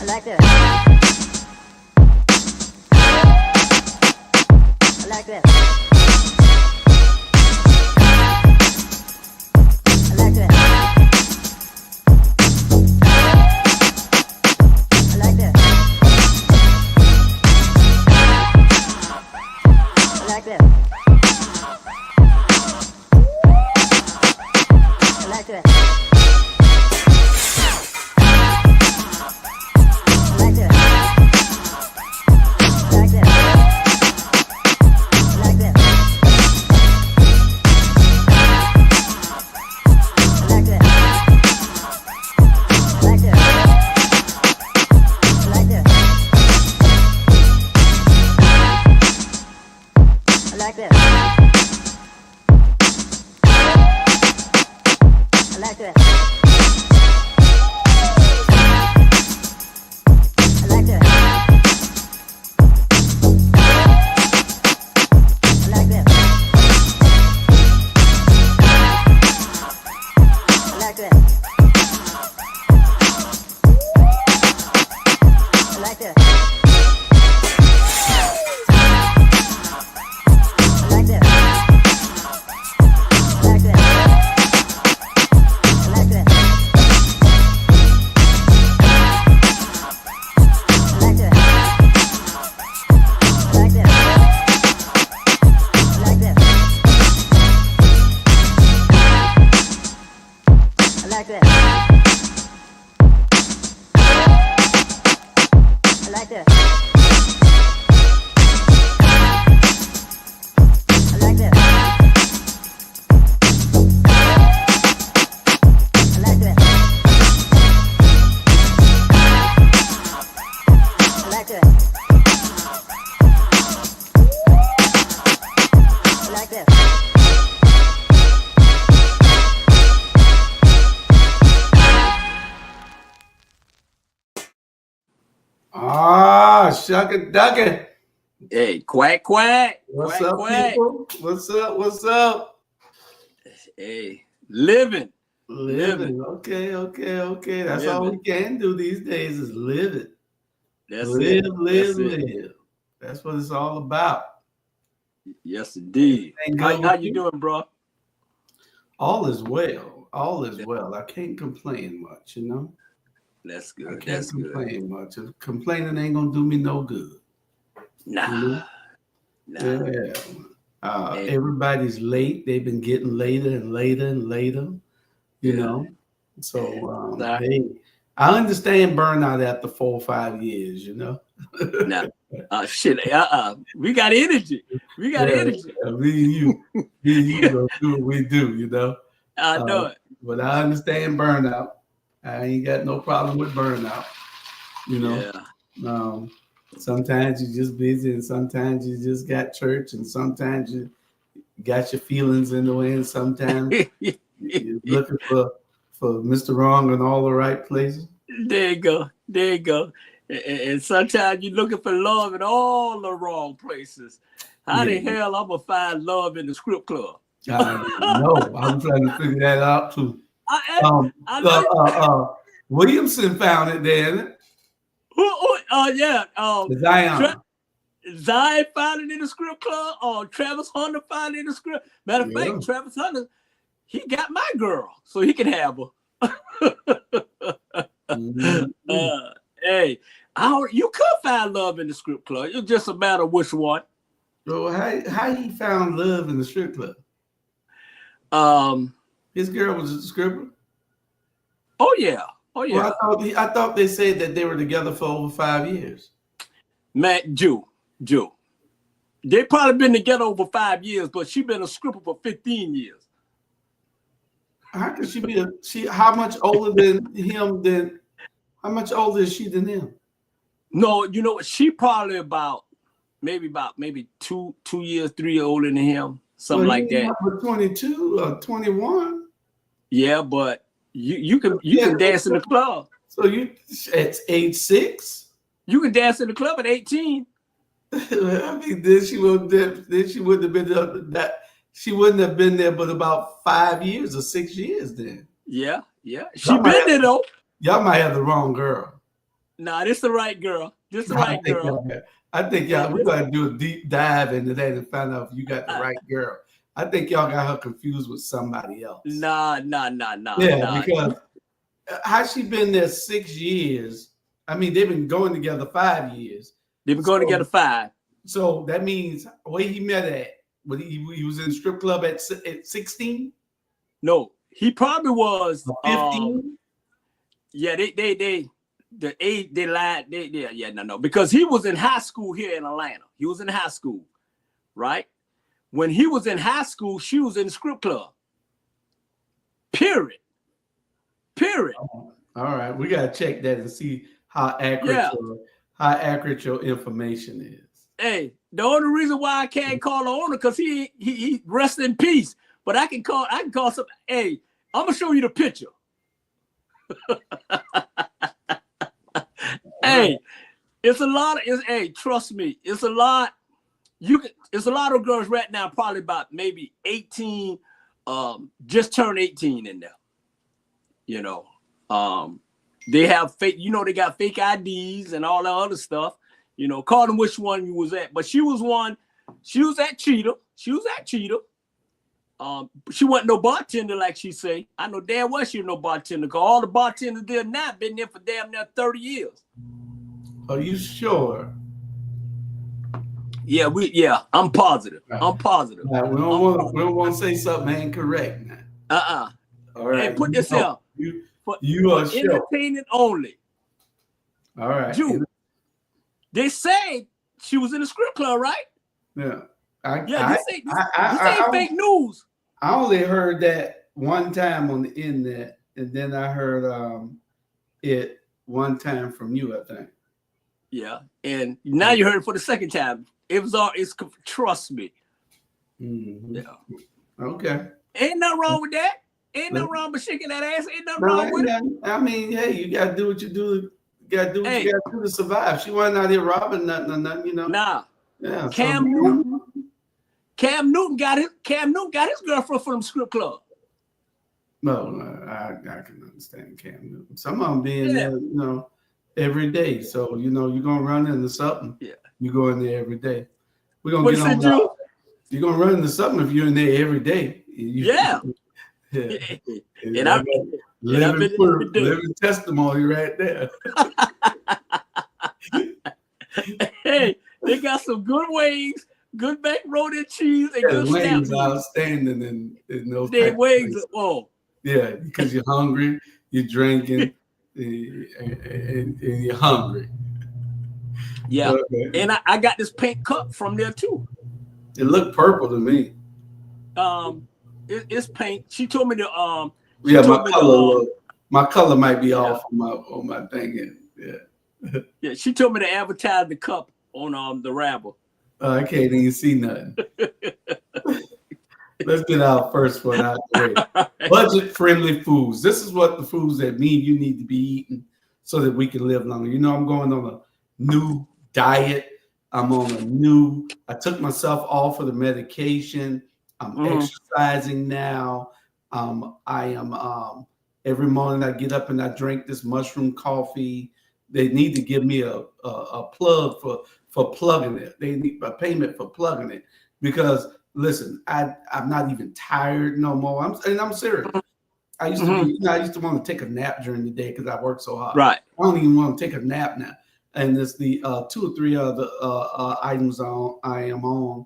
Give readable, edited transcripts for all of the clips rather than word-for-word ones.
like this. I like this. I like this. I like this. I like this. I like this. Shuckin' duckin'. Hey, quack, quack. What's quack, up, quack. people? What's up? What's up? Hey, living. Okay. That's all we can do these days is live it. Live. That's what it's all about. Yes, indeed. How you doing, bro? All is well. I can't complain much, you know. That's good. I can't complain much. Complaining ain't gonna do me no good. Nah. Yeah. Everybody's late. They've been getting later and later. You know. So I understand burnout after 4 or 5 years. You know. We got energy. Energy. Me and you gonna do what we do. You know. I know it. But I understand burnout. I ain't got no problem with burnout, you know. Yeah. Sometimes you're just busy, and sometimes you just got church, and sometimes you got your feelings in the way, and sometimes you're looking for Mr. Wrong in all the right places. There you go. And sometimes you're looking for love in all the wrong places. How the hell I'm gonna find love in the strip club? I know. I'm trying to figure that out too. Williamson found it there. Zion found it in the strip club, or Travis Hunter found it in the strip. Matter of fact, Travis Hunter, he got my girl, so he can have her. Hey, you could find love in the strip club. It's just a matter of which one. So how he found love in the strip club? His girl was a stripper. Oh yeah. Well, I thought they said that they were together for over 5 years. Matt, Jew. They probably been together over 5 years, but she been a stripper for 15 years. How could she be how much older than him how much older is she than him? No, you know what? She probably maybe 2 years, 3 years older than him. Something like that. 22 or 21. Yeah, but you can dance in the club. So you at age 6? You can dance in the club at 18. I mean, then she wouldn't have been that. She wouldn't have been there but about 5 years or 6 years then. Yeah. She been there though. Y'all might have the wrong girl. Nah, this the right girl. This the right girl. I think y'all, we're going to do a deep dive into that and find out if you got the right girl. I think y'all got her confused with somebody else. Nah. Yeah, because how she been there 6 years? I mean, they've been going together 5 years. They've been going together 5. So that means where he met at, when he was in the strip club at 16? No, he probably was 15. Yeah, they lied. No, because he was in high school here in Atlanta. He was in high school, right? When he was in high school, she was in the strip club. Period. All right, we gotta check that and see how accurate your information is. Hey, the only reason why I can't call the owner because he rest in peace. But I can call some. Hey, I'm gonna show you the picture. Hey, it's a lot. Hey, trust me, it's a lot. It's a lot of girls right now, probably about maybe 18, just turned 18 in there. You know, they have fake. You know, they got fake IDs and all that other stuff. You know, call them which one you was at. But she was one. She was at Cheetah. She wasn't no bartender like she say. I know damn well she was no bartender because all the bartenders there now been there for damn near 30 years. Are you sure? Yeah, I'm positive. I'm positive. Now, we don't want to say something incorrect now. All right. Hey, put this out. You are sure. Entertaining only. All right. They say she was in the strip club, right? Yeah. This ain't fake news. I only heard that one time on the internet, and then I heard it one time from you, I think. Yeah, and now you heard it for the second time. It's trust me. Mm-hmm. Yeah. Okay. Ain't nothing wrong with that. Ain't nothing wrong with shaking that ass. Ain't nothing wrong with it. I mean, hey, you gotta do what you do. You gotta do what you gotta do to survive. She wasn't out here robbing nothing, you know. Nah. Yeah. Cam Newton got his girlfriend from the strip club. No, I can understand Cam Newton. Some of them being there, you know, every day. So you know, you're gonna run into something. Yeah. You go in there every day. We're gonna get on. You're gonna run into something if you're in there every day. Yeah. And I've been living testimony right there. Hey, they got some good wings, good macaroni and cheese, and good wings outstanding in those. Their wings, yeah, because you're hungry, you're drinking, and you're hungry. Yeah, okay. And I got this pink cup from there too. It looked purple to me. It's pink. She told me to my color might be off on my thing. Yeah, she told me to advertise the cup on the Rabble. I can't even see nothing. Let's get our first one out the way. Budget-friendly foods. This is what the foods that me and you need to be eating so that we can live longer. You know, I'm going on a new diet. I took myself off of the medication. I'm exercising now. I am every morning I get up and I drink this mushroom coffee. They need to give me a plug for plugging it. They need a payment for plugging it because listen, I'm not even tired no more. I'm serious. I used to want to take a nap during the day because I work so hard. Right. I don't even want to take a nap now. And it's the 2 or 3 other items I am on.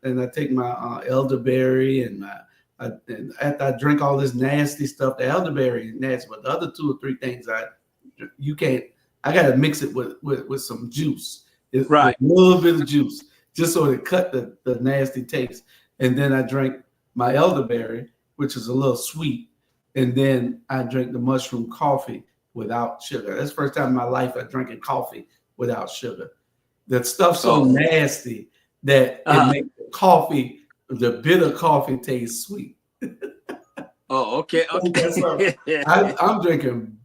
And I take my elderberry and after I drink all this nasty stuff, the elderberry is nasty, but the other 2 or 3 things I got to mix it with some juice. It's a little bit of juice just so it cut the nasty taste. And then I drink my elderberry, which is a little sweet. And then I drink the mushroom coffee without sugar. That's the first time in my life I drank coffee without sugar. That stuff's so nasty that it makes the bitter coffee taste sweet. Okay. I'm drinking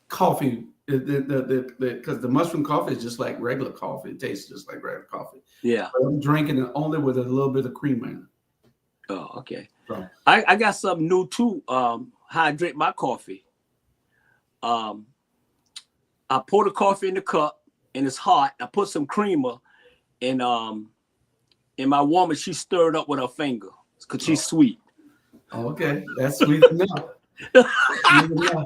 coffee because the mushroom coffee is just like regular coffee. It tastes just like regular coffee. Yeah. But I'm drinking it only with a little bit of cream in it. Oh, okay. So. I got something new too. How I drink my coffee. I pour the coffee in the cup and it's hot. I put some creamer and my woman, she stirred up with her finger because she's sweet. Okay, that's sweet enough. Sweet enough.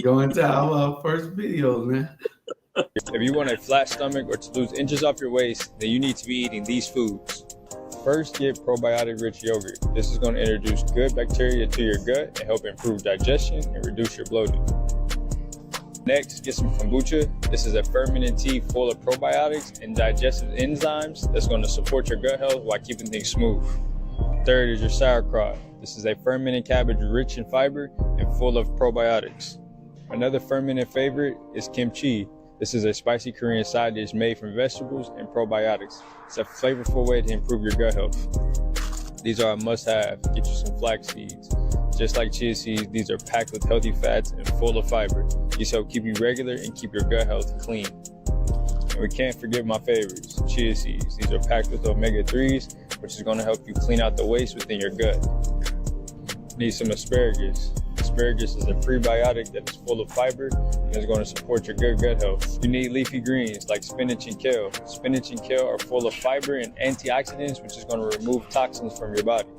Going to our first video, man. If you want a flat stomach or to lose inches off your waist, then you need to be eating these foods. First, get probiotic-rich yogurt. This is going to introduce good bacteria to your gut and help improve digestion and reduce your bloating. Next, get some kombucha. This is a fermented tea full of probiotics and digestive enzymes that's going to support your gut health while keeping things smooth. Third is your sauerkraut. This is a fermented cabbage rich in fiber and full of probiotics. Another fermented favorite is kimchi. This is a spicy Korean side dish made from vegetables and probiotics. It's a flavorful way to improve your gut health. These are a must-have. Get you some flax seeds. Just like chia seeds, these are packed with healthy fats and full of fiber. These help keep you regular and keep your gut health clean. And we can't forget my favorites, chia seeds. These are packed with omega-3s, which is going to help you clean out the waste within your gut. Need some asparagus. Asparagus is a prebiotic that is full of fiber and is going to support your good gut health. You need leafy greens like spinach and kale. Spinach and kale are full of fiber and antioxidants, which is going to remove toxins from your body.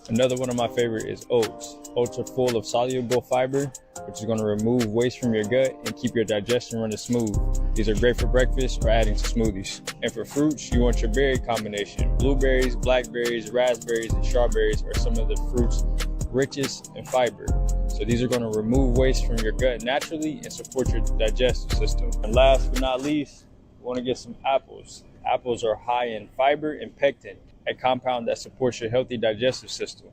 Another one of my favorite is oats. Oats are full of soluble fiber, which is going to remove waste from your gut and keep your digestion running smooth. These are great for breakfast or adding to smoothies. And for fruits, you want your berry combination. Blueberries, blackberries, raspberries, and strawberries are some of the fruits richest in fiber. So these are going to remove waste from your gut naturally and support your digestive system. And last but not least, you want to get some apples. Apples are high in fiber and pectin, a compound that supports your healthy digestive system.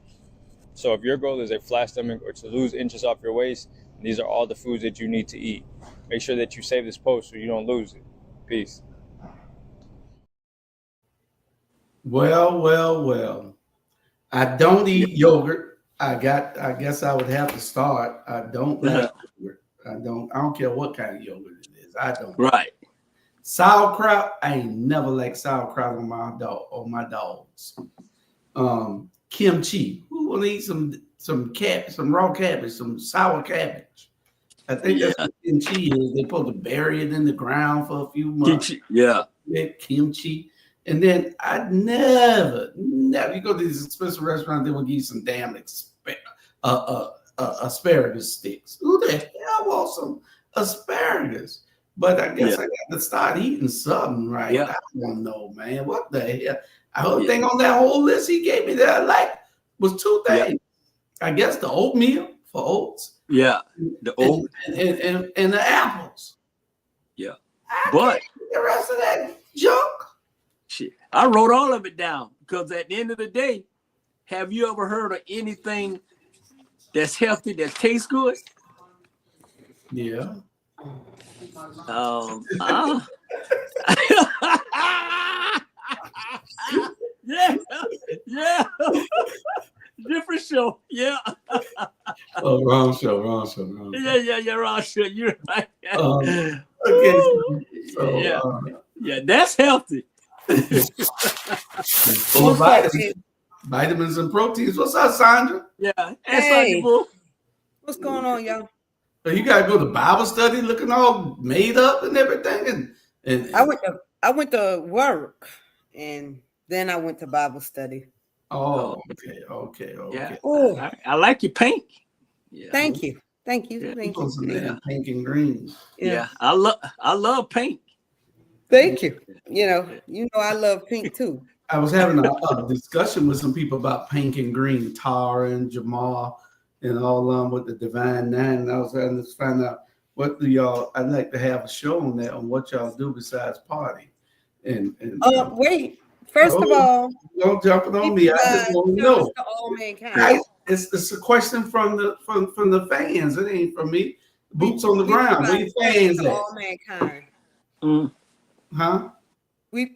So if your goal is a flat stomach or to lose inches off your waist, these are all the foods that you need to eat. Make sure that you save this post so you don't lose it. Peace. Well. I don't eat yogurt. I guess I would have to start. I don't like yogurt. I don't care what kind of yogurt it is. I don't. Right. Sauerkraut, I ain't never liked sauerkraut on my dogs. Kimchi. Who will eat some raw cabbage, some sour cabbage? I think that's what kimchi is. They're supposed to bury it in the ground for a few months. Kimchi. And then I never, you go to these expensive restaurants, they will give you some damn asparagus sticks. Who the hell wants some asparagus? But I guess I got to start eating something, right? Yeah. I don't know, man. What the hell? The whole thing on that whole list he gave me that I liked was two things. Yeah. I guess the oatmeal for oats. Yeah. The oats. And the apples. Yeah. But the rest of that junk. Shit. I wrote all of it down because at the end of the day, have you ever heard of anything that's healthy that tastes good? Yeah. Yeah. Different show. Yeah. Oh, wrong show. Yeah, wrong show. You're right. Okay. Yeah, that's healthy. Full of vitamins and proteins. What's up, Sandra? Yeah. Hey. What's going on, y'all? So you gotta go to Bible study looking all made up and everything. And I went to work and then I went to Bible study. Oh, okay. Yeah. Oh, I like your pink. Yeah. Thank you. Yeah. Thank you. Pink and green. Yeah. I love pink. Thank you. You know, I love pink too. I was having a discussion with some people about pink and green, Tara and Jamal and all with the Divine Nine. And I was trying to find out what do y'all. I'd like to have a show on that on what y'all do besides party. And wait. First of all, don't jump it on me. I just want to know. To all mankind. It's a question from the fans. It ain't from me. Boots on the ground. Where your fans at? All mankind. Huh? We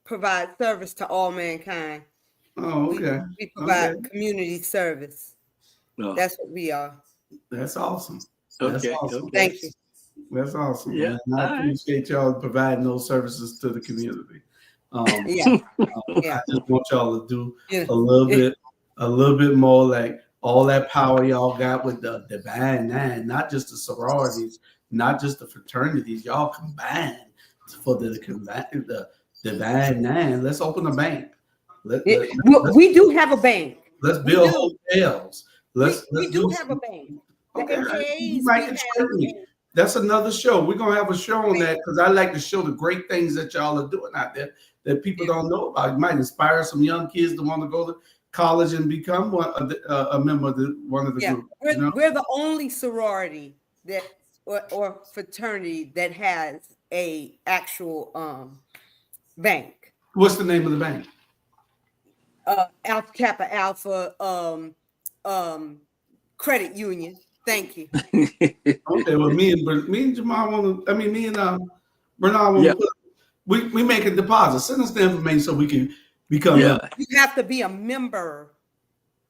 provide service to all mankind. Oh, okay. We provide community service. Oh. That's what we are. That's awesome. Okay. Awesome. Thank you. That's awesome. Yeah. I appreciate y'all providing those services to the community. Yeah. I just want y'all to do a little bit more like all that power y'all got with the Divine Nine, not just the sororities, not just the fraternities, y'all combined for the Divine Nine. Let's open a bank. We do have a bank. Let's build hotels. We do have a bank. Okay, AKAs, you might instruct me. That's another show. We're gonna have a show on that because I like to show the great things that y'all are doing out there that people don't know about. You might inspire some young kids to want to go to college and become a member of one of the groups. We're the only sorority that or fraternity that has a actual bank. What's the name of the bank? Alpha Kappa Alpha Credit Union. Thank you. Okay, well, me and Jamal want to. I mean, me and Bernard want to. We make a deposit. Send us the information so we can become. You have to be a member.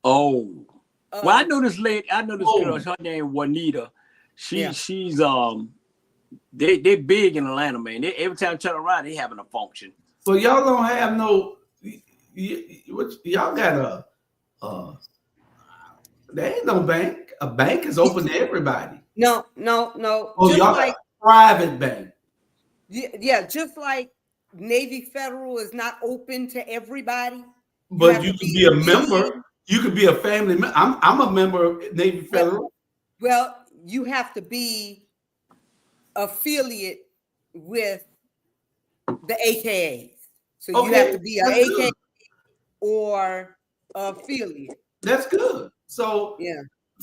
Oh, well, I know this lady. I know this girl. Her name Juanita. She's they big in Atlanta, man. Every time I turn around, they having a function. Well, y'all don't have no. Y'all got there ain't no bank. A bank is open to everybody. No. Oh, just y'all like a private bank. Yeah, just like Navy Federal is not open to everybody. But you can be a member. You could be a family member. I'm a member of Navy Federal. Well, you have to be affiliate with the AKAs. So you have to be an AKA or affiliate. That's good. So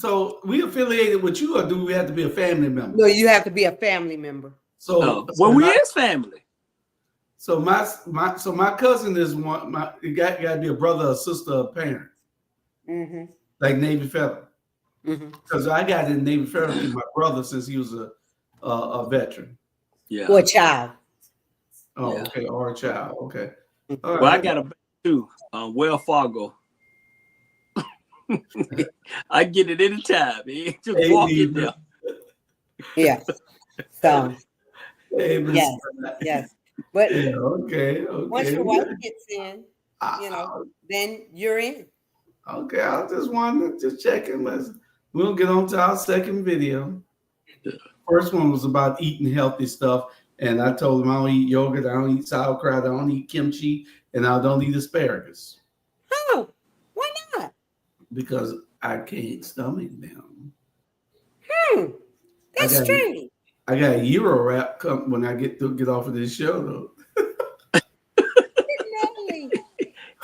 So we affiliated with you, or do we have to be a family member? No, you have to be a family member. So we is family. So my cousin is one. It got to be a brother, or sister, or parent. Mm-hmm. Like Navy Federal. Because I got in Navy Federal through my brother since he was a veteran. Yeah. Or a child. Oh, okay. Or a child. Okay. All well, I got a too. Wells Fargo. I get it anytime. Just walk in there. Yeah. So. Yes. But okay. Once your wife gets in, then you're in. Okay, I just wanted to just check in. We'll get on to our second video. First one was about eating healthy stuff, and I told him I don't eat yogurt, I don't eat sauerkraut, I don't eat kimchi, and I don't eat asparagus. Oh, why not? Because I can't stomach them. That's strange. I got a Euro wrap when I get off of this show, though.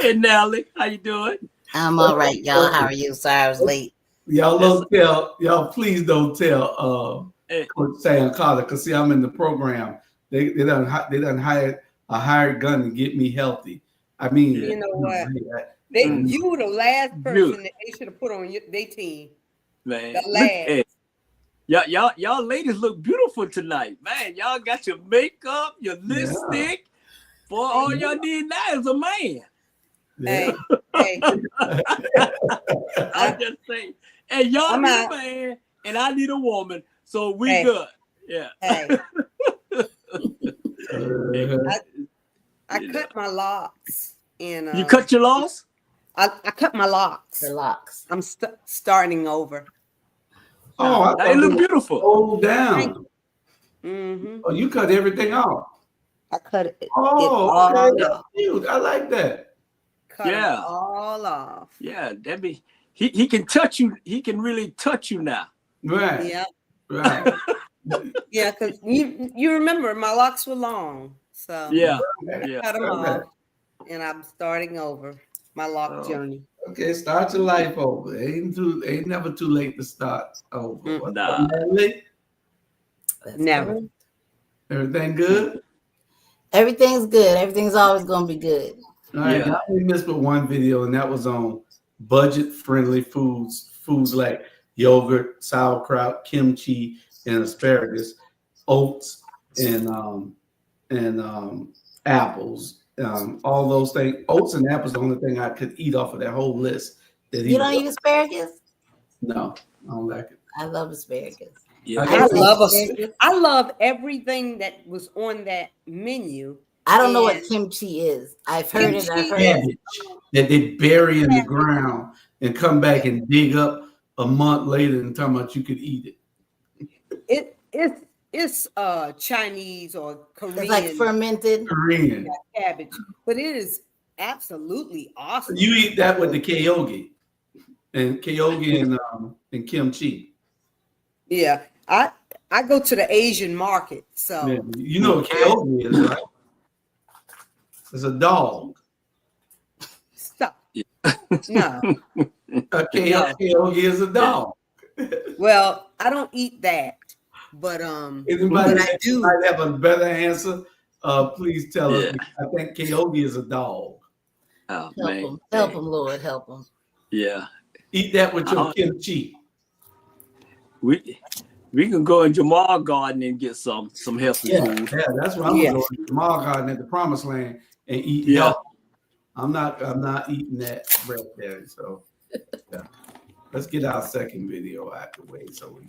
Hey, Nelly, how you doing? I'm all right, y'all. How are you? Sorry I was late. Y'all please don't tell Coach Sam Carter, because see, I'm in the program. They done hired a hired gun to get me healthy. I mean, you know what? You were the last person that they should have put on their team. Man, the last. Y'all ladies look beautiful tonight, man. Y'all got your makeup, your lipstick. For all y'all need now is a man. Yeah. Hey. I just say, hey, y'all need a man, and I need a woman, so we good. Yeah. Hey. I cut my locks. And you cut your locks? I cut my locks. The locks. I'm starting over. Oh, they look beautiful. Hold down. Mm-hmm. Oh, you cut everything off. I cut it. Oh, okay. That's cute. I like that. Cut it all off. Yeah, that be he can touch you. He can really touch you now. Right. Yeah. Right. Yeah, because you remember my locks were long, so I cut them off, and I'm starting over my lock journey. Okay, start your life over. Ain't never too late to start over. Nah. Never. Everything good? Everything's good. Everything's always gonna be good. All right, I only missed but one video, and that was on budget-friendly foods like yogurt, sauerkraut, kimchi, and asparagus, oats, and apples. All those things. Oats and apples, the only thing I could eat off of that whole list. You don't eat asparagus? No, I don't like it. I love asparagus. Yeah, I love everything that was on that menu. I don't know what kimchi is. I've heard it. Cabbage that they bury in the ground and come back and dig up a month later and talking about you could eat it. It's Chinese or Korean. It's like fermented Korean cabbage, but it is absolutely awesome. You eat that with the kyogi and kimchi. Yeah, I go to the Asian market, so yeah, you know what kyogi is, right? It's a dog. Stop. No. Kyogi is a dog. Well, I don't eat that, but Anybody I do. Might have a better answer. Please tell us. I think kyogi is a dog. Oh, help him, Lord, help him. Yeah. Eat that with your kimchi. We can go in Jamal Garden and get some healthy food. Yeah, that's what I'm going to Jamal Garden at the Promised Land and eat. Yeah, I'm not eating that bread there. So let's get our second video out the way. So we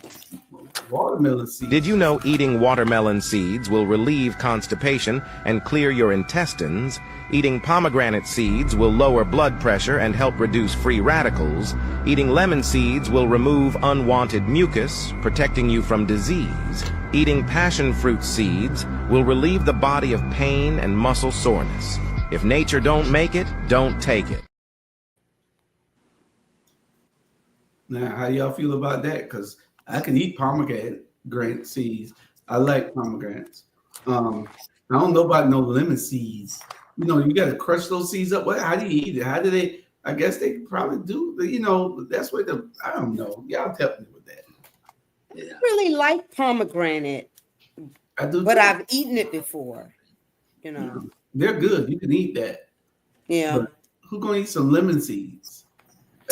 watermelon seeds. Did you know eating watermelon seeds will relieve constipation and clear your intestines? Eating pomegranate seeds will lower blood pressure and help reduce free radicals. Eating lemon seeds will remove unwanted mucus, protecting you from disease. Eating passion fruit seeds will relieve the body of pain and muscle soreness. If nature don't make it, don't take it. Now, how y'all feel about that? Because I can eat pomegranate seeds. I like pomegranates. I don't know about no lemon seeds. You know, you got to crush those seeds up. How do you eat it? How do they? I guess they probably do. You know, that's what I don't know. Y'all help me with that. Yeah. I really like pomegranate. I do, but I've eaten it before. You know, they're good. You can eat that. Yeah. But who's gonna eat some lemon seeds?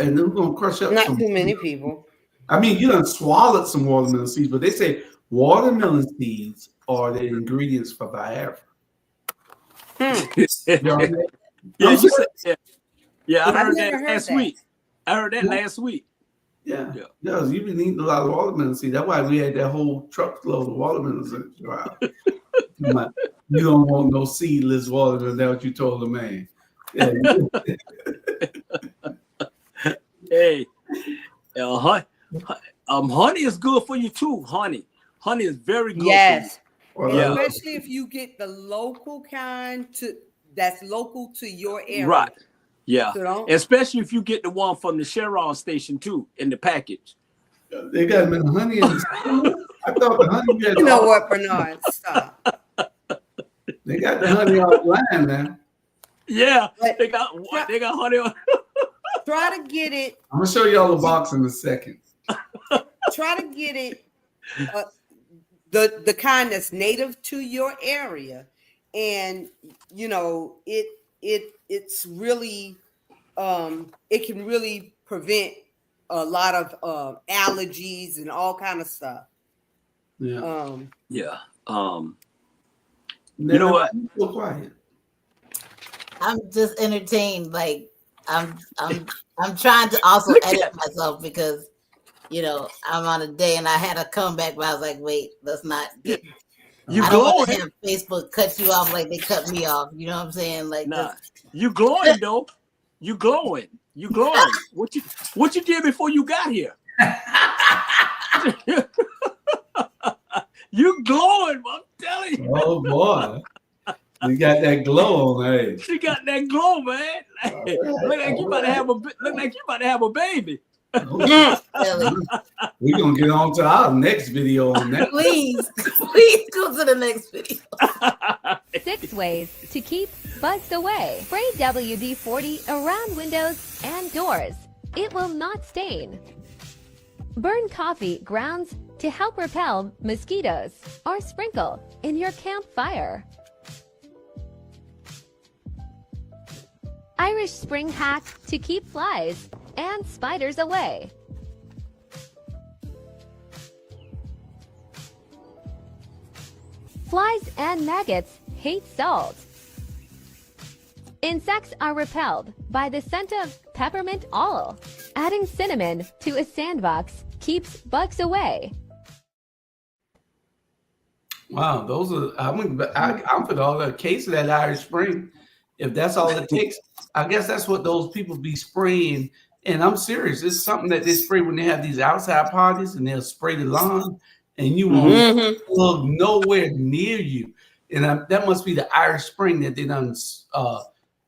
And who's gonna crush up? Not too many people. I mean, you done swallowed some watermelon seeds, but they say watermelon seeds are the ingredients for Viagra. Yeah, I heard that last week. I heard that last week. Yeah, you've been eating a lot of watermelon seeds. That's why we had that whole truckload of watermelons in the trial. You don't want no seedless watermelon. That's what you told the man. Yeah. Hey, honey is good for you too. Honey is very good. Yes. Especially if you get the local kind that's local to your area. Right. Yeah. So especially if you get the one from the Chevron station too in the package. They got honey in the I thought the honey you know what, Bernard? Stop. They got the honey offline now. Yeah. They got honey on. Try to get it. I'm gonna show y'all the box in a second. Try to get it the kind that's native to your area, and you know it's really it can really prevent a lot of allergies and all kind of stuff. Yeah. You know what? So quiet. I'm just entertained. Like I'm trying to also edit myself because you know I'm on a day and I had a comeback, but I was like, wait, let's not get. You I don't want glowing? to have Facebook cut you off like they cut me off. You know what I'm saying? Like, you glowing though. You glowing. You glowing. What you did before you got here? You glowing, I'm telling you. Oh boy. You got that glow on, hey. She got that glow, man. Look like you about to have a baby. We're gonna get on to our next video on that. Please go to the next video. 6 ways to keep bugs away. Spray WD-40 around windows and doors. It will not stain. Burn coffee grounds to help repel mosquitoes, or sprinkle in your campfire. Irish Spring hack to keep flies and spiders away. Flies and maggots hate salt. Insects are repelled by the scent of peppermint oil. Adding cinnamon to a sandbox keeps bugs away. Wow, those are I'm for all the case of that Irish Spring. If that's all it takes, I guess that's what those people be spraying And I'm serious. It's something that they spray when they have these outside parties, and they'll spray the lawn, and you won't plug nowhere near you. And that must be the Irish Spring that they done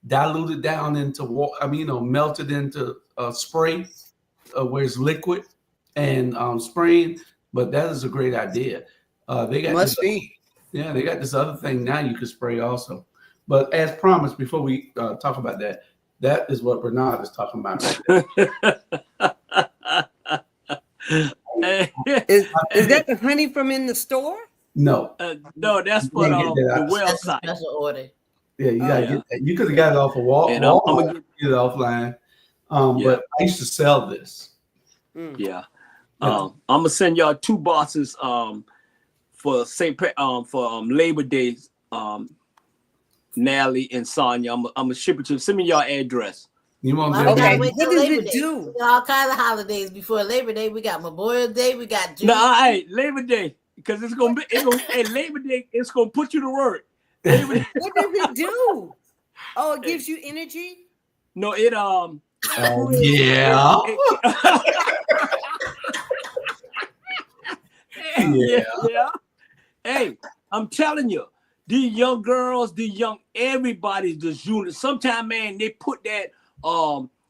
diluted down into water. I mean, melted into spray where it's liquid and spraying. But that is a great idea. They got they got this other thing now you can spray also. But as promised, before we talk about that, that is what Bernard is talking about right there. Is that the honey from in the store? No. No, that's for the website. Special order. Yeah, you gotta get that. You could have got it off of Walmart. I'm gonna get it offline. But I used to sell this. Yeah. I'm gonna send y'all 2 boxes for Labor Day. Nally and Sonya, I'm gonna ship it to. Send me your address. You want to okay? What does it do? All kinds of holidays before Labor Day. We got Memorial Day. We got June. No, Labor Day, because it's gonna Labor Day. It's gonna put you to work. What does it do? Oh, it gives you energy. No, it yeah. Yeah. Hey, I'm telling you. These young girls, everybody's this unit. Sometimes, man, they put that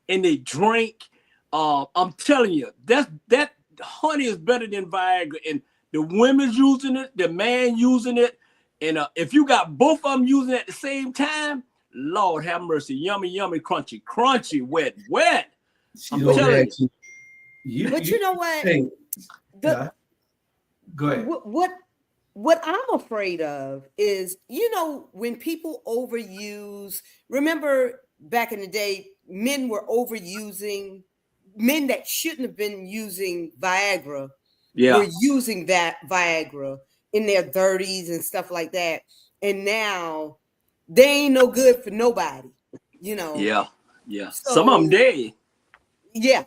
in their drink. I'm telling you, that honey is better than Viagra. And the women's using it, the man using it. And if you got both of them using it at the same time, Lord have mercy. Yummy, yummy, crunchy, crunchy, wet. I'm telling you. But you know what? Hey, go ahead. What I'm afraid of is, when people overuse, remember back in the day, men were overusing, men that shouldn't have been using Viagra were using that Viagra in their 30s and stuff like that. And now they ain't no good for nobody, Yeah. So, some of them dead. Yeah.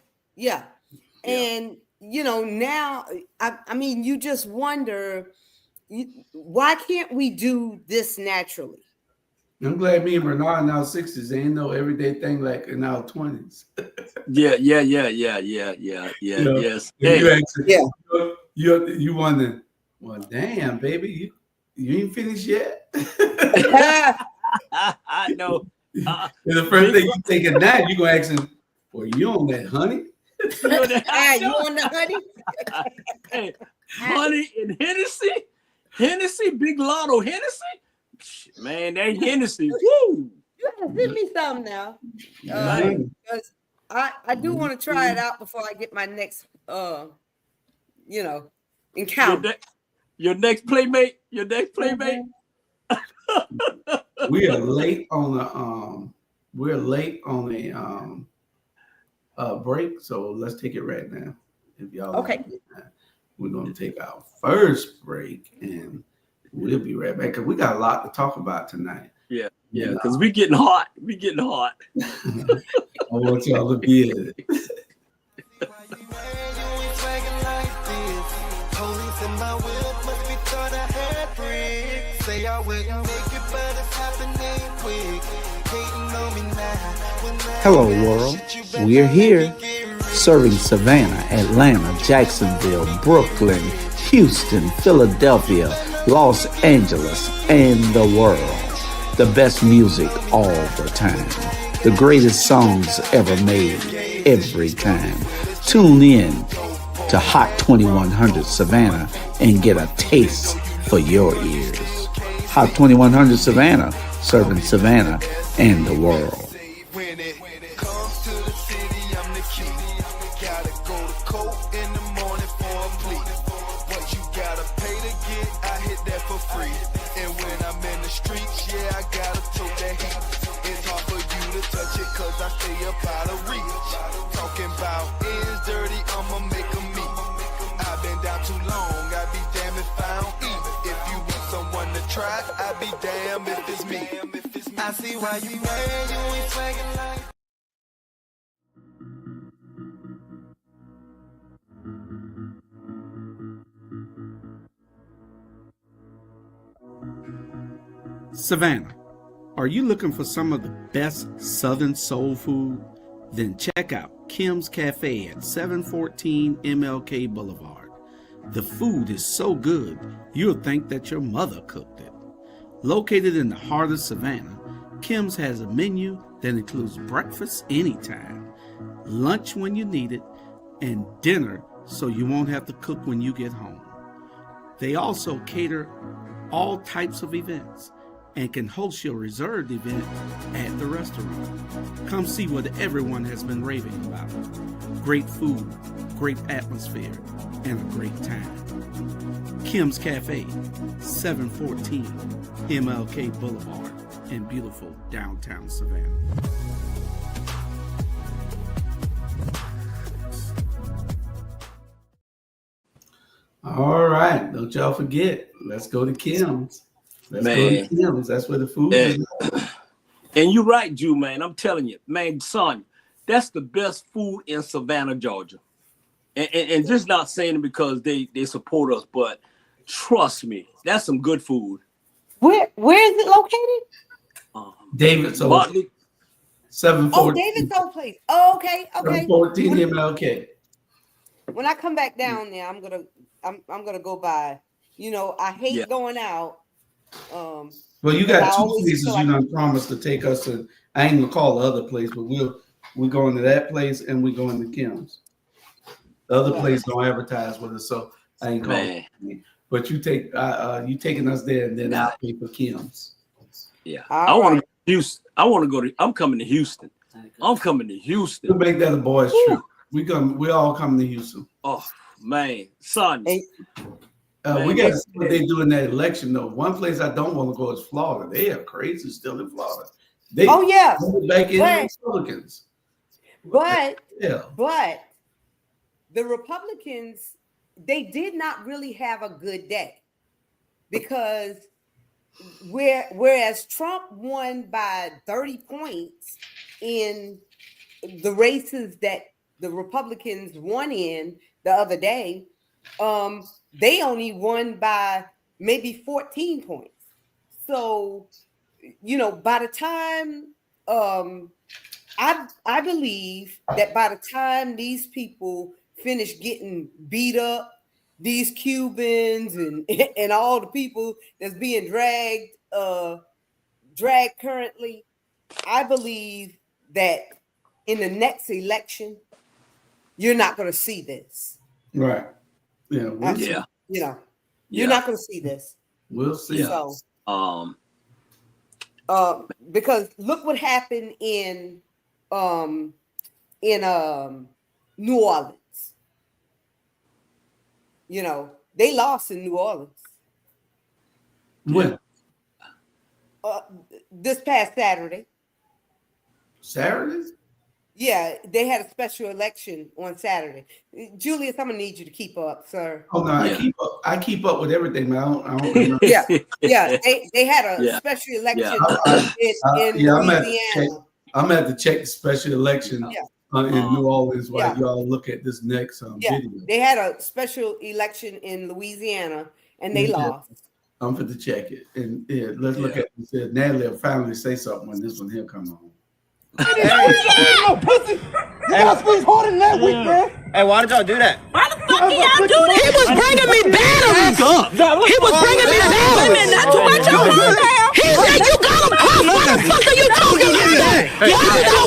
And, now, I mean, you just wonder, why can't we do this naturally? I'm glad me and Bernard in our 60s. They ain't no everyday thing like in our 20s. Yeah. Yes. Hey. You wonder, well, damn, baby, you ain't finished yet. I know. The first thing you take a nap, you gonna ask him, well, you on that honey? You on the honey? Hey, honey and Hennessy, Big Lotto Hennessy. Man, that Hennessy. Woo! You gotta send me some now. Because I do want to try it out before I get my next encounter. Your next playmate. We are late on a break, so let's take it right now. If y'all okay. We're going to take our first break, and we'll be right back because we got a lot to talk about tonight. Yeah, because we getting hot. I want y'all to be in it. Hello, world. We're here, serving Savannah, Atlanta, Jacksonville, Brooklyn, Houston, Philadelphia, Los Angeles, and the world. The best music all the time. The greatest songs ever made, every time. Tune in to Hot 2100 Savannah and get a taste for your ears. Hot 2100 Savannah, serving Savannah and the world. I'd be damned if it's me. I see why you mad, you ain't swaggin' like. Savannah, are you looking for some of the best Southern soul food? Then check out Kim's Cafe at 714 MLK Boulevard. The food is so good, you'll think that your mother cooked it. Located in the heart of Savannah, Kim's has a menu that includes breakfast anytime, lunch when you need it, and dinner so you won't have to cook when you get home. They also cater all types of events and can host your reserved event at the restaurant. Come see what everyone has been raving about. Great food, great atmosphere, and a great time. Kim's Cafe, 714 MLK Boulevard in beautiful downtown Savannah. All right, don't y'all forget. Let's go to Kim's. Let's go to Kim's. That's where the food is. And you're right, Jew, man. I'm telling you, man, son, that's the best food in Savannah, Georgia. And just not saying it because they support us, but trust me, that's some good food. Where is it located? David's old 714. Oh, David's old place. Oh, okay. 714 MLK. When I come back down there, I'm gonna go by. You know, I hate going out. Well, you got two places you done promised to take us to. I ain't gonna call the other place, but we're going to that place and we're going to Kim's. The other place don't advertise with us, so I ain't calling. But you taking us there, and then I'll pay for Kim's. Yeah, I want to go to Houston. I'm coming to Houston. We'll make that a boys' trip. We all coming to Houston. Oh man, son. We got to see what they do in that election though. One place I don't want to go is Florida. They are crazy still in Florida. Back in the Republicans. But the Republicans, they did not really have a good day because whereas Trump won by 30 points in the races that the Republicans won in the other day, they only won by maybe 14 points. So, you know, by the time I believe that by the time these people finish getting beat up, these Cubans and all the people that's being dragged currently, I believe that in the next election, you're not going to see this. Right. Yeah. You're not going to see this. We'll see. So, because look what happened in New Orleans. You know, they lost in New Orleans. When? This past Saturday. Saturday? Yeah, they had a special election on Saturday. Julius, I'm gonna need you to keep up, sir. Oh no, I keep up with everything, man. I don't remember. Yeah. They had a special election in Louisiana. I'm gonna have to check the special election in New Orleans while y'all look at this next video. They had a special election in Louisiana and they lost. I'm for to check it. And let's look at this. Natalie will finally say something when this one here comes on. Hey, why did y'all do that? Why the fuck y'all do that? He was bringing me batteries. He was bringing me batteries. Not too much on there. He said you got him cuffed. What the fuck are you talking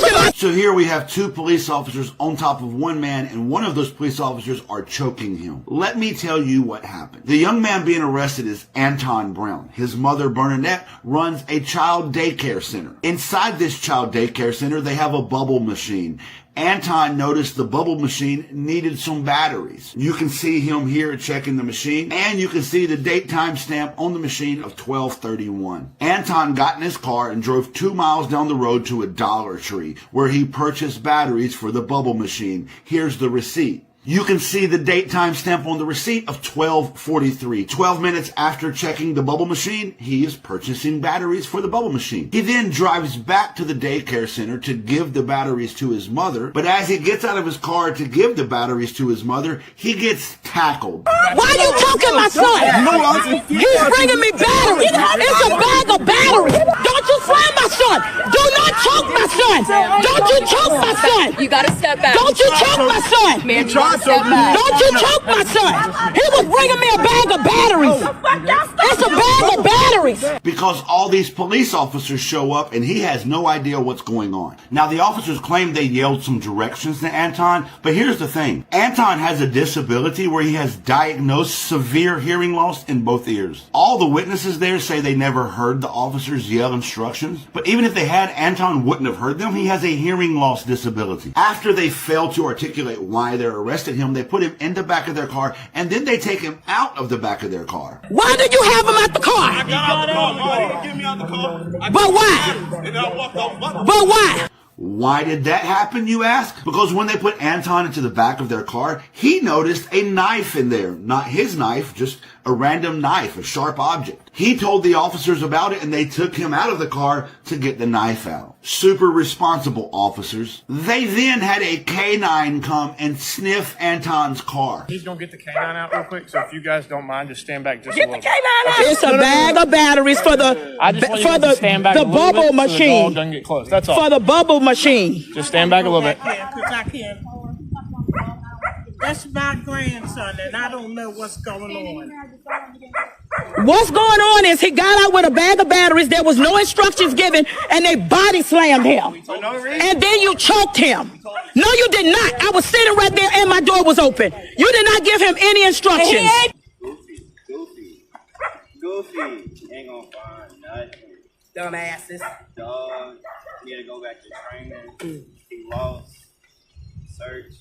about? So here we have two police officers on top of one man, and one of those police officers are choking him. Let me tell you what happened. The young man being arrested is Anton Brown. His mother, Bernadette, runs a child daycare center. Inside this child daycare center, they have a bubble machine. Anton noticed the bubble machine needed some batteries. You can see him here checking the machine, and you can see the date time stamp on the machine of 12/31. Anton got in his car and drove 2 miles down the road to a Dollar Tree, where he purchased batteries for the bubble machine. Here's the receipt. You can see the date time stamp on the receipt of 12:43. 12 minutes after checking the bubble machine, he is purchasing batteries for the bubble machine. He then drives back to the daycare center to give the batteries to his mother, but as he gets out of his car to give the batteries to his mother, he gets tackled. Why are you choking my son? He's bringing me batteries. It's a bag of batteries. Don't you slam my son. Do not choke my son. son. Don't you choke my son. You gotta step back. Don't you choke my son. Man, you gotta step back. Don't you choke my son. He was bringing me a bag of batteries. It's a bag of batteries. Because all these police officers show up and he has no idea what's going on. Now, the officers claim they yelled some directions to Anton, but here's the thing. Anton has a disability where he has diagnosed severe hearing loss in both ears. All the witnesses there say they never heard the officers yell instructions, but even if they had, Anton wouldn't have heard them. He has a hearing loss disability. After they fail to articulate why they're arresting him, they put him in the back of their car, and then they take him out of the back of their car. Why did you have him at the car? I got out the car. Why didn't get me out the car? But why? And I walked off. But why? Why did that happen, you ask? Because when they put Anton into the back of their car, he noticed a knife in there. Not his knife, just a random knife, a sharp object. He told the officers about it and they took him out of the car to get the knife out. Super responsible officers. They then had a canine come and sniff Anton's car. He's gonna get the canine out real quick, so if you guys don't mind, just stand back just a little bit. It's a bag of batteries for the bubble machine. Doesn't get close. That's all. For the bubble machine. Just stand back a little bit. That's my grandson, and I don't know what's going on. What's going on is he got out with a bag of batteries. There was no instructions given, and they body slammed him. And then you choked him. No, you did not. I was sitting right there, and my door was open. You did not give him any instructions. Goofy. Ain't gonna find nothing. Dumbasses. Dog. He had to go back to training. He lost. Search.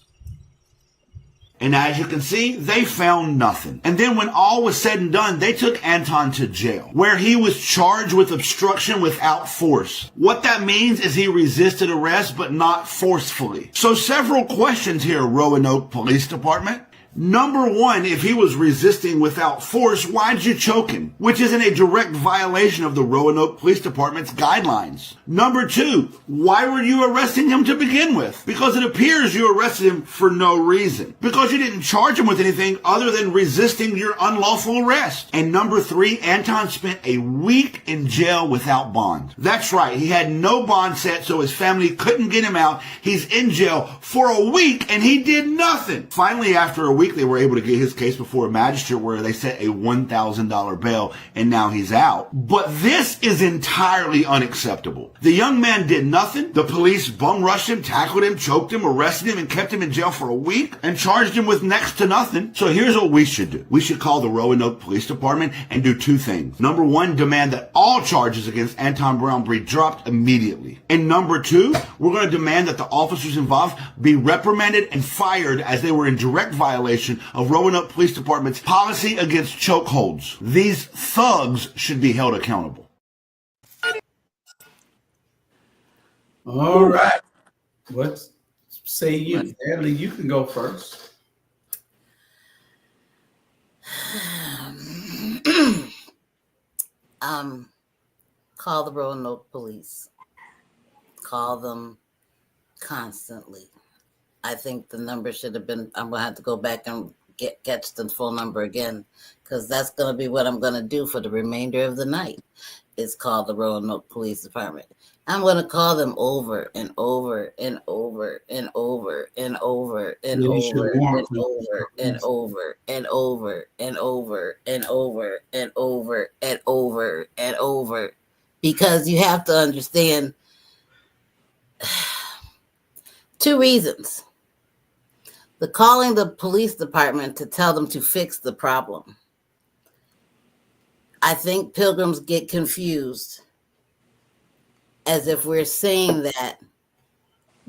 And as you can see, they found nothing. And then when all was said and done, they took Anton to jail, where he was charged with obstruction without force. What that means is he resisted arrest, but not forcefully. So several questions here, Roanoke Police Department. Number one, if he was resisting without force, why'd you choke him? Which is in a direct violation of the Roanoke Police Department's guidelines. Number two, why were you arresting him to begin with? Because it appears you arrested him for no reason. Because you didn't charge him with anything other than resisting your unlawful arrest. And number three, Anton spent a week in jail without bond. That's right, he had no bond set, so his family couldn't get him out. He's in jail for a week and he did nothing. Finally, after a week, they were able to get his case before a magistrate where they set a $1,000 bail, and now he's out. But this is entirely unacceptable. The young man did nothing. The police bum rushed him, tackled him, choked him, arrested him, and kept him in jail for a week and charged him with next to nothing. So here's what we should do. We should call the Roanoke Police Department and do two things. Number one, demand that all charges against Anton Brown be dropped immediately. And number two, we're going to demand that the officers involved be reprimanded and fired as they were in direct violation of Roanoke Police Department's policy against chokeholds. These thugs should be held accountable. All right. What say you? Natalie, you can go first. Call the Roanoke police. Call them constantly. I think the number should have been, I'm going to have to go back and catch the full number again, because that's going to be what I'm going to do for the remainder of the night, is call the Roanoke Police Department. I'm going to call them over and over and over and over and over and over and over and over and over and over and over and over and over and over, because you have to understand two reasons. The calling the police department to tell them to fix the problem. I think pilgrims get confused as if we're saying that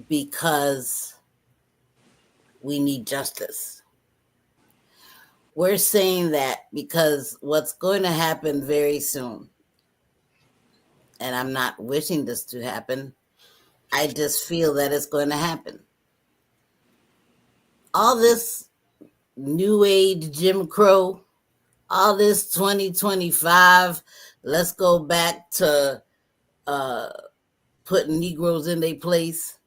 because we need justice. We're saying that because what's going to happen very soon, and I'm not wishing this to happen, I just feel that it's going to happen. All this new age Jim Crow, all this 2025, let's go back to putting Negroes in their place,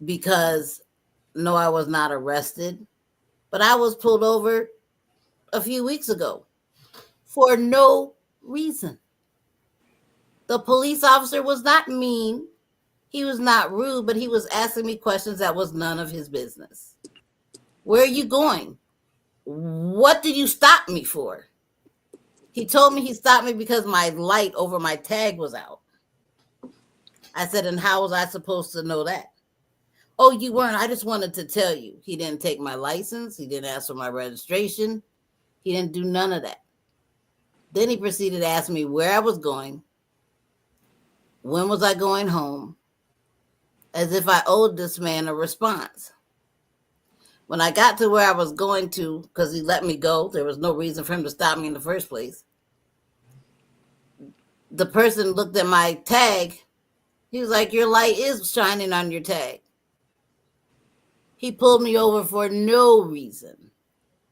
because no, I was not arrested, but I was pulled over a few weeks ago for no reason. The police officer was not mean. He was not rude, but he was asking me questions that was none of his business. Where are you going? What did you stop me for? He told me he stopped me because my light over my tag was out. I said, and how was I supposed to know that? Oh, you weren't. I just wanted to tell you. He didn't take my license. He didn't ask for my registration. He didn't do none of that. Then he proceeded to ask me where I was going. When was I going home? As if I owed this man a response. When I got to where I was going to, because he let me go, there was no reason for him to stop me in the first place. The person looked at my tag. He was like, your light is shining on your tag. He pulled me over for no reason.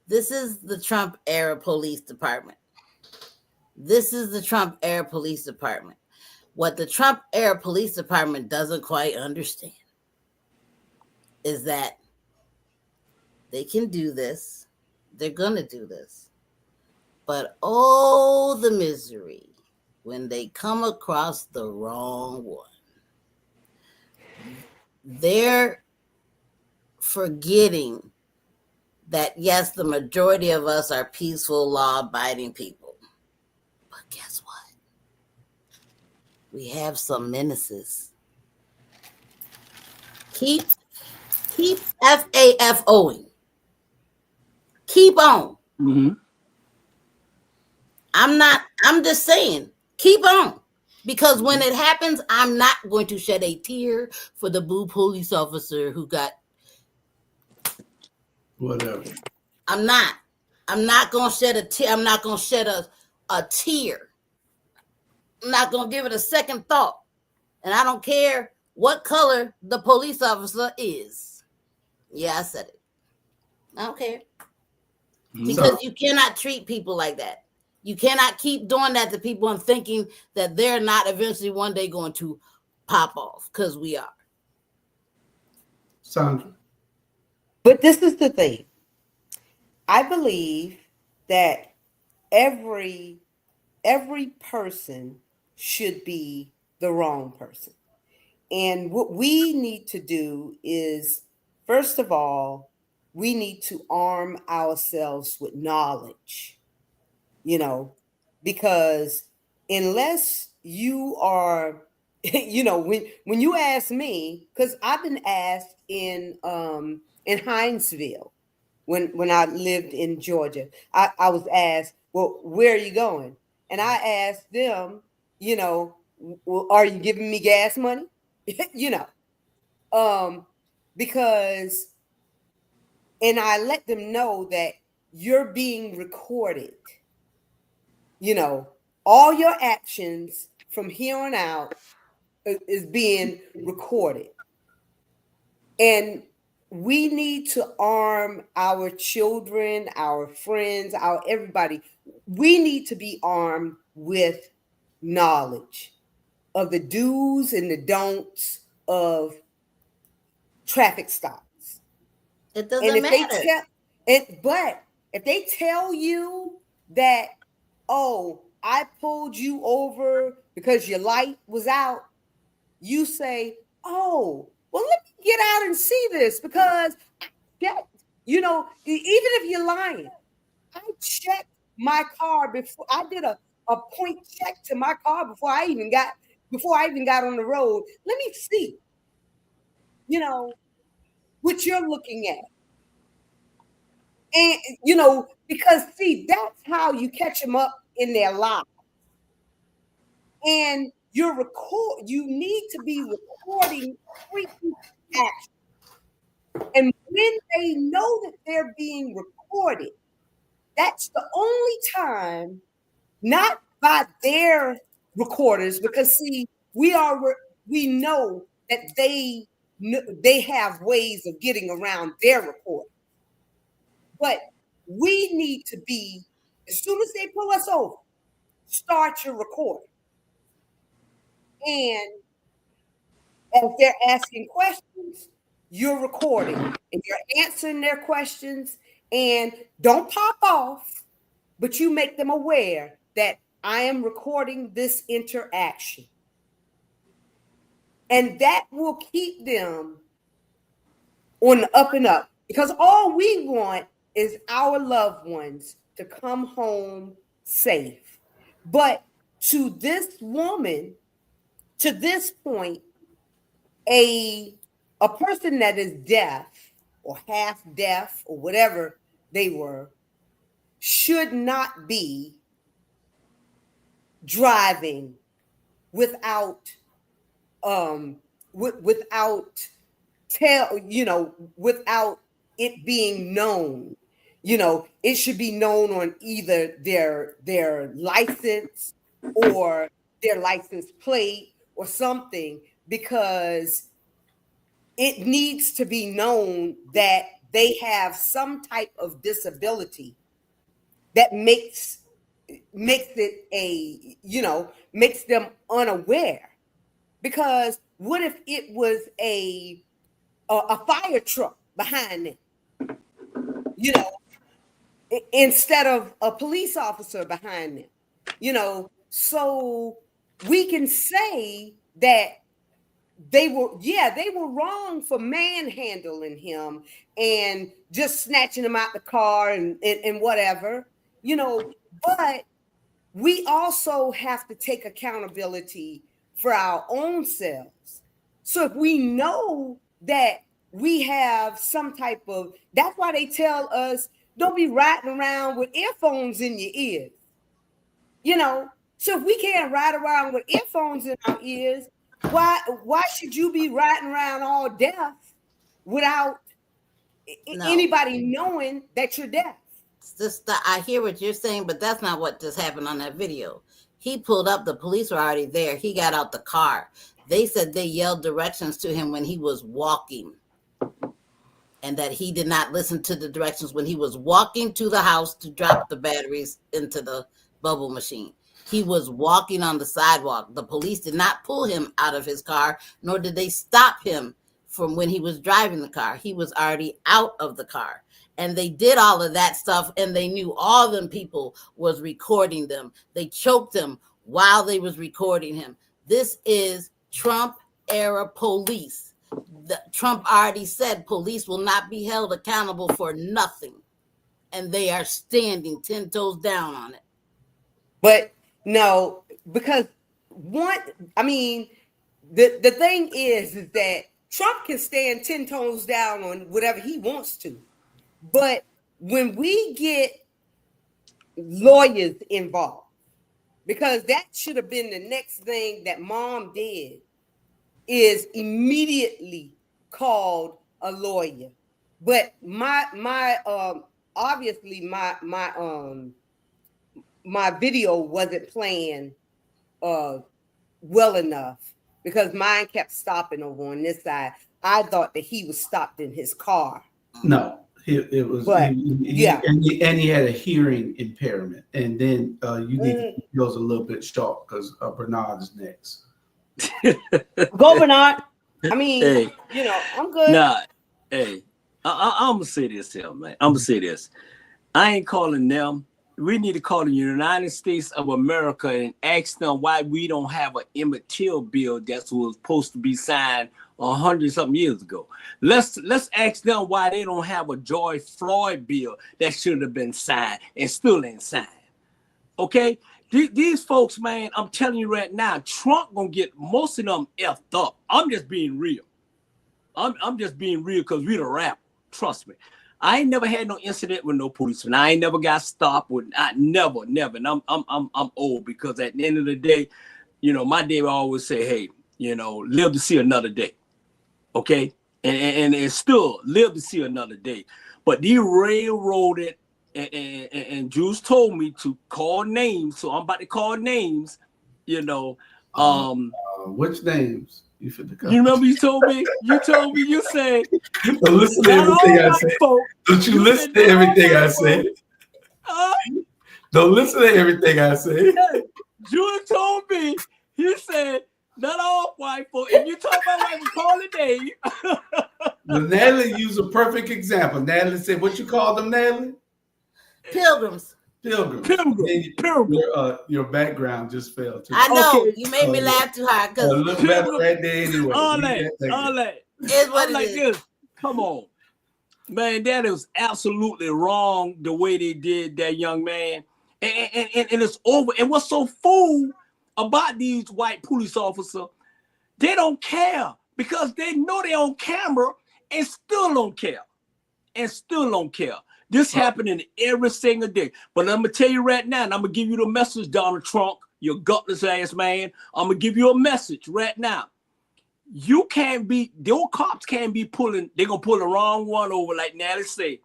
This is the Trump era police department. This is the Trump era police department. What the Trump era police department doesn't quite understand is that they can do this. They're going to do this. But oh, the misery when they come across the wrong one. They're forgetting that, yes, the majority of us are peaceful, law-abiding people. But guess what? We have some menaces. Keep FAFOing. Keep on. Mm-hmm. I'm just saying, keep on. Because when it happens, I'm not going to shed a tear for the blue police officer who got whatever. I'm not going to shed a tear. I'm not going to shed a tear. I'm not going to give it a second thought. And I don't care what color the police officer is. Yeah, I said it. I don't care. Because you cannot treat people like that. You cannot keep doing that to people and thinking that they're not eventually one day going to pop off, because we are. Sandra. But this is the thing. I believe that every person should be the wrong person. And what we need to do is, first of all, we need to arm ourselves with knowledge, because unless you are, when you ask me, because I've been asked in Hinesville, when I lived in Georgia, I was asked, well, where are you going? And I asked them, well, are you giving me gas money? Because, and I let them know that you're being recorded. All your actions from here on out is being recorded. And we need to arm our children, our friends, our everybody. We need to be armed with knowledge of the do's and the don'ts of traffic stops. It doesn't matter. But if they tell you that, oh, I pulled you over because your light was out, you say, oh, well, let me get out and see this, because even if you're lying, I checked my car before. I did a point check to my car before I even got on the road. Let me see, what you're looking at. And, because see, that's how you catch them up in their lives. And you need to be recording every action. And when they know that they're being recorded, that's the only time, not by their recorders, because see, we know that they have ways of getting around their recording. But we need to be, as soon as they pull us over, start your recording. And if they're asking questions, you're recording and you're answering their questions. And don't pop off, but you make them aware that I am recording this interaction. And that will keep them on the up and up, because all we want is our loved ones to come home safe. But to this woman, to this point, a person that is deaf or half deaf or whatever they were should not be driving without without without it being known. It should be known on either their license or their license plate or something, because it needs to be known that they have some type of disability that makes it makes them unaware. Because what if it was a fire truck behind them, instead of a police officer behind them? So we can say that they were wrong for manhandling him and just snatching him out the car and whatever, but we also have to take accountability for our own selves. So if we know that we have some type of, that's why they tell us, don't be riding around with earphones in your ears. So if we can't ride around with earphones in our ears, why should you be riding around all deaf without anybody knowing that you're deaf? I hear what you're saying, but that's not what just happened on that video. He pulled up, the police were already there. He got out the car. They said they yelled directions to him when he was walking, and that he did not listen to the directions when he was walking to the house to drop the batteries into the bubble machine. He was walking on the sidewalk. The police did not pull him out of his car, nor did they stop him from when he was driving the car. He was already out of the car. And they did all of that stuff, and they knew all them people was recording them. They choked him while they was recording him. This is Trump era police. Trump already said police will not be held accountable for nothing. And they are standing 10 toes down on it. But no, because the thing is that Trump can stand 10 toes down on whatever he wants to. But when we get lawyers involved, because that should have been the next thing that mom did, is immediately called a lawyer. But my obviously my video wasn't playing well enough, because mine kept stopping over on this side. I thought that he was stopped in his car. No. It was, but, and he had a hearing impairment, and then you need to keep yours a little bit short, because Bernard is next. Go, Bernard. I'm good. Nah, hey, I'm gonna say this here, man. I'm gonna say this. I ain't calling them. We need to call the United States of America and ask them why we don't have an immaterial bill that was supposed to be signed 100-something years ago. Let's ask them why they don't have a George Floyd bill that should have been signed and still ain't signed. Okay? These folks, man, I'm telling you right now, Trump gonna get most of them effed up. I'm just being real. I'm just being real, because we the Rabble. Trust me. I ain't never had no incident with no policeman. I ain't never got stopped with. I never. And I'm old, because at the end of the day, my dad always say, hey, live to see another day. Okay, and still live to see another day. But they railroaded, and Jules told me to call names, so I'm about to call names. Which names? You remember you told me? You said. Don't listen to everything I say. Don't you listen to everything I say. Don't listen to everything I say. Jules told me. He said, not all white folks. If you talk about white folks, call it name. Natalie used a perfect example. Natalie said, what you call them, Natalie? Pilgrims. Pilgrim. Your background just fell too. I know. Okay. You made me laugh too hard because look better that day anyway. All that. It's what I'm like this. Come on. Man, that is absolutely wrong the way they did that young man. And it's over. And what's so fool about these white police officers, they don't care because they know they're on camera and still don't care. This happening every single day. But I'm going to tell you right now, and I'm going to give you the message, Donald Trump, you gutless ass man. I'm going to give you a message right now. You can't be, those cops can't be pulling, they're going to pull the wrong one over like Natalie said.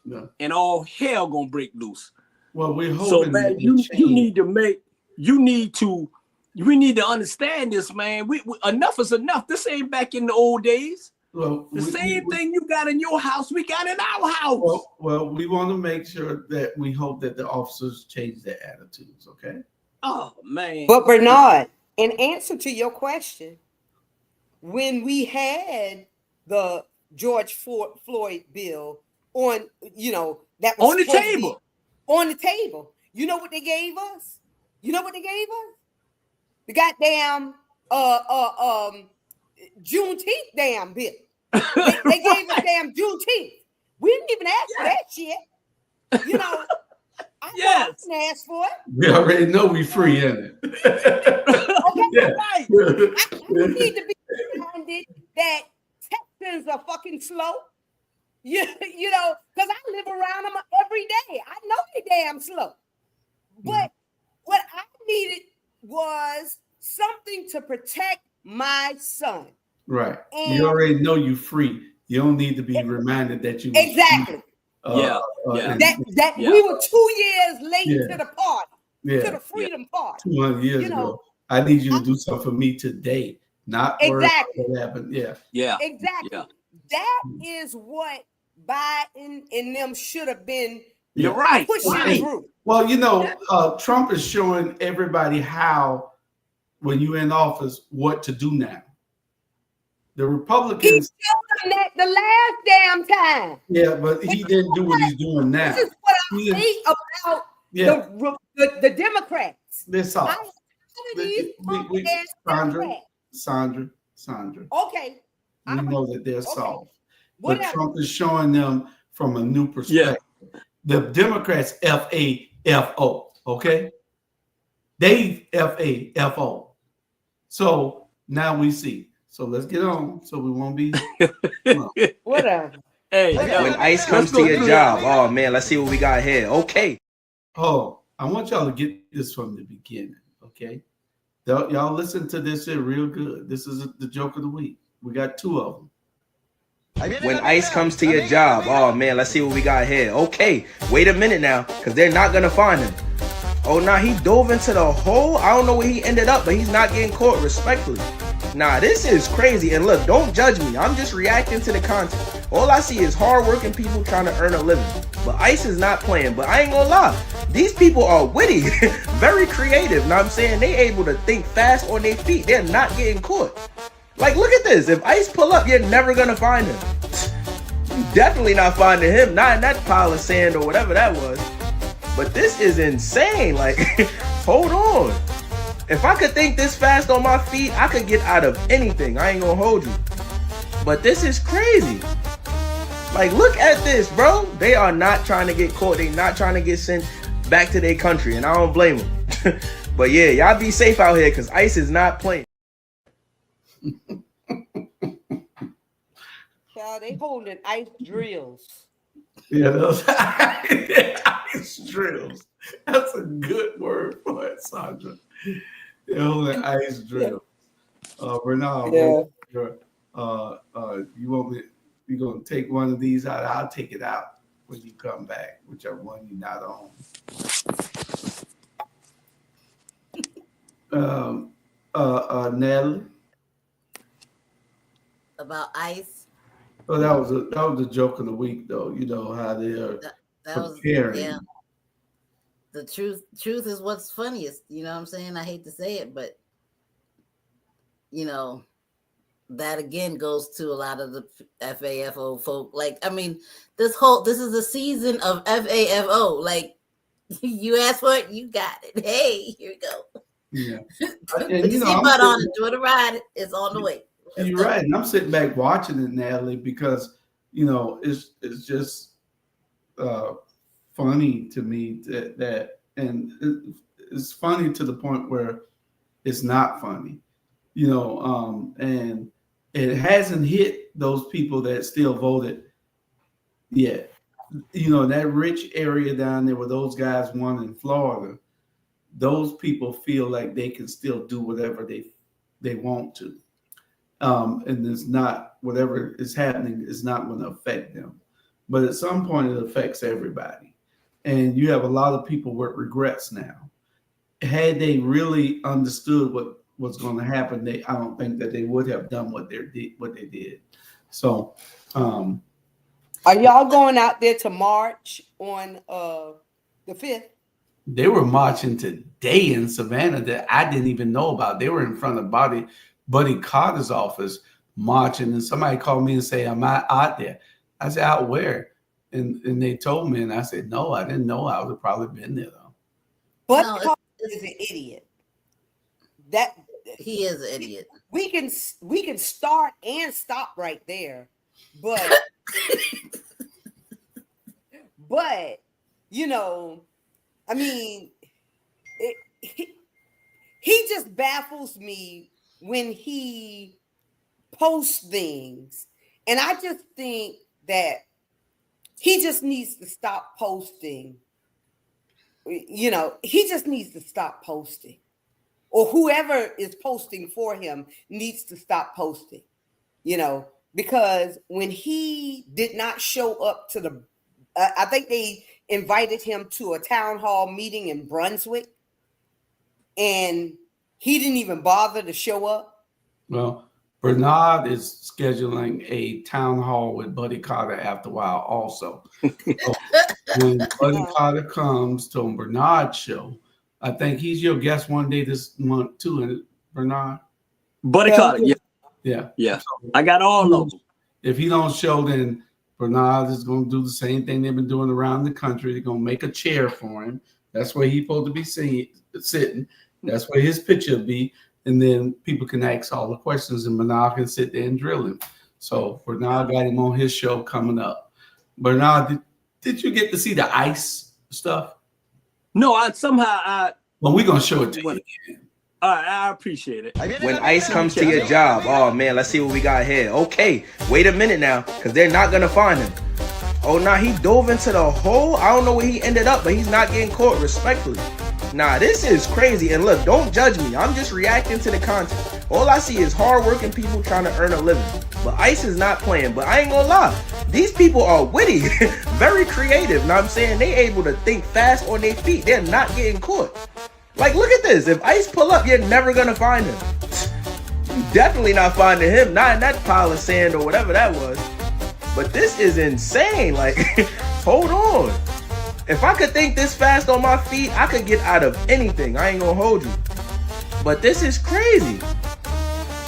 No. And all hell going to break loose. Well, we're hoping. So, man, you need to understand this, man. We enough is enough. This ain't back in the old days. Well, the same thing you got in your house, we got in our house. Well, we want to make sure that we hope that the officers change their attitudes, okay? Oh, man. But Bernard, in answer to your question, when we had the George Floyd bill on, that was on the table. On the table. You know what they gave us? The goddamn Juneteenth damn bill. They gave us damn Juneteenth. We didn't even ask for that shit. I didn't ask for it. We already know we free in it. Okay, right. I need to be reminded that Texans are fucking slow. Because I live around them every day. I know they damn slow. But what I needed was something to protect my son. Right. And you already know you're free. You don't need to be reminded that you exactly. We were 2 years late to the party, to the freedom party. 200 years ago. I need you to do something for me today, not exactly what happened. Exactly. Yeah. That is what Biden and them should have been. You're right. Pushing through. Well, Trump is showing everybody how, when you're in office, what to do now. The Republicans. He showed them that the last damn time. Yeah, but he didn't do what he's doing now. This is what I hate about the Democrats. They're soft. Sandra. Okay. We know that they're soft. But Trump is showing them from a new perspective. Yeah. The Democrats F-A-F-O, okay? They F-A-F-O. So now we see. So let's get on so we won't be. Whatever. Hey, when ICE comes to your job, oh man, let's see what we got here. Okay. Oh, I want y'all to get this from the beginning, okay? Y'all listen to this shit real good. This is the joke of the week. We got two of them. When ICE comes to your job, oh man, let's see what we got here. Okay, wait a minute now, because they're not going to find him. Oh, nah, he dove into the hole. I don't know where he ended up, but he's not getting caught, respectfully. Nah, this is crazy. And look, don't judge me. I'm just reacting to the content. All I see is hardworking people trying to earn a living. But ICE is not playing. But I ain't gonna lie. These people are witty, very creative. Know what I'm saying? They able to think fast on their feet. They're not getting caught. Like, look at this. If ICE pull up, you're never gonna find him. You're definitely not finding him. Not in that pile of sand or whatever that was. But this is insane. Like, hold on. If I could think this fast on my feet, I could get out of anything. I ain't gonna hold you. But this is crazy. Like, look at this, bro. They are not trying to get caught. They not trying to get sent back to their country. And I don't blame them. But yeah, y'all be safe out here because ICE is not playing. Child, they holding ICE drills. Yeah, those ICE drills. That's a good word for it, Sandra. They're holding ICE drills. Bernard, you want me? You gonna take one of these out? I'll take it out when you come back, whichever one you're not on. Natalie. About ICE. Well, that was a joke of the week, though. You know how they're preparing. Yeah. The truth is what's funniest. You know what I'm saying? I hate to say it, but that again goes to a lot of the FAFO folk. Like, I mean, this is a season of FAFO. Like, You asked for it, you got it. Hey, here you go. Yeah. Put And, your seatbelt on, enjoy the ride. It's on the way. You're right. And I'm sitting back watching it, Natalie, because, it's just funny to me it's funny to the point where it's not funny, and it hasn't hit those people that still voted yet. That rich area down there where those guys won in Florida, those people feel like they can still do whatever they want to. And it's not, whatever is happening is not going to affect them. But at some point, it affects everybody. And you have a lot of people with regrets now. Had they really understood what was going to happen, I don't think that they would have done what they did. So, are y'all going out there to march on the 5th? They were marching today in Savannah that I didn't even know about. They were in front of Buddy Carter's office marching, and somebody called me and say, "Am I out there?" I said, "Out where?" And they told me, and I said, "No, I didn't know. I would have probably been there though." But Carter is an idiot. That he is an idiot. We can start and stop right there, but I mean, he just baffles me when he posts things, and I just think that he just needs to stop posting. He just needs to stop posting, or whoever is posting for him needs to stop posting, because when he did not show up to I think they invited him to a town hall meeting in Brunswick, and he didn't even bother to show up. Well, Bernard is scheduling a town hall with Buddy Carter after a while also. So when Buddy Carter comes to Bernard's show, I think he's your guest one day this month too, and Bernard? Buddy Carter, yeah. So, I got all of them. If he don't show, then Bernard is going to do the same thing they've been doing around the country. They're going to make a chair for him. That's where he's supposed to be sitting. That's where his picture will be. And then people can ask all the questions, and Bernard can sit there and drill him. So Bernard got him on his show coming up. Bernard, did you get to see the ice stuff? No, Well, we're going to show it to you again. I appreciate it. When ICE comes to your job, oh man, let's see what we got here. Okay, wait a minute now, because they're not going to find him. Oh, nah, he dove into the hole. I don't know where he ended up, but he's not getting caught, respectfully. Nah, this is crazy. And look, don't judge me. I'm just reacting to the content. All I see is hardworking people trying to earn a living. But ICE is not playing. But I ain't gonna lie. These people are witty, very creative. Know what I'm saying? They able to think fast on their feet. They're not getting caught. Like, look at this. If ICE pull up, you're never gonna find him. You're definitely not finding him. Not in that pile of sand or whatever that was. But this is insane. Like, hold on. If I could think this fast on my feet, I could get out of anything. I ain't gonna hold you. But this is crazy.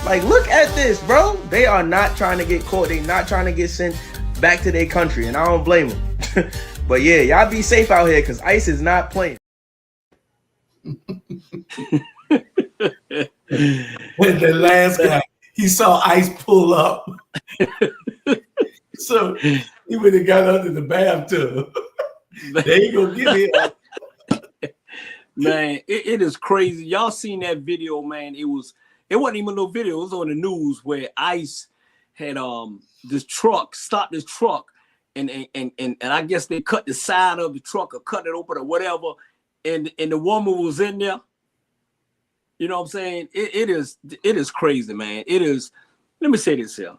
Like, look at this, bro. They are not trying to get caught. They not trying to get sent back to their country. And I don't blame them. But yeah, y'all be safe out here, because ICE is not playing. The last guy, he saw ICE pull up. So he would have got under the bathtub. There you go, get it. Man, it is crazy. Y'all seen that video, man? It wasn't even no video. It was on the news where ICE had stopped this truck, and I guess they cut the side of the truck or cut it open or whatever, and the woman was in there. You know what I'm saying? It is crazy, man. It is. Let me say this here.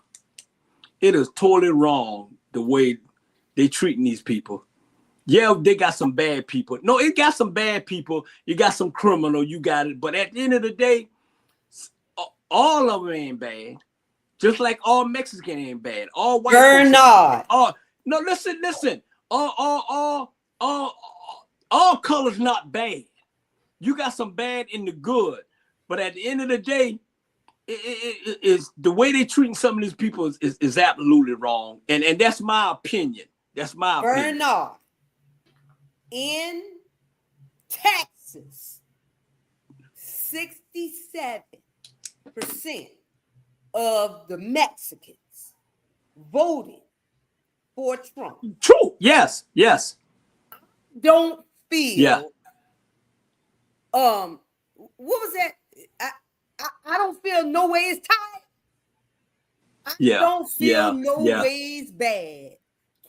It is totally wrong the way they treating these people. Yeah, they got some bad people. No, it got some bad people. You got some criminal. You got it. But at the end of the day, all of them ain't bad. Just like all Mexican ain't bad. All white. Bernard. No, listen. All colors not bad. You got some bad in the good. But at the end of the day, it is the way they treating some of these people is absolutely wrong. And that's my opinion. That's my opinion. Bernard, in Texas, 67% of the Mexicans voted for Trump. True. Yes. Yes. Don't feel. Yeah. What was that? I don't feel no ways tired. I don't feel no ways bad.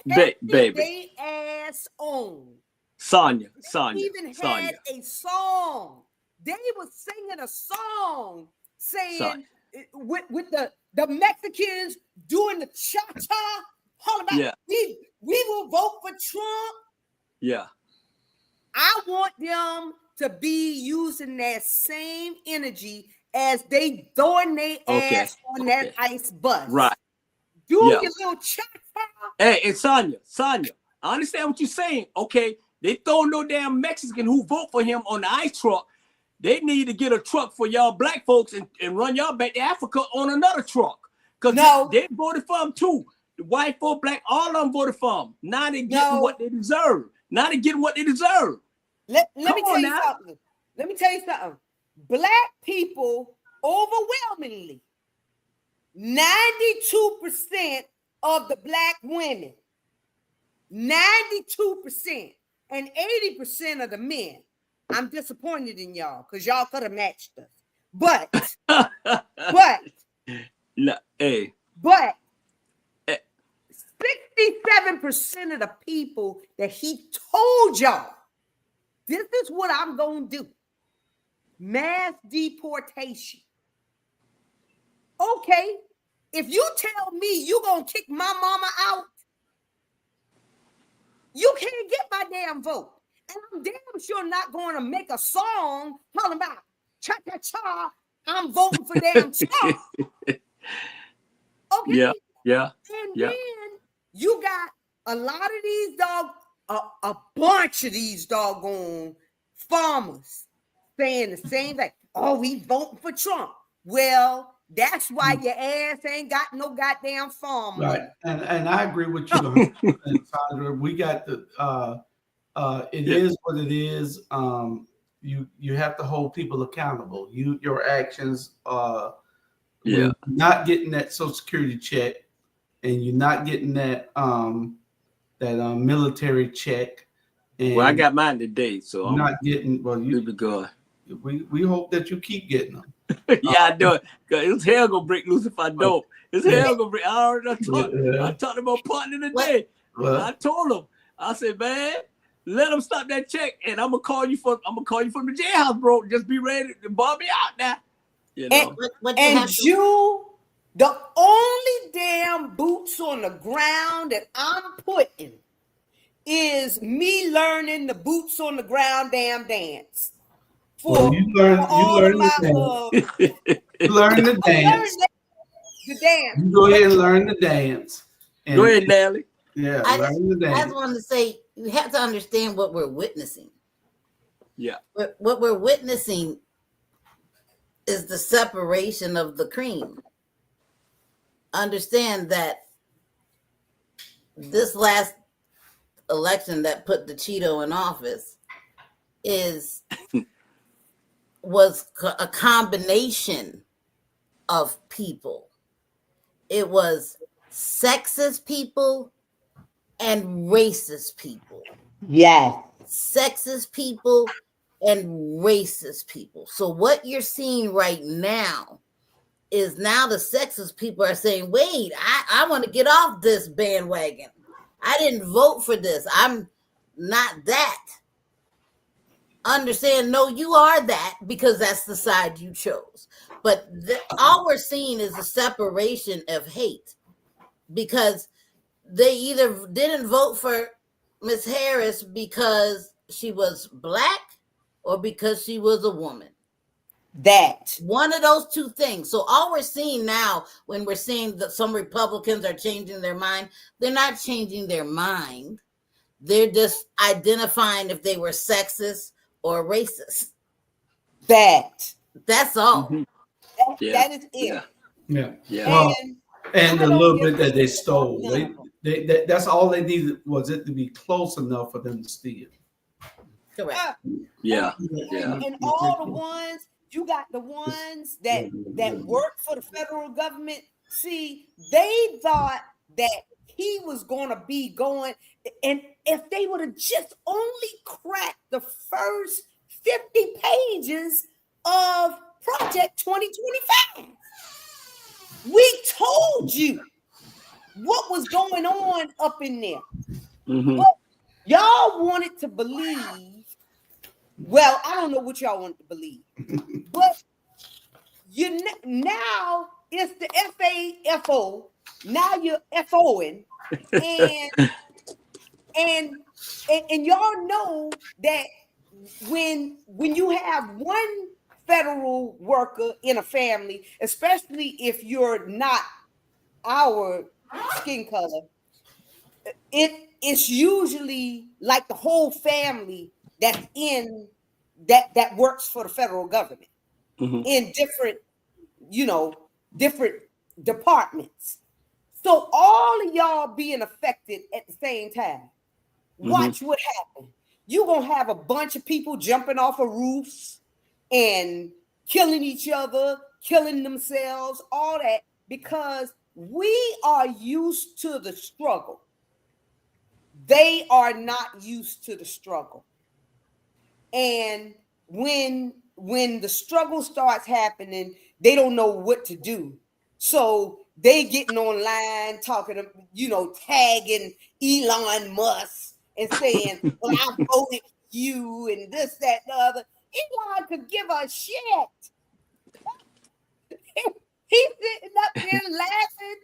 Baby. They ass on. Sonya. They even had a song. They were singing a song saying with the Mexicans doing the cha-cha. Yeah. We will vote for Trump. Yeah. I want them to be using that same energy as they throwing their ass on that ICE bus. Right. Do your little cha-cha. Hey, Sonya, I understand what you're saying. Okay, they throw no damn Mexican who vote for him on the ICE truck. They need to get a truck for y'all black folks and run y'all back to Africa on another truck. Because they voted for him too. The white folk, black, all of them voted for him. Now they getting what they deserve. Now they getting what they deserve. Let me tell you something. Let me tell you something. Black people overwhelmingly, 92% of the black women, 92% and 80% of the men. I'm disappointed in y'all because y'all could have matched us. But 67% of the people that he told y'all, this is what I'm going to do. Mass deportation. Okay, if you tell me you're going to kick my mama out, you can't get my damn vote. And I'm damn sure not going to make a song talking about cha-cha-cha, I'm voting for damn Trump. Okay? Yeah. And then you got a lot of these a bunch of these doggone farmers saying the same thing. Oh, we voting for Trump. Well, that's why your ass ain't got no goddamn farm. Right. And I agree with you, Sandra. We got the it is what it is. You have to hold people accountable. Your actions when not getting that Social Security check and you're not getting that military check. And well, I got mine today, so I'm not getting. Well, you be good. We hope that you keep getting them. I do it. Cause it's hell gonna break loose if I don't. It's hell gonna break. I talked about partner today. I told him. I said, man, let them stop that check, and I'm gonna call you from the jailhouse, bro. Just be ready to bomb me out now. You know. The only damn boots on the ground that I'm putting is me learning the boots on the ground damn dance. You learn the dance. The dance. You go ahead and learn the dance. Go ahead, Natalie. Yeah, learn the dance. I just wanted to say, you have to understand what we're witnessing. Yeah. What we're witnessing is the separation of the cream. Understand that this last election that put the Cheeto in office was a combination of people. It was sexist people and racist people. Yes. Sexist people and racist people. So what you're seeing right now is now the sexist people are saying, wait, I want to get off this bandwagon. I didn't vote for this. I'm not that. Understand, no, you are that because that's the side you chose. But all we're seeing is a separation of hate because they either didn't vote for Miss Harris because she was black or because she was a woman. That one of those two things. So all we're seeing now, when we're seeing that some Republicans are changing their mind, they're not changing their mind. They're just identifying if they were sexist or racist. That's all. Mm-hmm. That is it. Yeah. Well, and the little bit that they stole, that's all they needed was it to be close enough for them to steal. Correct. Yeah. And all the ones, you got the ones that work for the federal government. See, they thought that he was going to be going, and if they would have just only cracked the first 50 pages of Project 2025, we told you what was going on up in there. Mm-hmm. But y'all wanted to believe, well, I don't know what y'all wanted to believe, but now it's the FAFO. Now you're FOing, and y'all know that when you have one federal worker in a family, especially if you're not our skin color, it's usually like the whole family that's in that works for the federal government in different departments. So all of y'all being affected at the same time. Watch what happens. You're gonna have a bunch of people jumping off of roofs and killing each other, killing themselves, all that, because we are used to the struggle. They are not used to the struggle. And when the struggle starts happening, they don't know what to do. So they getting online talking, tagging Elon Musk and saying, well, I voted you and this, that, and the other. Elon could give a shit. He's sitting up there laughing,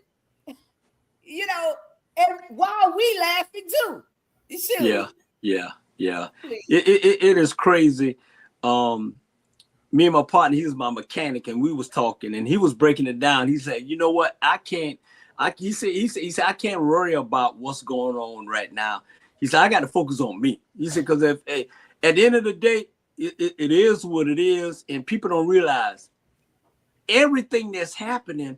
and while we laughing too. Yeah. It is crazy. Me and my partner, he was my mechanic, and we was talking, and he was breaking it down. He said, "You know what? He said I can't worry about what's going on right now." He said, "I got to focus on me." He said, "Because at the end of the day, it is what it is, and people don't realize everything that's happening.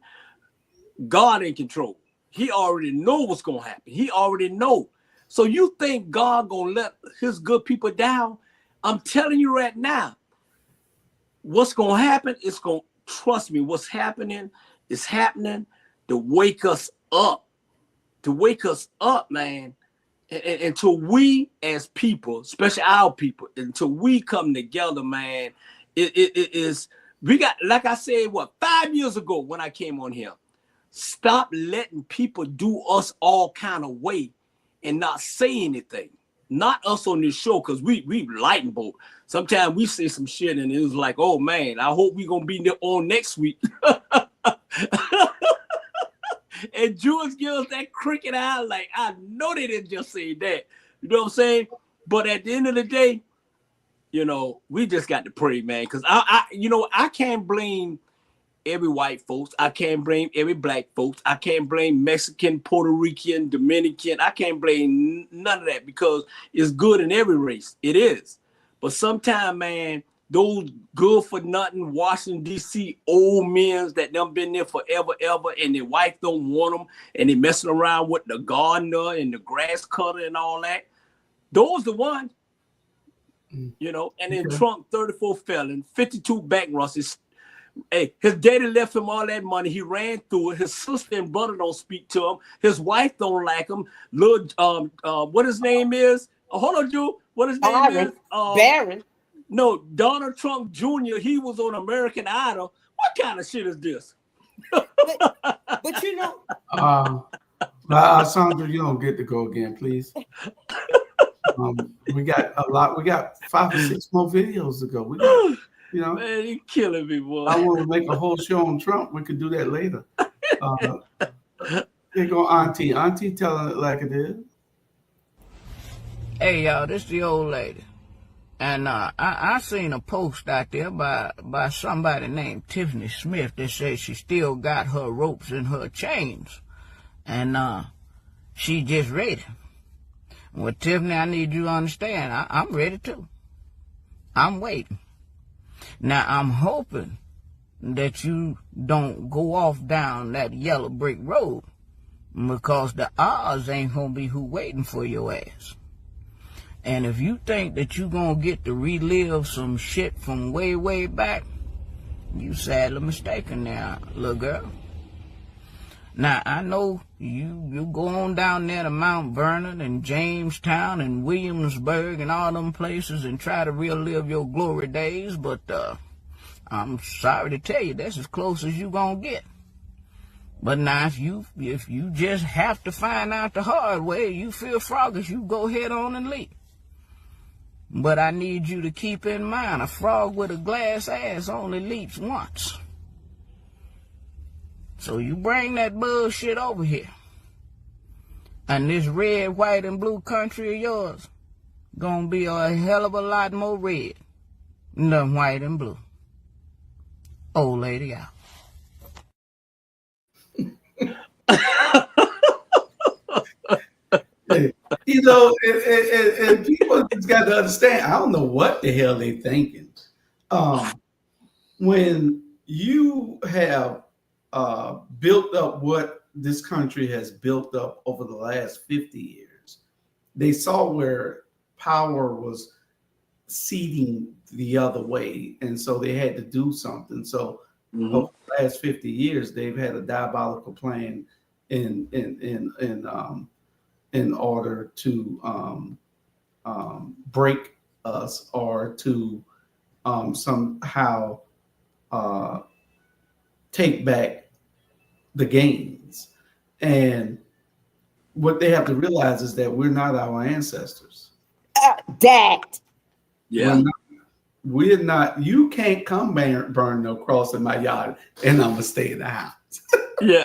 God in control. He already know what's gonna happen. He already know. So you think God gonna let his good people down? I'm telling you right now, what's gonna happen? It's gonna, trust me. What's happening is happening to wake us up. To wake us up, man. And until we as people, especially our people, until we come together, man, it is. We got, like I said, 5 years ago when I came on here. Stop letting people do us all kind of way and not say anything. Not us on this show, because we lighten boat. Sometimes we say some shit and it was like, oh man, I hope we gonna be on next week. And Jewish gives that cricket eye, like, I know they didn't just say that. You know what I'm saying? But at the end of the day, we just got to pray, man. Because I can't blame every white folks. I can't blame every black folks. I can't blame Mexican, Puerto Rican, Dominican. I can't blame none of that, because it's good in every race. It is. But sometimes, man, those good for nothing Washington, D.C. old men that done been there forever, ever, and their wife don't want them, and they messing around with the gardener and the grass cutter and all that. Those the ones, and then Trump, 34 felon, 52 bankruptcies. Hey, his daddy left him all that money. He ran through it. His sister and brother don't speak to him. His wife don't like him. What his name is? Hold on, Drew. What his name is? Barron. No, Donald Trump Jr. He was on American Idol. What kind of shit is this? but Sandra, you don't get to go again, please. We got a lot. We got 5 or 6 more videos to go. We got, man, you killing me, boy. I want to make a whole show on Trump. We could do that later. Here go Auntie. Auntie telling it like it is. Hey, y'all, this is the old lady. And I seen a post out there by somebody named Tiffany Smith that says she still got her ropes and her chains. And she just ready. Well, Tiffany, I need you to understand, I'm ready too. I'm waiting. Now, I'm hoping that you don't go off down that yellow brick road, because the odds ain't going to be who waiting for your ass. And if you think that you're going to get to relive some shit from way, way back, you sadly mistaken now, little girl. Now, I know you go on down there to Mount Vernon and Jamestown and Williamsburg and all them places and try to relive your glory days, but I'm sorry to tell you, that's as close as you gonna get. But now, if you just have to find out the hard way, you feel froggish, you go head on and leap. But I need you to keep in mind, a frog with a glass ass only leaps once. So you bring that bullshit over here. And this red, white, and blue country of yours gonna be a hell of a lot more red than white and blue. Old lady out. You know, and people just got to understand, I don't know what the hell they thinking. When you have built up what this country has built up over the last 50 years, they saw where power was ceding the other way, and so they had to do something. So over the last 50 years, they've had a diabolical plan in order to break us or to somehow take back the gains. And what they have to realize is that we're not our ancestors. Yeah. We're not. You can't come burn no cross in my yard, and I'm gonna stay in the house. Yeah.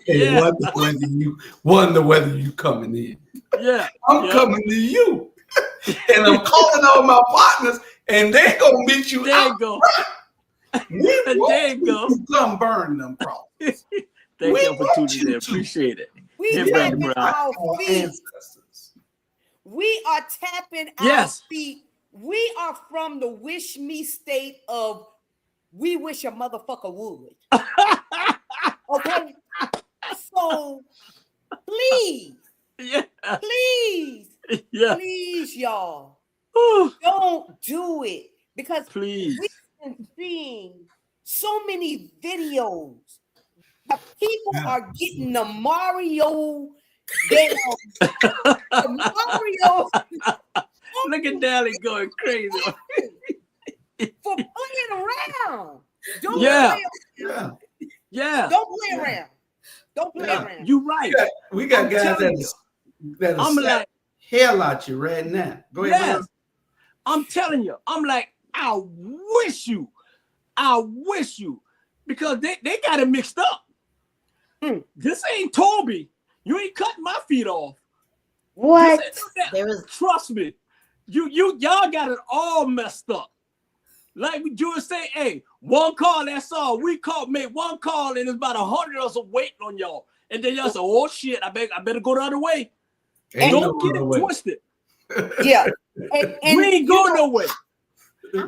Yeah. Wonder whether you coming in. Yeah. I'm coming to you, and I'm calling all my partners, and they're gonna meet you. There you go. There you go. Come burn them crosses. Thank you for tuning in. Appreciate it. We tapping our feet. We are tapping our feet. We are from the wish me state of we wish a motherfucker would. Okay? So please, please, y'all, don't do it, because we've been seeing so many videos that people are getting the Mario. Mario. Look at Dally going crazy for playing around. Don't play around. Yeah. Don't play around. Don't play around. You're right. We got guys that I'm like hell out you right now. Go ahead. Yes. I'm telling you. I'm like, I wish you, because they got it mixed up. This ain't Toby. You ain't cutting my feet off. What? Trust me. Y'all got it all messed up. Like you would say, hey, one call, that's all. We made one call, and it's about 100 of us waiting on y'all. And then y'all say, oh shit, I better go the other way. And don't get it twisted. Yeah. And we ain't going nowhere.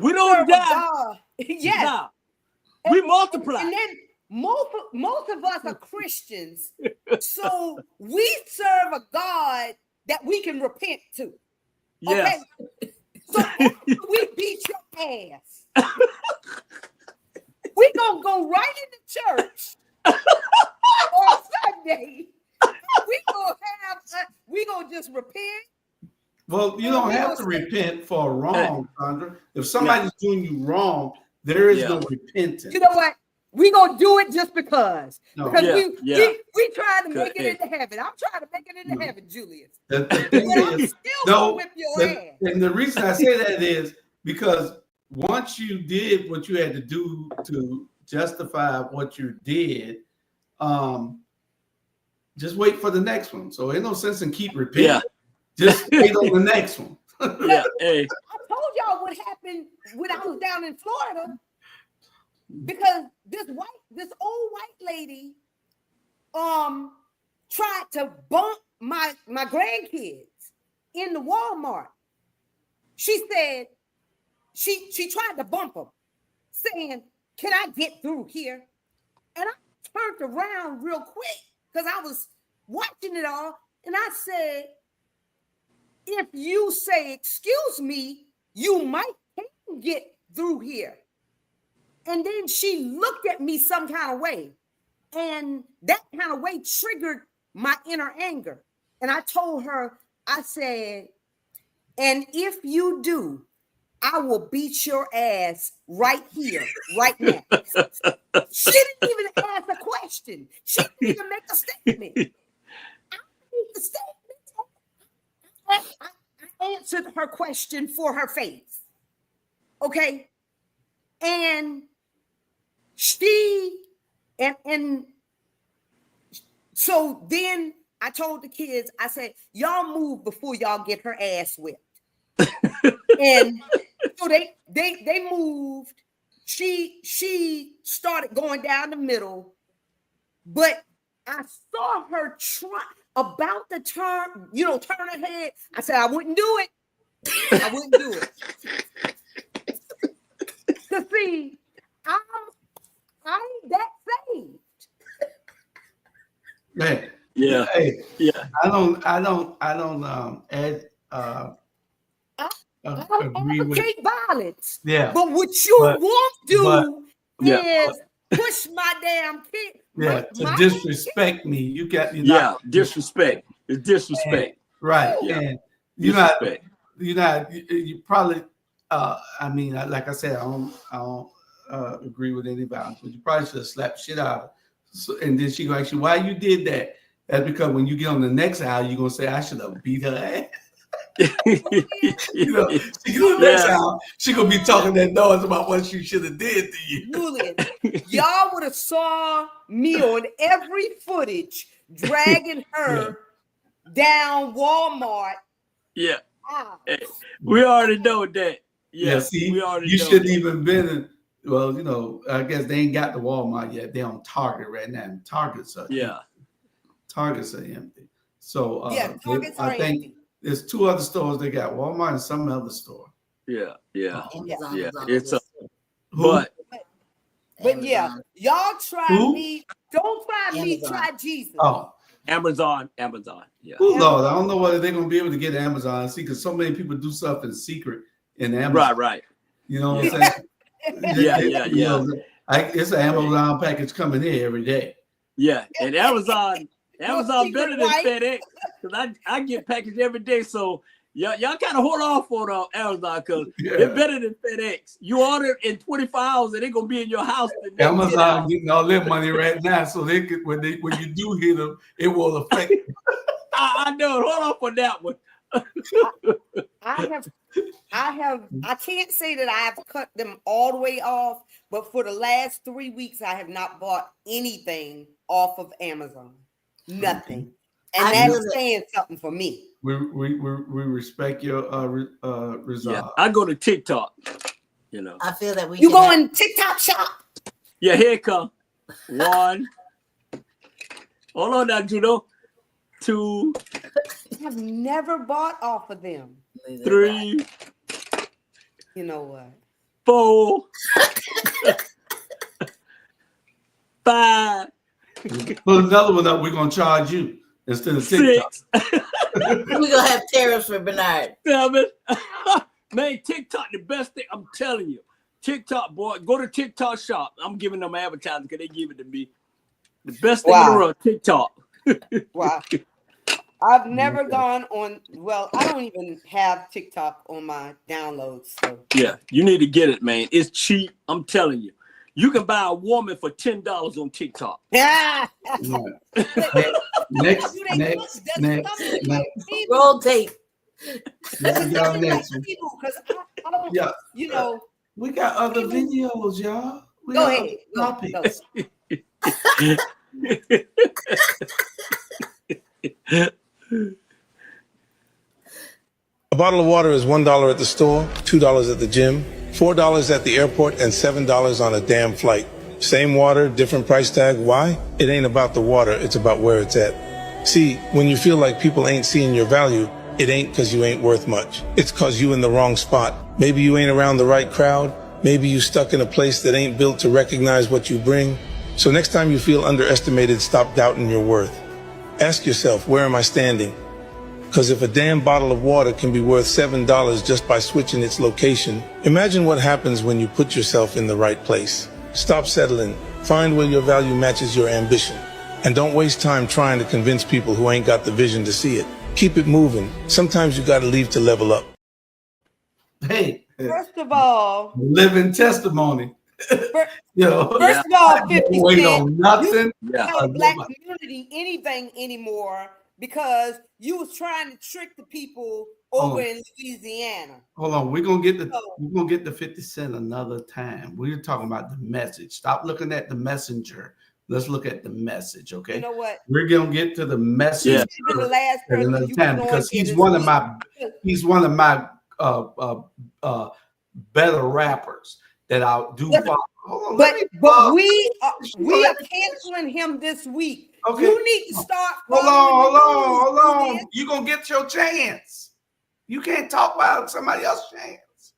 We don't die. Yes. Nah. We multiply. And then most of us are Christians, so we serve a God that we can repent to. Yes. Okay? So we beat your ass. We gonna go right into church on Sunday. We gonna just repent. Well, you don't have to repent for wrong, Sandra. If somebody's doing you wrong, there is no repentance. You know what? We gonna do it just because. No. Because we trying to make it into heaven. I'm trying to make it into heaven, Julius. The thing is, whip your ass. And the reason I say that is because once you did what you had to do to justify what you did, just wait for the next one. So ain't no sense in keep repeating. Yeah. Just wait on the next one. Yeah. Hey. I told y'all what happened when I was down in Florida. Because this old white lady tried to bump my grandkids in the Walmart. She said she tried to bump them, saying, "Can I get through here?" And I turned around real quick because I was watching it all, and I said, if you say, excuse me, you might get through here. And then she looked at me some kind of way. And that kind of way triggered my inner anger. And I told her, I said, and if you do, I will beat your ass right here, right now. She didn't even ask a question. She didn't even make a statement. I made the statement. I answered her question for her face. Okay. And so then I told the kids, I said, y'all move before y'all get her ass whipped. And so they moved. She started going down the middle, but I saw her about to turn her head. I said, I wouldn't do it. I wouldn't do it. To see, I ain't that saved. Man, yeah, hey, yeah. I don't agree with violence. Yeah, but what you won't do is push my damn kid. To disrespect me, you got disrespect. It's disrespect, and, right? Yeah. And you probably. I mean, like I said, I don't agree with any violence, but you probably should have slapped shit out of her. So, and then she go ask you why you did that. That's because when you get on the next hour, you're gonna say I should have beat her ass. She go to the next hour, she gonna be talking that noise about what she should have did to you. Julian, y'all would have saw me on every footage dragging her down Walmart. Yeah, hey, we already know that. Yeah, see, you shouldn't even been in. Well, I guess they ain't got the Walmart yet. They're on Target right now. And Targets are empty. So I think there's two other stores they got, Walmart and some other store. Yeah. It's but y'all try me. Don't try me. Try Jesus. Oh, Amazon. Yeah. Lord, I don't know whether they're gonna be able to get Amazon. See, because so many people do stuff in secret in Amazon. Right. You know what I'm saying? Yeah. It's an Amazon package coming here every day. Yeah, and Amazon better than FedEx because I get packaged every day. So y'all kind of hold off on Amazon because they're better than FedEx. You order in 24 hours and they're gonna be in your house. Amazon getting all their money right now, so they could when you do hit them, it will affect you. I know. Hold off on that one. I can't say that I've cut them all the way off, but for the last 3 weeks, I have not bought anything off of Amazon. Nothing. And that's saying something for me. We respect your resolve. Yeah, I go to TikTok. I feel that you go in TikTok shop. Yeah, here it come. 1. Hold on now, Judo. 2. I've never bought off of them. 3. You know what? 4. 5. Put another one up. We're gonna charge you instead of TikTok. 6. We're gonna have tariffs for Bernard. 7. Man, TikTok the best thing. I'm telling you, TikTok boy, go to TikTok shop. I'm giving them advertising because they give it to me. The best thing in the world, TikTok. Wow. I've never gone on. Well, I don't even have TikTok on my downloads. So. Yeah, you need to get it, man. It's cheap. I'm telling you. You can buy a woman for $10 on TikTok. Yeah. Next. Roll tape. Because we got other videos, y'all. Go ahead. Topics. A bottle of water is $1 at the store, $2 at the gym, $4 at the airport, and $7 on a damn flight. Same water, different price tag. Why? It ain't about the water, it's about where it's at. See, when you feel like people ain't seeing your value, it ain't because you ain't worth much. It's because you in the wrong spot. Maybe you ain't around the right crowd. Maybe you stuck in a place that ain't built to recognize what you bring. So next time you feel underestimated, stop doubting your worth. Ask yourself, where am I standing? Because if a damn bottle of water can be worth $7 just by switching its location, imagine what happens when you put yourself in the right place. Stop settling. Find where your value matches your ambition. And don't waste time trying to convince people who ain't got the vision to see it. Keep it moving. Sometimes you gotta leave to level up. Hey, First of all, living testimony. First of all, 50 wait Cent, on nothing. you don't tell the black community anything anymore because you was trying to trick the people over in Louisiana. Hold on, we're gonna get the 50 Cent another time. We're talking about the message. Stop looking at the messenger. Let's look at the message, okay? You know what? We're gonna get to the message The last person another you time because he's one of my better rappers that I'll do. But we are canceling him this week. Okay. You need to start. Hold on. You're gonna get your chance. You can't talk about somebody else's chance.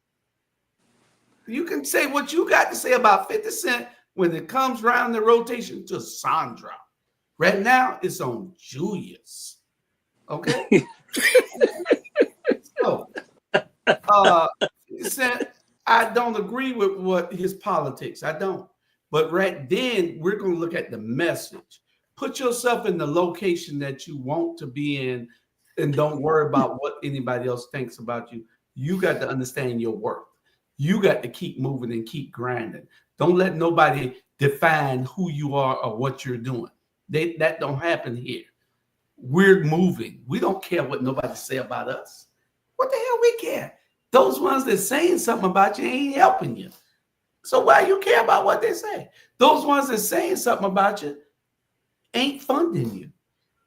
You can say what you got to say about 50 Cent when it comes around the rotation to Sandra. Right now, it's on Julius. Okay? So, I don't agree with what his politics. I don't. But right then, we're going to look at the message. Put yourself in the location that you want to be in and don't worry about what anybody else thinks about you. You got to understand your worth. You got to keep moving and keep grinding. Don't let nobody define who you are or what you're doing. That don't happen here. We're moving. We don't care what nobody say about us. What the hell we care? Those ones that saying something about you ain't helping you. So why you care about what they say? Those ones that saying something about you ain't funding you.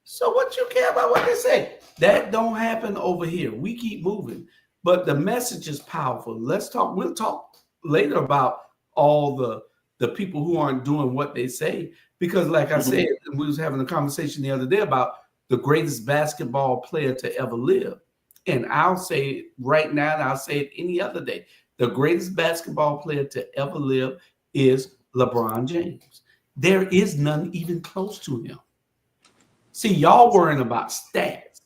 So what you care about what they say? That don't happen over here. We keep moving. But the message is powerful. We'll talk later about all the people who aren't doing what they say. Because like I said, we was having a conversation the other day about the greatest basketball player to ever live. And I'll say it right now, and I'll say it any other day. The greatest basketball player to ever live is LeBron James. There is none even close to him. See, y'all worrying about stats.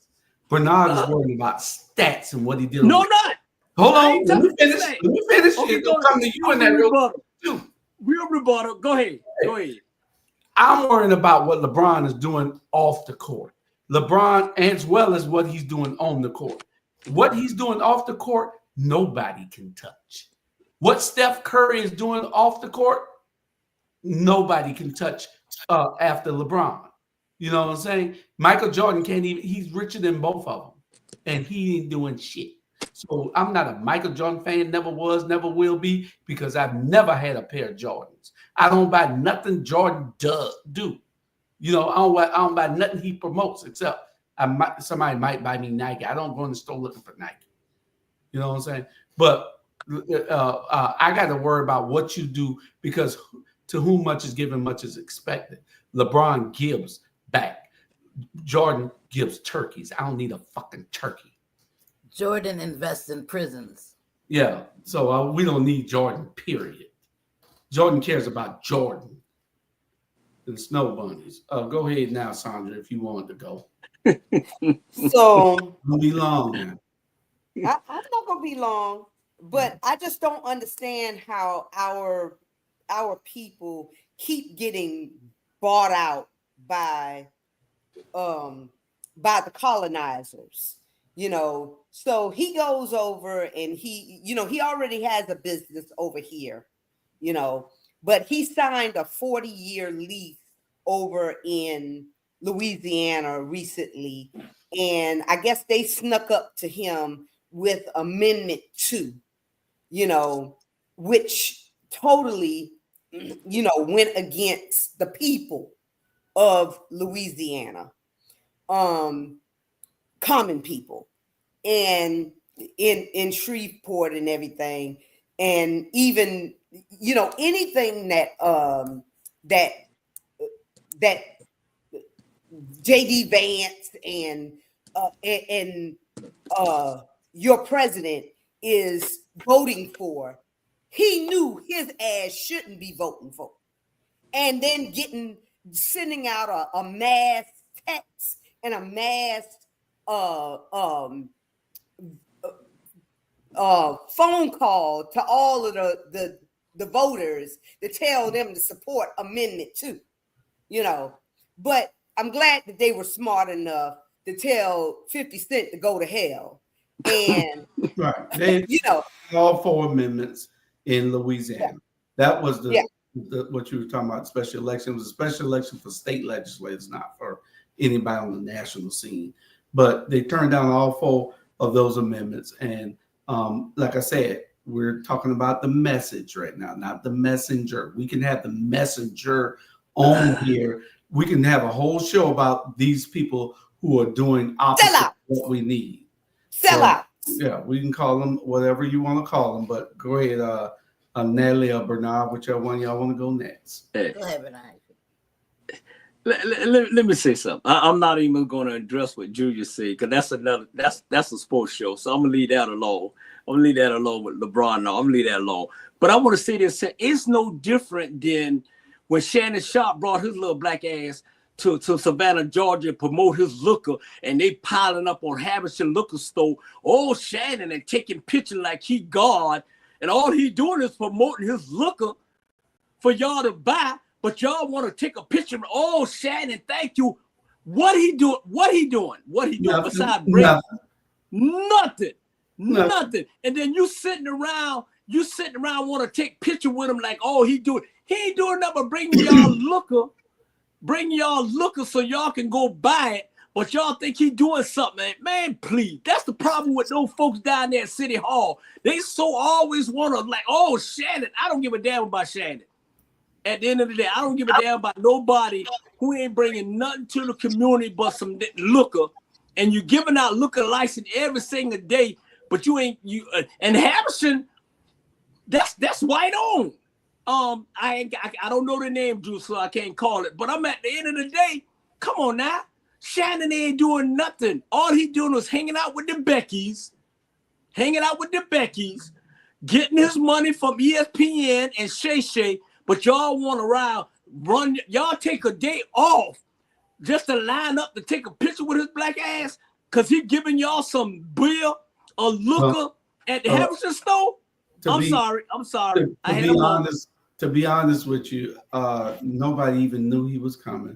Bernard is worrying about stats and what he did. No, not. Hold on. Let me finish. Okay, it'll come to you in that real rebuttal. Go ahead. I'm worrying about what LeBron is doing off the court. LeBron, as well as what he's doing on the court. What he's doing off the court, nobody can touch. What Steph Curry is doing off the court, nobody can touch after LeBron. You know what I'm saying? Michael Jordan can't even, he's richer than both of them. And he ain't doing shit. So I'm not a Michael Jordan fan, never was, never will be, because I've never had a pair of Jordans. I don't buy nothing Jordan do. You know, I don't buy nothing he promotes except somebody might buy me Nike. I don't go in the store looking for Nike. You know what I'm saying? But I got to worry about what you do because to whom much is given, much is expected. LeBron gives back. Jordan gives turkeys. I don't need a fucking turkey. Jordan invests in prisons. Yeah, so we don't need Jordan, period. Jordan cares about Jordan and snow bunnies. Go ahead now, Sandra, if you wanted to go. So it'll be long now. I'm not gonna be long, but I just don't understand how our people keep getting bought out by the colonizers. You know, so he goes over and he already has a business over here, you know, but he signed a 40-year lease over in Louisiana recently. And I guess they snuck up to him with Amendment 2, you know, which totally, you know, went against the people of Louisiana, common people, and in Shreveport and everything. And even, you know, anything that J.D. Vance and your president is voting for, he knew his ass shouldn't be voting for. And then sending out a mass text and a mass phone call to all of the voters to tell them to support Amendment 2, you know. But I'm glad that they were smart enough to tell 50 Cent to go to hell. And right, they, you know, all 4 amendments in Louisiana. Yeah. That was the what you were talking about. Special election. It was a special election for state legislators, not for anybody on the national scene. But they turned down all 4 of those amendments. And like I said, we're talking about the message right now, not the messenger. We can have the messenger on here. We can have a whole show about these people who are doing opposite of what we need. Sellouts. Yeah, we can call them whatever you want to call them. But go ahead, Nelly or Bernard, whichever one y'all want to go next. Go ahead, Bernard. Let me say something. I'm not even going to address what Julia said, because that's a sports show. So I'm gonna leave that alone. I'm gonna leave that alone with LeBron. No, I'm gonna leave that alone. But I want to say this: it's no different than when Shannon Sharp brought his little black ass to Savannah, Georgia, and promote his liquor, and they piling up on Havisham Liquor Store. Oh, Shannon, and taking pictures like he God, and all he doing is promoting his liquor for y'all to buy. But y'all want to take a picture. Oh, Shannon, thank you. What he doing? What he doing? Besides break? Nothing. And then you sitting around want to take picture with him like, oh, he ain't doing nothing but bring y'all liquor so y'all can go buy it. But y'all think he doing something. Man, please. That's the problem with those folks down there at City Hall. They so always want to like, oh, Shannon. I don't give a damn about Shannon. At the end of the day, I don't give a damn about nobody who ain't bringing nothing to the community but some liquor. And you giving out liquor license every single day, but and Havisham, that's white owned. I don't know the name, Drew, so I can't call it. But I'm at the end of the day, come on now. Shannon ain't doing nothing. All he doing was hanging out with the Beckys, getting his money from ESPN and Shay Shay. But y'all want to run, y'all take a day off just to line up to take a picture with his black ass because he giving y'all some beer or liquor at the Havisham store? I'm sorry. To be honest with you, nobody even knew he was coming.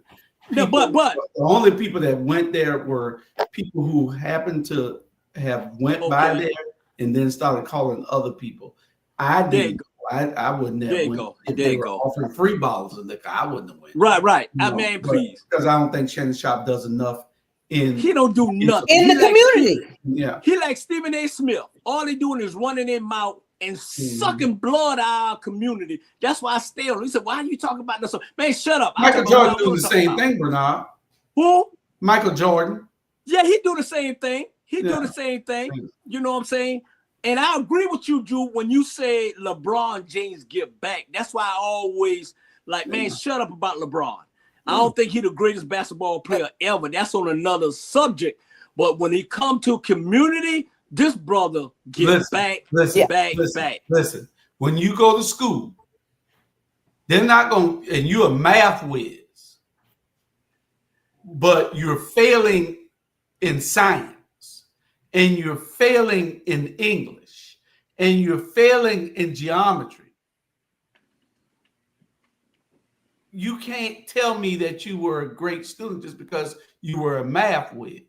But the only people that went there were people who happened to have went by there and then started calling other people. I didn't. I wouldn't have went. If they were offering free bottles of liquor, I wouldn't have went. Right. I mean, please. Because I don't think Shannon Sharp does enough he don't do nothing. In the community. Yeah. He like Stephen A. Smith. All he doing is running their mouth and sucking blood out of our community. That's why I stay on. He said, why are you talking about this? Man, shut up. Michael Jordan do the same thing, Bernard. Who? Michael Jordan. Yeah, he do the same thing. Do the same thing. You know what I'm saying? And I agree with you, Drew, when you say LeBron James give back. That's why I always like, man, shut up about LeBron. I don't think he's the greatest basketball player ever. That's on another subject. But when he come to community, this brother gives back. Listen, when you go to school, they're not going to, and you're a math whiz, but you're failing in science. And you're failing in English, and you're failing in geometry. You can't tell me that you were a great student just because you were a math whiz.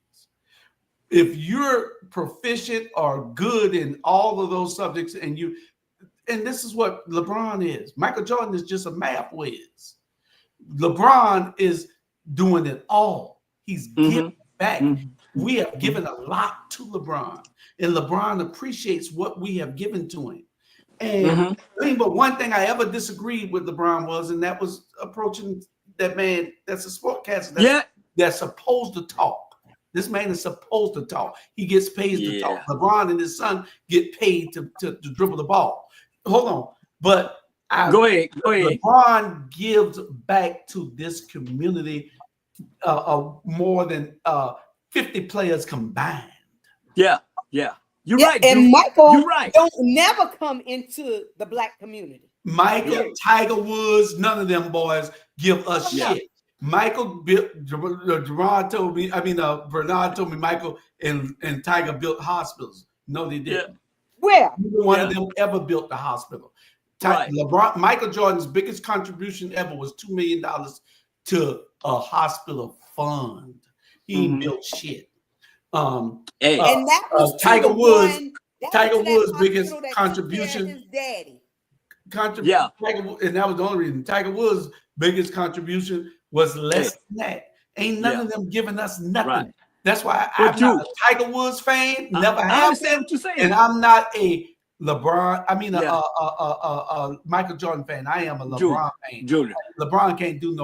If you're proficient or good in all of those subjects, and this is what LeBron is. Michael Jordan is just a math whiz. LeBron is doing it all. He's giving back. We have given a lot to LeBron, and LeBron appreciates what we have given to him. And but one thing I ever disagreed with LeBron was, and that was approaching that man that's a sportcaster that's supposed to talk. This man is supposed to talk. He gets paid to talk. LeBron and his son get paid to dribble the ball. Hold on. But go ahead. LeBron gives back to this community more than 50 players combined. Yeah. You're right. And Michael you're right. don't never come into the black community. Michael, Tiger Woods, none of them boys give us shit. Michael built. Bernard told me Michael and Tiger built hospitals. No, they didn't. Where? Neither one of them ever built the hospital. Right. Michael Jordan's biggest contribution ever was $2 million to a hospital fund. He ain't built shit. And that was Tiger Woods. That Tiger was that Woods' hospital biggest that took care of contribution. his daddy. And that was the only reason. Tiger Woods' biggest contribution was less than that. Ain't none of them giving us nothing. Right. That's why I'm not a Tiger Woods fan. Never have I understand been. what you're saying. And I'm not a LeBron. I mean, a Michael Jordan fan. I am a LeBron fan. Junior. LeBron can't do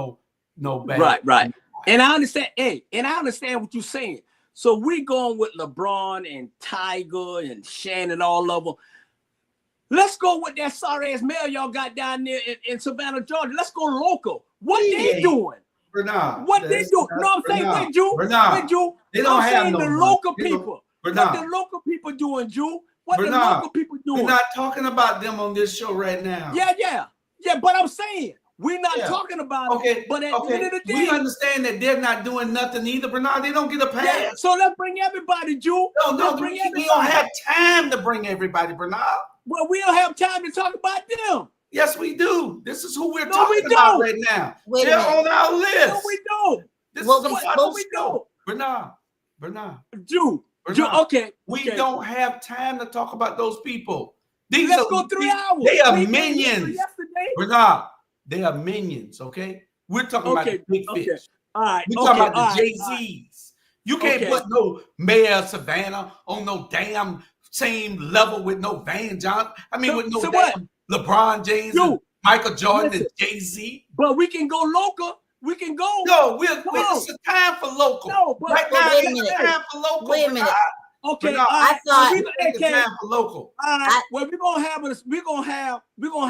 no bad. Right. And I understand. And I understand what you're saying. So we're going with LeBron and Tiger and Shannon, all of them. Let's go with that sorry ass mail y'all got down there in Savannah, Georgia. Let's go local. What they doing? Bernard. What they do? No, I'm saying, wait, Jew. They don't have no the money. local people. What the local people doing, Jew? What the local people doing? We're not talking about them on this show right now. Yeah. But I'm saying we're not talking about it. But at the end of the day, we understand that they're not doing nothing either, Bernard. They don't get a pass. Yeah, so let's bring everybody, Jew. We don't have time to bring everybody, Bernard. Well, we don't have time to talk about them. Yes, we do. This is who we're talking about right now. They're on our list. No, we don't. This is what we do. Bernard. Jew. Okay. We don't have time to talk about those people. Let's go 3 hours. They are minions. Bernard, they are minions, okay? We're talking about the big fish. All right. We're talking about the Jay-Z's. You can't put no Mayor of Savannah on no damn same level with no Van Johnson. I mean, with no damn LeBron James, and Michael Jordan, and Jay-Z. But we can go local. We can go. No, it's a time for local. No, but right now, it's time for local. Wait a minute. Okay, I thought it's time for local. All right. Well, we're gonna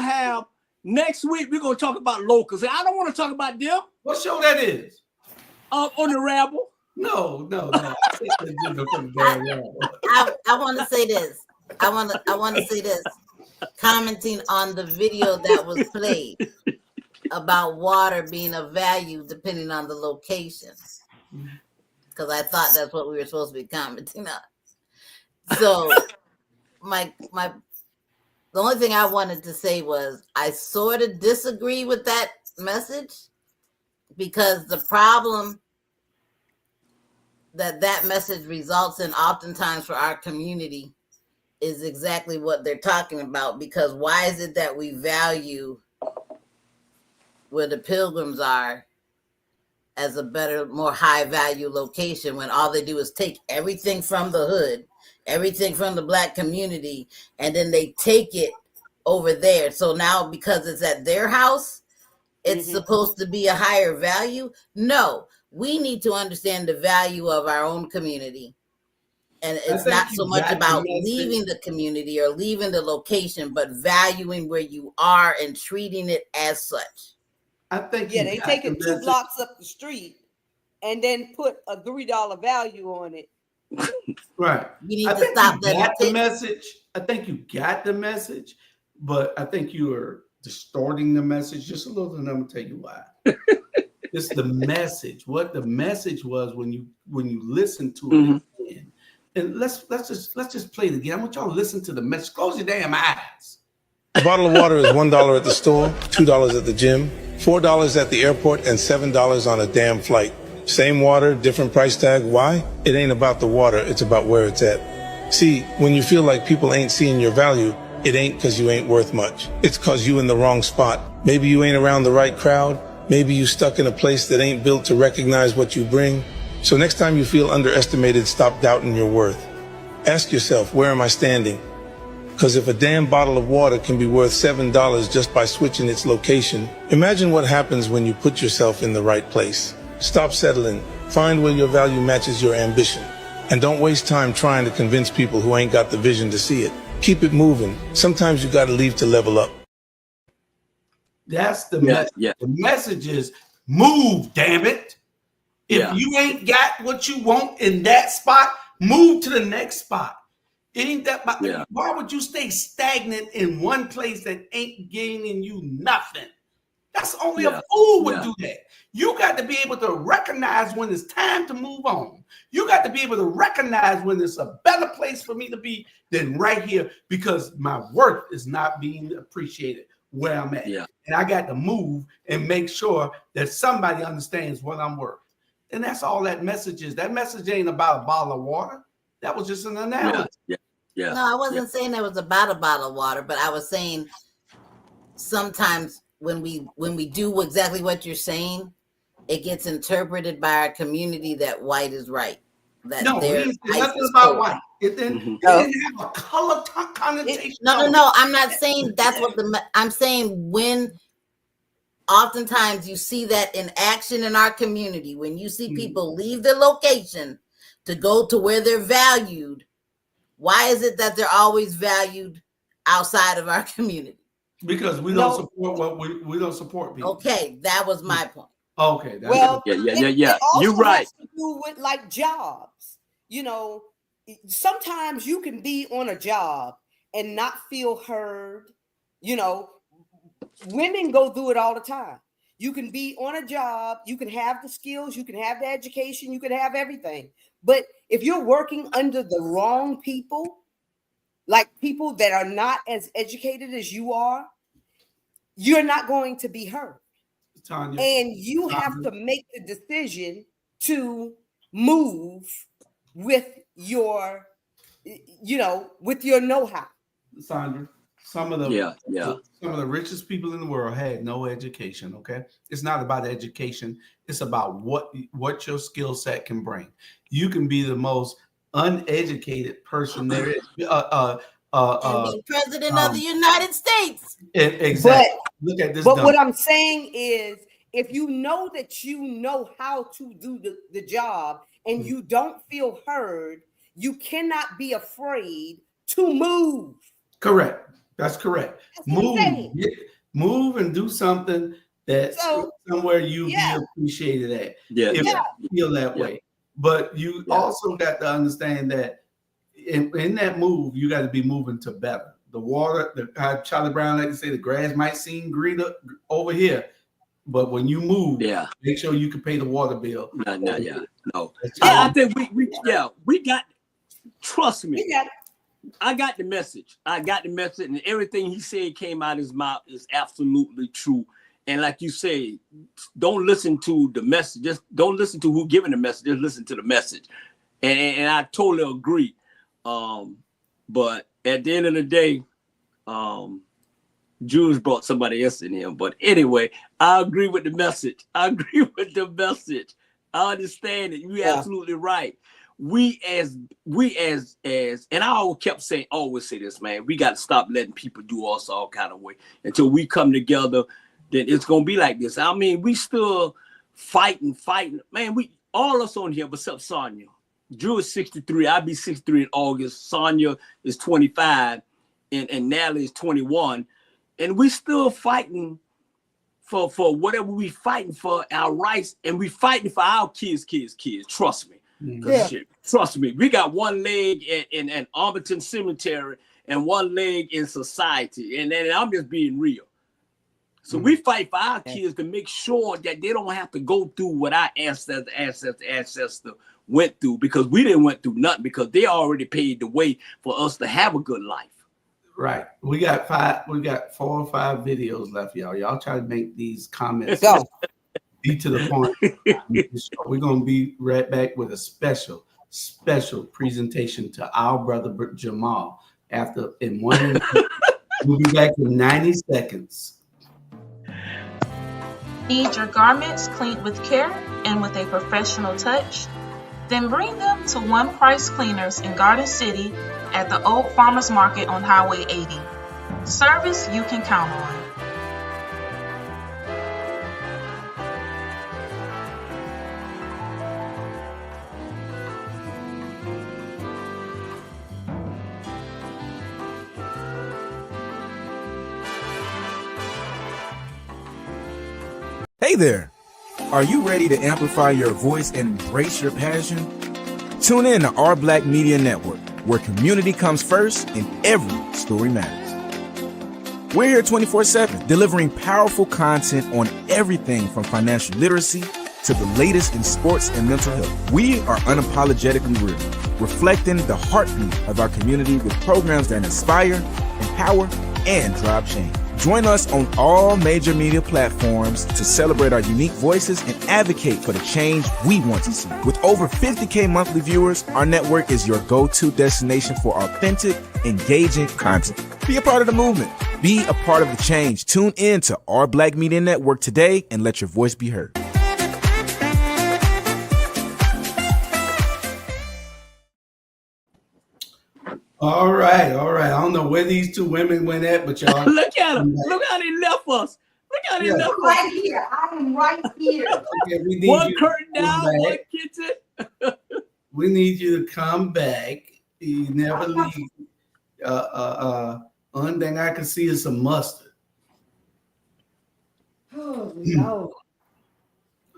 have next week. We're gonna talk about locals. I don't want to talk about them. What show that is? On the Rabble. I want to say this. I want to say this. Commenting on the video that was played about water being of value depending on the location, because I thought that's what we were supposed to be commenting on. So, the only thing I wanted to say was I sort of disagree with that message, because the problem that message results in oftentimes for our community is exactly what they're talking about. Because why is it that we value where the Pilgrims are as a better, more high value location, when all they do is take everything from the hood, everything from the Black community, and then they take it over there? So now, because it's at their house, it's supposed to be a higher value? No, we need to understand the value of our own community. And it's not so much about leaving the community or leaving the location, but valuing where you are and treating it as such. I think they take it 2 blocks up the street and then put a $3 value on it. Right. You need to stop that. The message. I think you got the message, but I think you are distorting the message just a little, and I'm gonna tell you why. It's the message. What the message was when you listen to it again. And let's just play it again. I want y'all to listen to the message. Close your damn eyes. A bottle of water is $1 at the store, $2 at the gym, $4 at the airport, and $7 on a damn flight. Same water, different price tag. Why? It ain't about the water. It's about where it's at. See, when you feel like people ain't seeing your value, it ain't because you ain't worth much. It's because you in the wrong spot. Maybe you ain't around the right crowd. Maybe you stuck in a place that ain't built to recognize what you bring. So next time you feel underestimated, stop doubting your worth. Ask yourself, where am I standing? Because if a damn bottle of water can be worth $7 just by switching its location, imagine what happens when you put yourself in the right place. Stop settling. Find where your value matches your ambition. And don't waste time trying to convince people who ain't got the vision to see it. Keep it moving. Sometimes you got to leave to level up. That's the message. Yeah. The message is move, damn it. If you ain't got what you want in that spot, move to the next spot. It ain't that. Why would you stay stagnant in one place that ain't gaining you nothing? That's only a fool would do that. You got to be able to recognize when it's time to move on. You got to be able to recognize when it's a better place for me to be than right here, because my worth is not being appreciated where I'm at. And I got to move and make sure that somebody understands what I'm worth. And that's all that message is. That message ain't about a bottle of water. That was just an analogy. No, I wasn't saying that was about a bottle of water, but I was saying sometimes when we do exactly what you're saying, it gets interpreted by our community that white is right. That no, it's nothing about white. It didn't have a color connotation. No. I'm not saying that's what I'm saying. When oftentimes you see that in action in our community, when you see people leave their location to go to where they're valued, why is it that they're always valued outside of our community? Because we don't support what we don't support people. Okay, that was my point. Okay. Well, yeah. Also You're right. has to do with like jobs. You know, sometimes you can be on a job and not feel heard. You know, women go through it all the time. You can be on a job, you can have the skills, you can have the education, you can have everything. But if you're working under the wrong people, like people that are not as educated as you are, you're not going to be heard. Tanya, and you have to make the decision to move with your, with your know-how. Sandra, some of the richest people in the world had no education. Okay, it's not about education; it's about what your skill set can bring. You can be the most uneducated person there is. And be president of the United States. Exactly. Look at this. But what I'm saying is, if you know that you know how to do the job and you don't feel heard, you cannot be afraid to move. Correct. That's correct. Move and do something that's somewhere you be appreciated at. If you feel that way. But you also got to understand that in that move, you got to be moving to better. The water, Charlie Brown like to say, the grass might seem greener over here, but when you move, make sure you can pay the water bill. No. I think we got. Trust me, I got the message. And everything he said came out of his mouth is absolutely true. And like you say, don't listen to the message. Just don't listen to who giving the message. Just listen to the message. And I totally agree. But at the end of the day, Jews brought somebody else in here. But anyway, I agree with the message. I understand it. You're absolutely right. We as and I always say this, man, we got to stop letting people do us all kind of way. Until we come together, then it's gonna be like this. I mean, we still fighting. Man, we all us on here except Sonya. Drew is 63. I'll be 63 in August. Sonya is 25, and Natalie is 21. And we still fighting for whatever we fighting for, our rights, and we fighting for our kids. Trust me. Trust me. We got one leg in Arlington Cemetery and one leg in society. And I'm just being real. So we fight for our kids to make sure that they don't have to go through what our ancestor went through, because we didn't went through nothing, because they already paved the way for us to have a good life. Right. We got 4 or 5 videos left, y'all. Y'all try to make these comments be to the point. We're gonna be right back with a special presentation to our brother Jamal we'll be back in 90 seconds. Need your garments cleaned with care and with a professional touch? Then bring them to One Price Cleaners in Garden City at the Old Farmers Market on Highway 80. Service you can count on. Hey there! Are you ready to amplify your voice and embrace your passion? Tune in to Our Black Media Network, where community comes first and every story matters. We're here 24/7, delivering powerful content on everything from financial literacy to the latest in sports and mental health. We are unapologetically real, reflecting the heartbeat of our community with programs that inspire, empower, and drive change. Join us on all major media platforms to celebrate our unique voices and advocate for the change we want to see. With over 50K monthly viewers, our network is your go-to destination for authentic, engaging content. Be a part of the movement. Be a part of the change. Tune in to our Black Media Network today and let your voice be heard. All right. I don't know where these two women went at, but y'all look at them. Look how they left us. Look how they left us. Right here. I am right here. Okay, we need One you curtain to come down, one back. kitchen. We need you to come back. You never leave. Only thing I can see is some mustard. Oh no.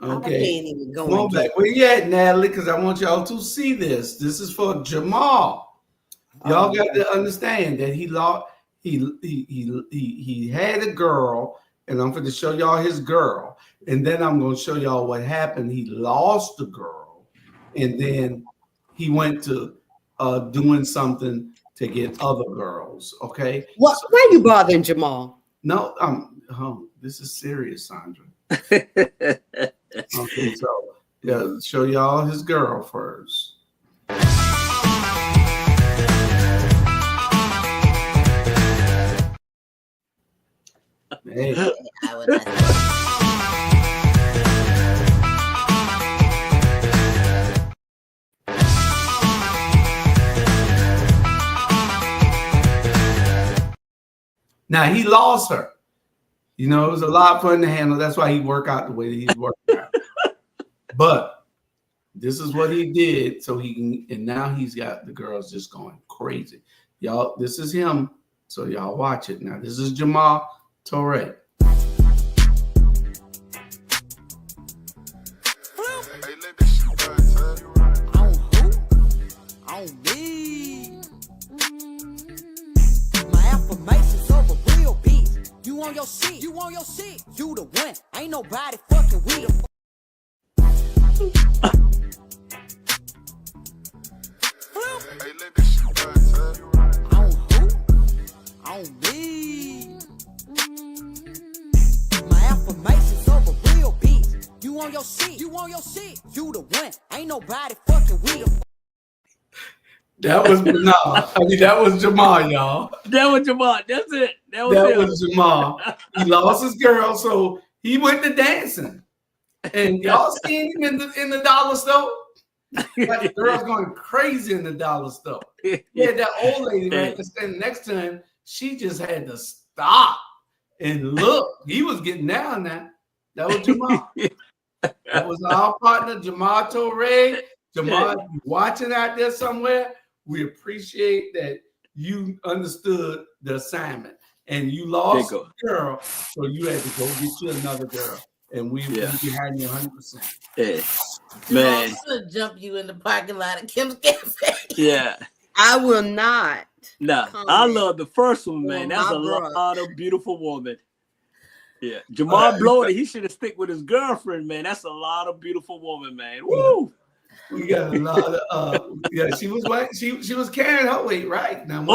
Okay. I can't even go Come on and back. get Where you at, Natalie? Because I want y'all to see this. This is for Jamal. Y'all got to understand that he lost. He had a girl, and I'm going to show y'all his girl, and then I'm going to show y'all what happened. He lost the girl, and then he went to doing something to get other girls. Okay. What? Why are you bothering Jamal? No, this is serious, Sandra. Okay, so yeah, show y'all his girl first. Hey. Now he lost her. You know, it was a lot for him to handle. That's why he worked out the way that he's working out. But this is what he did, so he can, and now he's got the girls just going crazy. Y'all, this is him. So y'all watch it. Now, this is Jamal Torre. On me. My affirmations over real beats. You on your shit, you the one. Ain't nobody fucking with you. On who? On me. My affirmations over real beats. You on your shit, you the one. Ain't nobody fucking with you. That was that was Jamal, y'all. That was Jamal. That's it. That was Jamal. He lost his girl, so he went to dancing. And y'all seen him in the dollar store? Like the girl's going crazy in the dollar store. Yeah, that old lady right standing next to him, she just had to stop and look. He was getting down now. That was Jamal. That was our partner, Jamal Torre. Jamal, you watching out there somewhere? We appreciate that you understood the assignment and you lost a girl, so you had to go get you another girl. And we behind you 100%. Yeah. Man. I'm gonna jump you in the parking lot of Kim's Cafe. Yeah. I will not. Nah, I love the first one, man. That's a lot of beautiful woman. Yeah. Jamal Blody, he should have stick with his girlfriend, man. That's a lot of beautiful woman, man. Woo! We got a lot of she was carrying her weight right now. Man,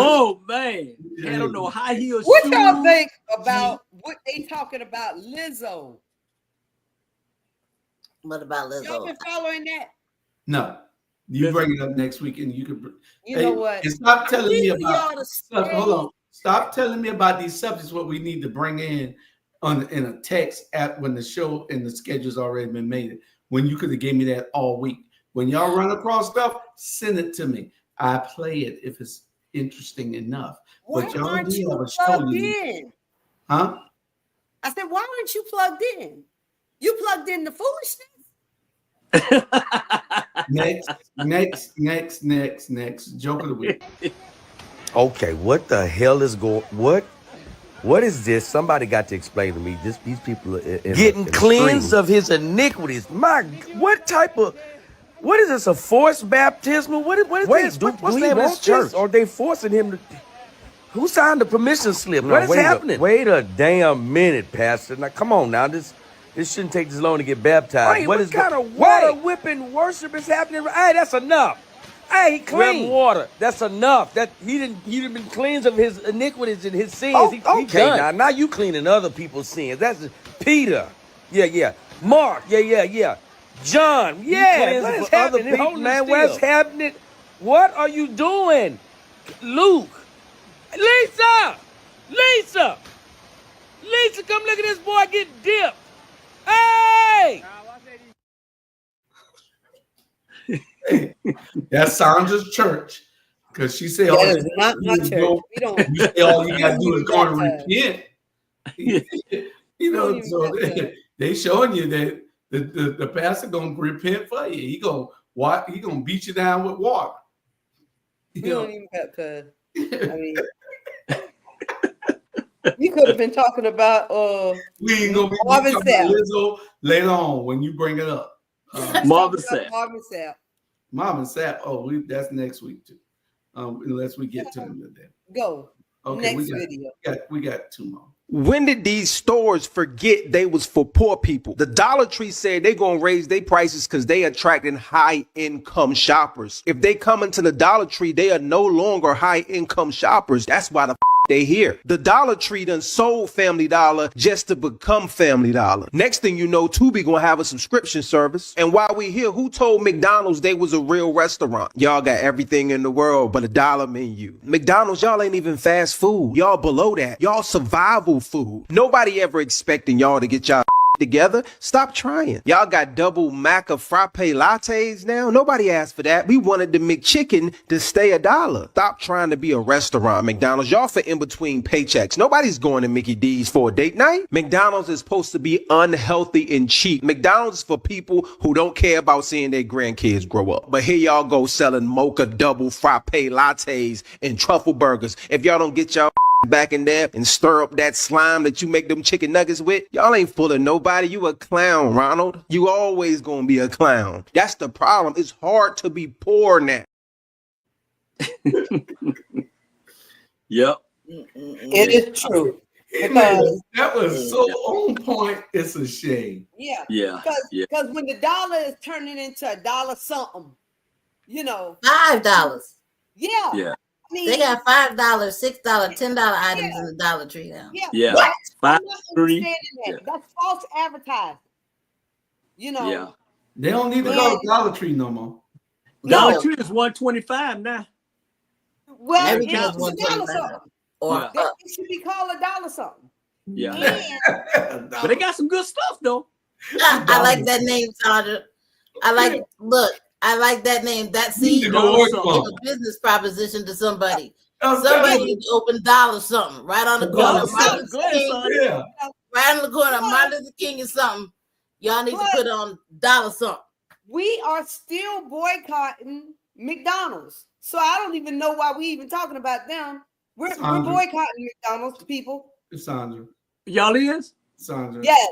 I don't know high heels. What y'all think about what they talking about Lizzo? What about Lizzo? Y'all been following that? No, you bring it up next week, and you can. You know what? And stop telling me about. Hold on. Stop telling me about these subjects. What we need to bring in in a text app when the show and the schedule's already been made. When you could have gave me that all week. When y'all run across stuff, send it to me. I play it if it's interesting enough. Why but y'all aren't do you have a show. plugged in? Huh? I said, why aren't you plugged in? You plugged in the foolishness. Next. Joke of the week. Okay, what the hell is what is this? Somebody got to explain to me. These people are getting cleansed of his iniquities. What is this? A forced baptismal? What is this? What's the name of this church? Are they forcing him to? Who signed the permission slip? What is happening? Wait a damn minute, Pastor. Now, come on now. This shouldn't take this long to get baptized. Wait, what kind of water whipping worship is happening? Hey, that's enough. Hey, he clean. Water. That's enough. That he didn't been cleansed of his iniquities and his sins. Oh, he okay, done. Now you cleaning other people's sins. That's Peter. Yeah. Mark. Yeah. John. Yeah. What is happening? People, man, what's happening? What are you doing? Luke. Lisa, come look at this boy get dipped. Hey! That's Sandra's church. Because she said, that is not my church. We don't. You say all you got to do is go and repent. You know, so they showing you that the pastor going to repent for you. He going to beat you down with water. We don't even baptize. I mean, you could have been talking about we ain't gonna be talking about Lizzo later on when you bring it up. Marvin Sapp. Marvin Sapp. Oh, that's next week too. Unless we get to him today. Go. Okay, next video. We got two more. When did these stores forget they was for poor people? The Dollar Tree said they gonna raise their prices because they attracting high income shoppers. If they come into the Dollar Tree, they are no longer high income shoppers. That's why the they here. The Dollar Tree done sold Family Dollar just to become Family Dollar. Next thing you know, Tubi gonna have a subscription service. And while we here, who told McDonald's they was a real restaurant? Y'all got everything in the world but a dollar menu. McDonald's, y'all ain't even fast food. Y'all below that. Y'all survival food. Nobody ever expecting y'all to get y'all together. Stop trying. Y'all got double maca frappe lattes now. Nobody asked for that. We wanted the McChicken to stay $1. Stop trying to be a restaurant. McDonald's, y'all for in between paychecks. Nobody's going to Mickey D's for a date night. McDonald's is supposed to be unhealthy and cheap. McDonald's is for people who don't care about seeing their grandkids grow up. But here y'all go selling mocha double frappe lattes and truffle burgers. If y'all don't get y'all back in there and stir up that slime that you make them chicken nuggets with, y'all ain't full of nobody. You a clown, Ronald. You always gonna be a clown. That's the problem. It's hard to be poor now. Yep. It is true. That was so on point. It's a shame. Yeah. Because when the dollar is turning into $1 something, $5. Yeah. I mean, they got $5, $6, $10 items in the Dollar Tree now. Yeah. What? $5, I'm not understanding that. That's false advertising. Yeah. They don't need to go to Dollar Tree no more. Dollar Tree is $1.25 now. Well, it's $1.25. Or it should be called $1 something. Yeah. But they got some good stuff though. I like that name, Sandra. I like that name. That seed is a business proposition to somebody. Somebody open $1 something right on the corner. Right on the corner. Martin Luther King or something. Y'all need to put on $1 something. We are still boycotting McDonald's. So I don't even know why we even talking about them. We're boycotting McDonald's, people. Sandra. Y'all is? Sandra. Yes.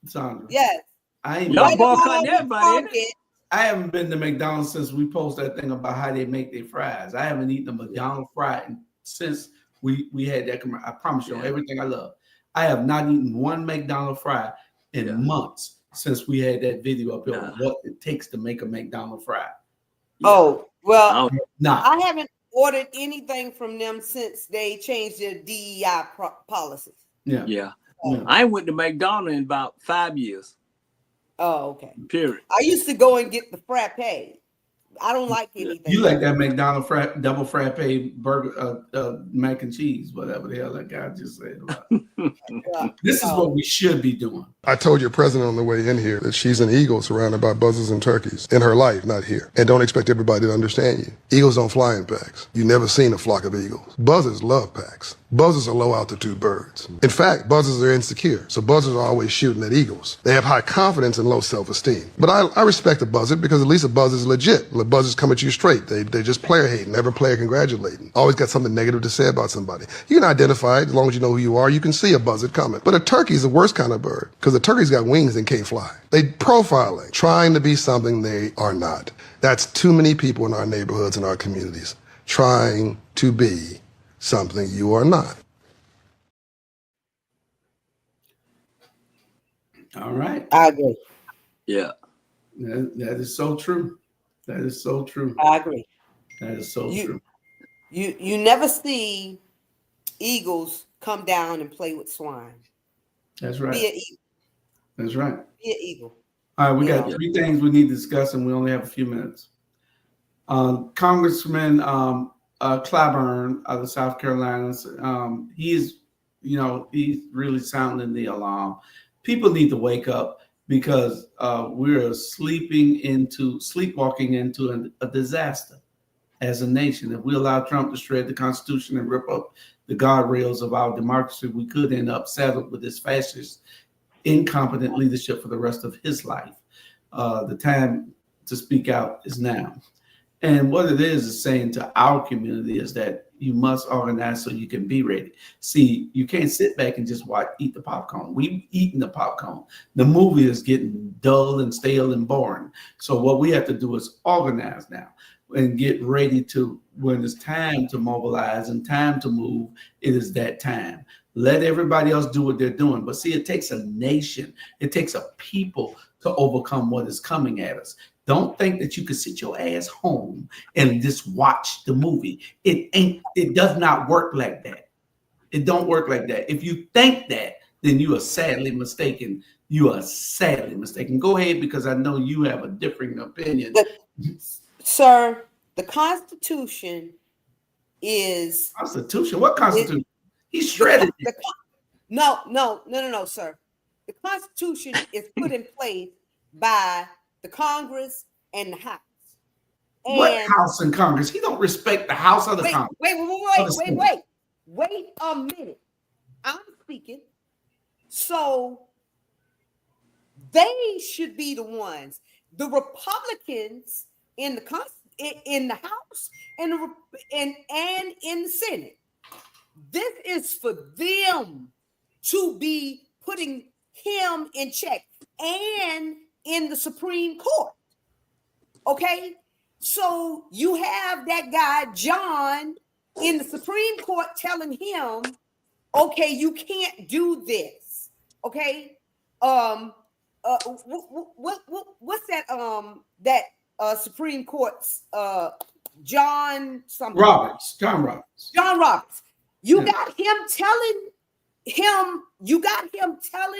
Sandra. Yes. Y'all boycotting everybody. I haven't been to McDonald's since we posted that thing about how they make their fries. I haven't eaten a McDonald's fry since we had that. I promise you, everything I love. I have not eaten one McDonald's fry in months since we had that video up here on what it takes to make a McDonald's fry. Oh, well, not. I haven't ordered anything from them since they changed their DEI policies. Yeah. I went to McDonald's in about 5 years. Oh, okay. Period. I used to go and get the frappe. I don't like anything. You like that McDonald's double frappe burger, mac and cheese, whatever the hell that guy just said. This is what we should be doing. I told your president on the way in here that she's an eagle surrounded by buzzards and turkeys in her life, not here. And don't expect everybody to understand you. Eagles don't fly in packs. You've never seen a flock of eagles. Buzzards love packs. Buzzards are low altitude birds. In fact, buzzards are insecure, so buzzards are always shooting at eagles. They have high confidence and low self-esteem. But I respect a buzzard because at least a buzzard is legit. The buzzards come at you straight. They just player hating, never player congratulating. Always got something negative to say about somebody. You can identify it as long as you know who you are. You can see a buzzard coming. But a turkey is the worst kind of bird because the turkey's got wings and can't fly. They profiling, trying to be something they are not. That's too many people in our neighborhoods and our communities trying to be something you are not. All right. I agree. Yeah. That is so true. That is so true. I agree. That is so true. You never see eagles come down and play with swine. That's right. Be an eagle. That's right. Be an eagle. All right, we got three things we need to discuss, and we only have a few minutes. Congressman Clyburn out of South Carolina, he's really sounding the alarm. People need to wake up because we're sleepwalking into a disaster as a nation. If we allow Trump to shred the Constitution and rip up the guardrails of our democracy, we could end up saddled with this fascist, incompetent leadership for the rest of his life. The time to speak out is now. And what it is saying to our community is that you must organize so you can be ready. See, you can't sit back and just eat the popcorn. We've eaten the popcorn. The movie is getting dull and stale and boring. So what we have to do is organize now and get ready to, when it's time to mobilize and time to move, it is that time. Let everybody else do what they're doing. But see, it takes a nation, it takes a people to overcome what is coming at us. Don't think that you can sit your ass home and just watch the movie. It does not work like that. It don't work like that. If you think that, then you are sadly mistaken. You are sadly mistaken. Go ahead, because I know you have a differing opinion. Sir, the Constitution is... Constitution? What Constitution? He shredded it. No, sir. The Constitution is put in place by the Congress and the House. And what House and Congress? He don't respect the House or the Congress. Wait a minute. I'm speaking. So they should be the ones. The Republicans in the House and in the Senate. This is for them to be putting him in check, and in the Supreme Court. Okay? So you have that guy, John, in the Supreme Court telling him, okay, you can't do this. Okay? What's that Supreme Court's John Roberts. You got him telling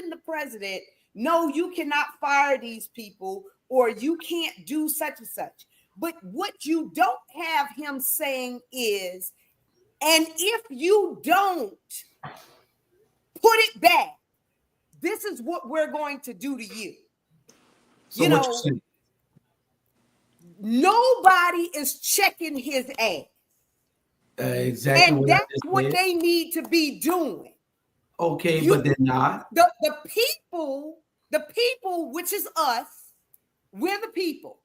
the president, no, you cannot fire these people, or you can't do such and such. But what you don't have him saying is, and if you don't put it back, this is what we're going to do to you. So what you saying? Nobody is checking his ass. Exactly. And that's what they need to be doing. Okay, but they're not. The people, which is us, we're the people.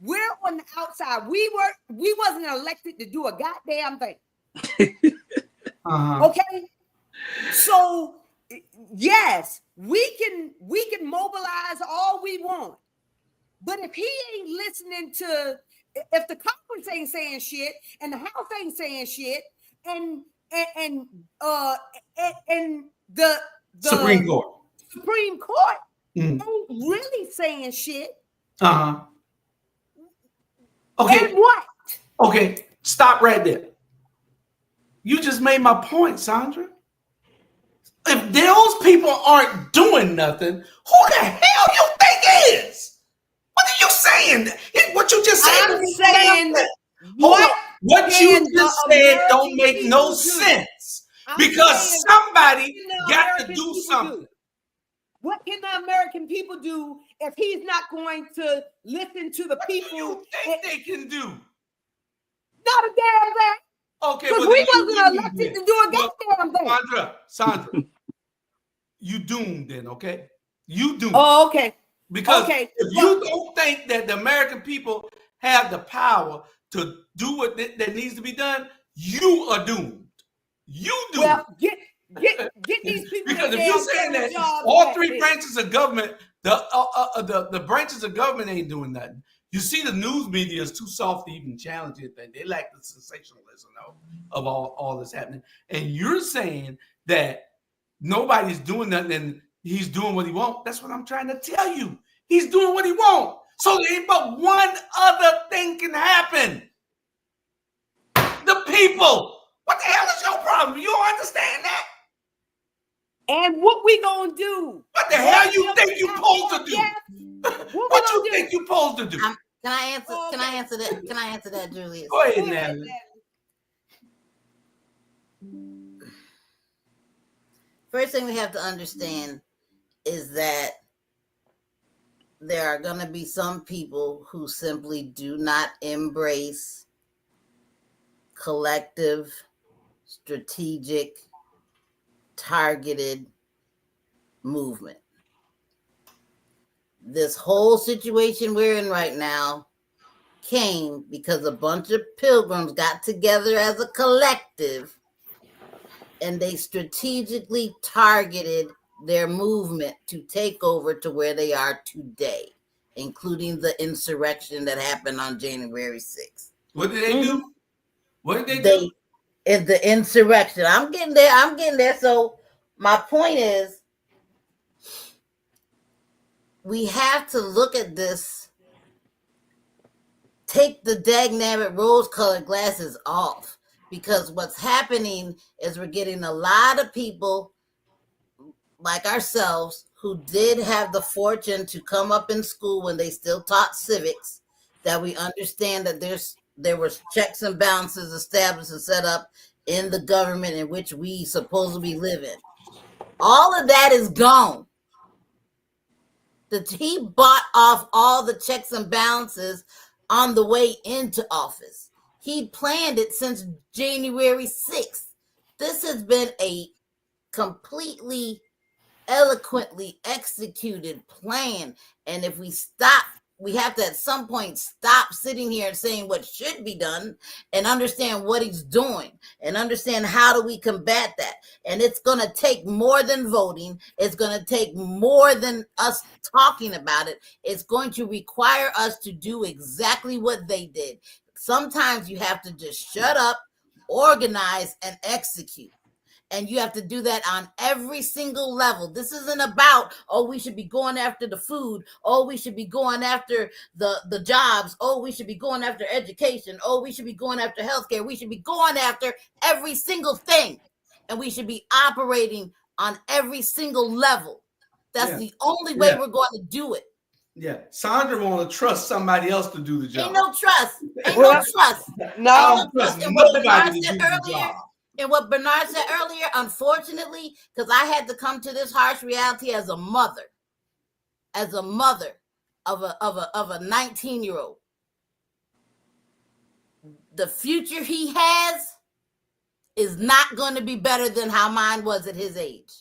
We're on the outside. We wasn't elected to do a goddamn thing. Okay? So yes, we can mobilize all we want. But if he ain't listening to, if the Congress ain't saying shit and the House ain't saying shit and the Supreme Court ain't really saying shit. Okay. And what? Okay, stop right there. You just made my point, Sandra. If those people aren't doing nothing, who the hell you think is? What are you saying? What you just said? I'm saying what you just said don't make no sense because somebody got to do something. What can the American people do if he's not going to listen to the people? What do you think they can do? Not a damn thing. Okay, because we wasn't elected to do a goddamn thing. Sandra, you doomed then, okay? You doomed. Oh, okay. Because if you don't think that the American people have the power to do what that needs to be done, you are doomed. You doomed. Well, get these people. Because if you're saying that all three branches of government, the branches of government ain't doing nothing, You see, the news media is too soft to even challenge anything. They lack the sensationalism of all this happening. And you're saying that nobody's doing nothing and he's doing what he wants. That's what I'm trying to tell you. He's doing what he wants. So there ain't but one other thing can happen. The people. What the hell is your problem? You don't understand that? And what we gonna do? What the hell you think you supposed to do? What you think you supposed to do? Can I answer? Can I answer that? Can I answer that, Julius? Go ahead, Natalie. First thing we have to understand is that there are going to be some people who simply do not embrace collective, strategic, targeted movement. This whole situation we're in right now came because a bunch of pilgrims got together as a collective and they strategically targeted their movement to take over to where they are today, including the insurrection that happened on January 6th. What did they do? What did they do? In the insurrection. I'm getting there. So my point is, we have to look at this, take the dagnabbit rose-colored glasses off, because what's happening is we're getting a lot of people like ourselves who did have the fortune to come up in school when they still taught civics, that we understand that there were checks and balances established and set up in the government in which we supposedly live in. All of that is gone. He bought off all the checks and balances on the way into office. He planned it since January 6th. This has been a completely eloquently executed plan. And if we stop, we have to at some point stop sitting here and saying what should be done and understand what he's doing and understand how do we combat that. And it's going to take more than voting. It's going to take more than us talking about it. It's going to require us to do exactly what they did. Sometimes you have to just shut up, organize, and execute. And you have to do that on every single level. This isn't about, oh, we should be going after the food. Oh, we should be going after the jobs. Oh, we should be going after education. Oh, we should be going after healthcare. We should be going after every single thing. And we should be operating on every single level. That's the only way we're going to do it. Yeah, Sandra want to trust somebody else to do the job. Ain't no trust. Ain't no trust. No, I don't trust nobody to do the job. And what Bernard said earlier, unfortunately, because I had to come to this harsh reality as a mother of a 19-year-old. The future he has is not going to be better than how mine was at his age.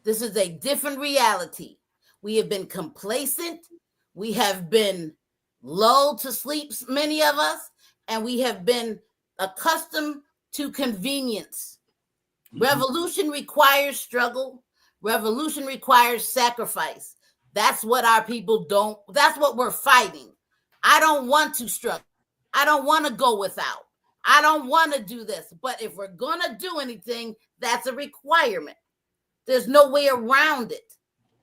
This is a different reality. We have been complacent. We have been lulled to sleep, many of us, and we have been accustomed to convenience. Revolution requires struggle. Revolution requires sacrifice. That's what our people don't, that's what we're fighting. I don't want to struggle. I don't want to go without. I don't want to do this. But if we're going to do anything, that's a requirement. There's no way around it.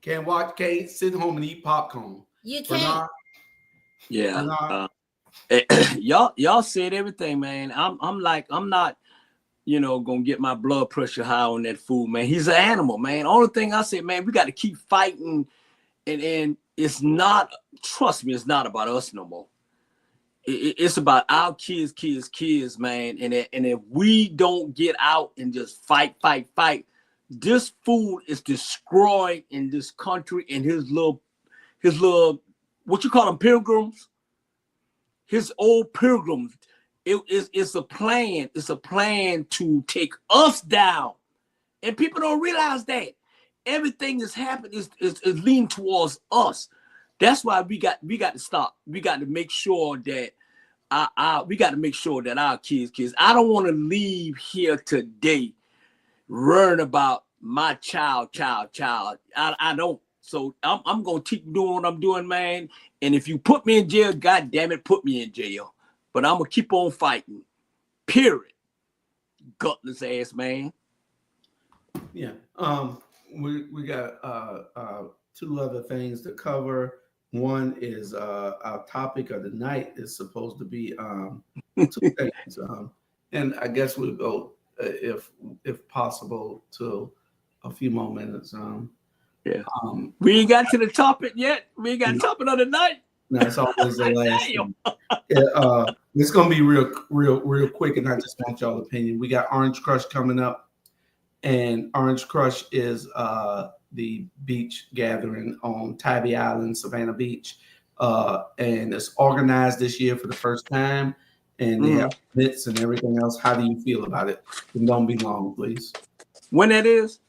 Can't sit home and eat popcorn. You can't. Yeah. Y'all said everything, man. I'm not, gonna get my blood pressure high on that food, man. He's an animal, man. Only thing I said, man, we got to keep fighting, and it's not. Trust me, it's not about us no more. It's about our kids, man. And if we don't get out and just fight, this food is destroying in this country and his little, what you call them, pilgrims. His old pilgrims. It's a plan. It's a plan to take us down, and people don't realize that everything that's happened is leading towards us. That's why we got to stop. We got to make sure that our kids. I don't want to leave here today worrying about my child. I don't. So I'm gonna keep doing what I'm doing, man. And if you put me in jail, God damn it, put me in jail. But I'm gonna keep on fighting. Period. Gutless ass man. Yeah. We got two other things to cover. One is our topic of the night is supposed to be two things. And I guess we'll go if possible to a few more minutes. Yeah. We ain't got to the topic yet. We ain't got topic of the night. No, it's always the last thing. It's gonna be real quick, and I just want y'all's opinion. We got Orange Crush coming up, and Orange Crush is the beach gathering on Tybee Island, Savannah Beach, and it's organized this year for the first time, and they have bits and everything else. How do you feel about it? And don't be long, please. When that is?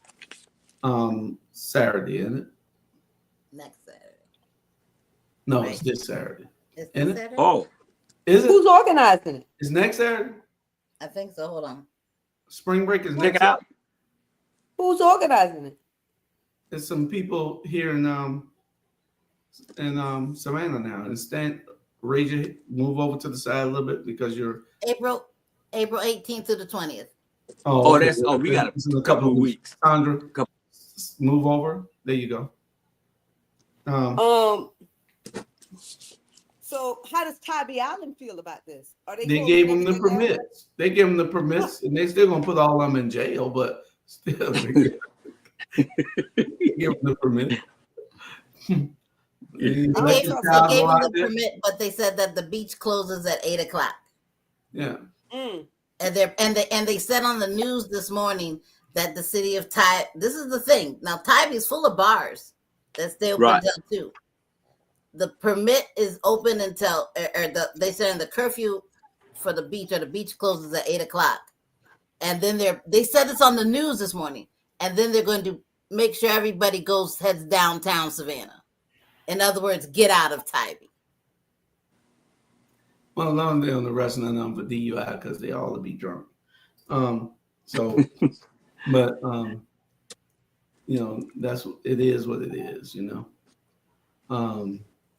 Saturday, isn't it? Next Saturday. No, Right. it's this Saturday. It's Isn't this it? Saturday? Oh, is it? Who's organizing it? It's next Saturday. I think so. Hold on. Spring break is check next it out. Who's organizing it? There's some people here in Savannah now. And move over to the side a little bit because you're April 18th to the 20th. Oh, okay. that's we got It's in a couple of weeks. Sandra, move over. There you go. So how does Tybee Island feel about this? Are They closing gave them the everything down? permits. They gave them the permits, and they still gonna put all of them in jail, but still they give them the permit. They gave them the permit, but they said that the beach closes at 8 o'clock. Yeah. And they said on the news this morning that the city of Tybee. This is the thing. Now Tybee is full of bars that stay open until 2. The permit is open until, they said the curfew for the beach closes at 8 o'clock. And then they said it's on the news this morning. And then they're going to make sure everybody heads downtown Savannah. In other words, get out of Tybee. Well, long they on the rest of them for DUI because they all will be drunk. But it is what it is,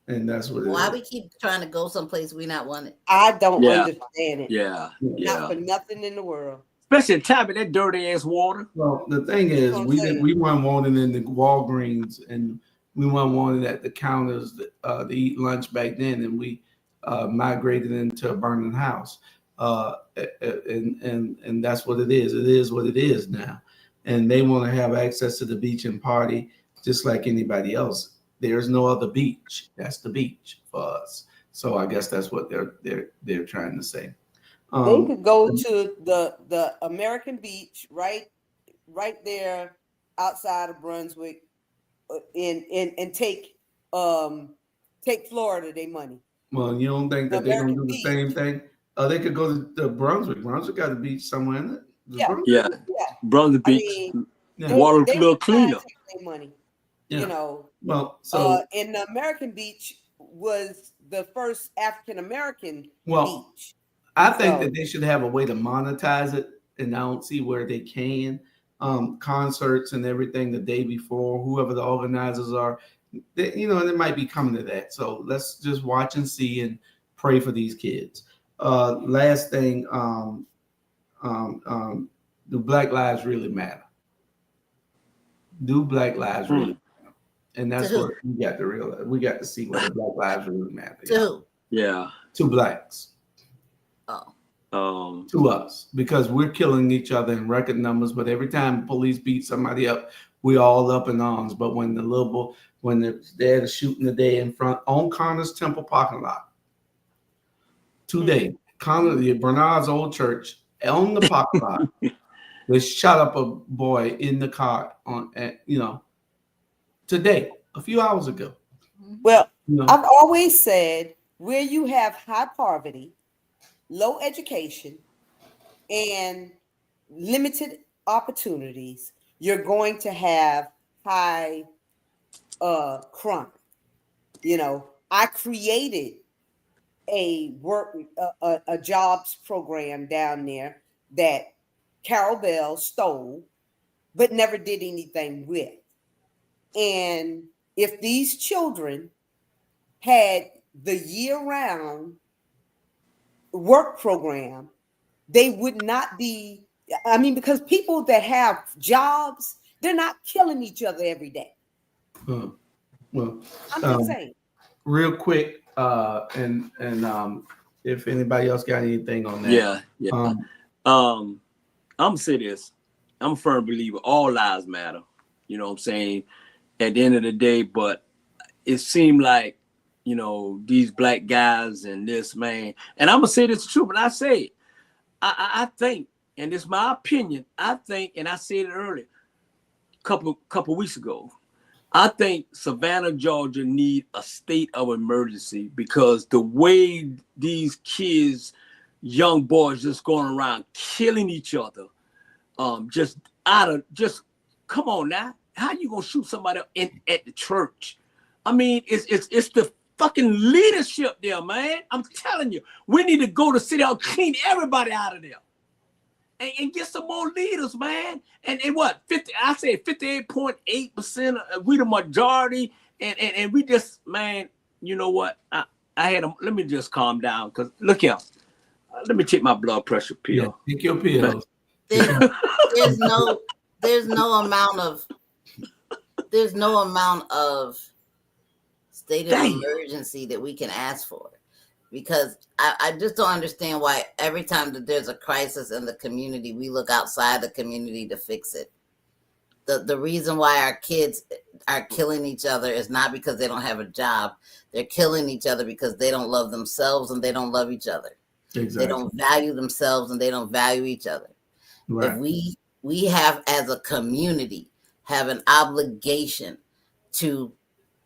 and that's what it Why is. we keep trying to go someplace we not wanted? I don't understand it. Yeah. Not for nothing in the world. Especially in Tybee, that dirty ass water. Well, the thing is, we weren't wanting in the Walgreens, and we weren't wanting at the counters to eat lunch back then, and we migrated into a burning house, and that's what it is. It is what it is now, and they want to have access to the beach and party just like anybody else. There's no other beach. That's the beach for us. So I guess that's what they're trying to say. They could go to the American beach right there outside of Brunswick, and take Florida their money. Well, you don't think that they're gonna do the same thing? They could go to Brunswick. Brunswick got a beach somewhere in it. Yeah. Brunswick Beach. Water a little cleaner. Their money. Yeah. Well, so and the American beach was the first African American beach. I think that they should have a way to monetize it, and I don't see where they can. Concerts and everything the day before, whoever the organizers are, they might be coming to that. So let's just watch and see and pray for these kids. Last thing, do Black Lives really matter? Do Black Lives really matter? And that's what we got to realize. We got to see whether Black Lives really matter. Yeah. To blacks. To us, because we're killing each other in record numbers. But every time police beat somebody up, we all up in arms. But when they're there to shooting the day in front on Connor's Temple parking lot today, Bernard's old church on the parking lot, they shot up a boy in the car today, a few hours ago. Well, I've always said where you have high poverty, low education, and limited opportunities, you're going to have high crime. I created a jobs program down there that Carol Bell stole, but never did anything with. And if these children had the year-round work program, they would not be, I mean, because people that have jobs, they're not killing each other every day. Well, I'm just saying. Real quick, and if anybody else got anything on that. Yeah. I'm gonna say this. I'm a firm believer all lives matter. You know what I'm saying? At the end of the day, but it seemed like, you know, these black guys and this man, and I'm gonna say this is true, but I say it. I think, and it's my opinion, I think, and I said it earlier, couple weeks ago, I think Savannah, Georgia need a state of emergency because the way these kids, young boys just going around killing each other, just come on now. How you gonna shoot somebody at the church? I mean, it's the fucking leadership there, man. I'm telling you, we need to go to City Hall, clean everybody out of there. And get some more leaders, man. And what? 58.8%. We the majority. And we just, man, you know what? I had them. Let me just calm down. Because look here. Let me take my blood pressure pill. Yeah, take your pill. There's no amount of state of emergency that we can ask for. Because I just don't understand why every time that there's a crisis in the community, we look outside the community to fix it. The reason why our kids are killing each other is not because they don't have a job. They're killing each other because they don't love themselves and they don't love each other. Exactly. They don't value themselves and they don't value each other. Right. If we have, as a community, have an obligation to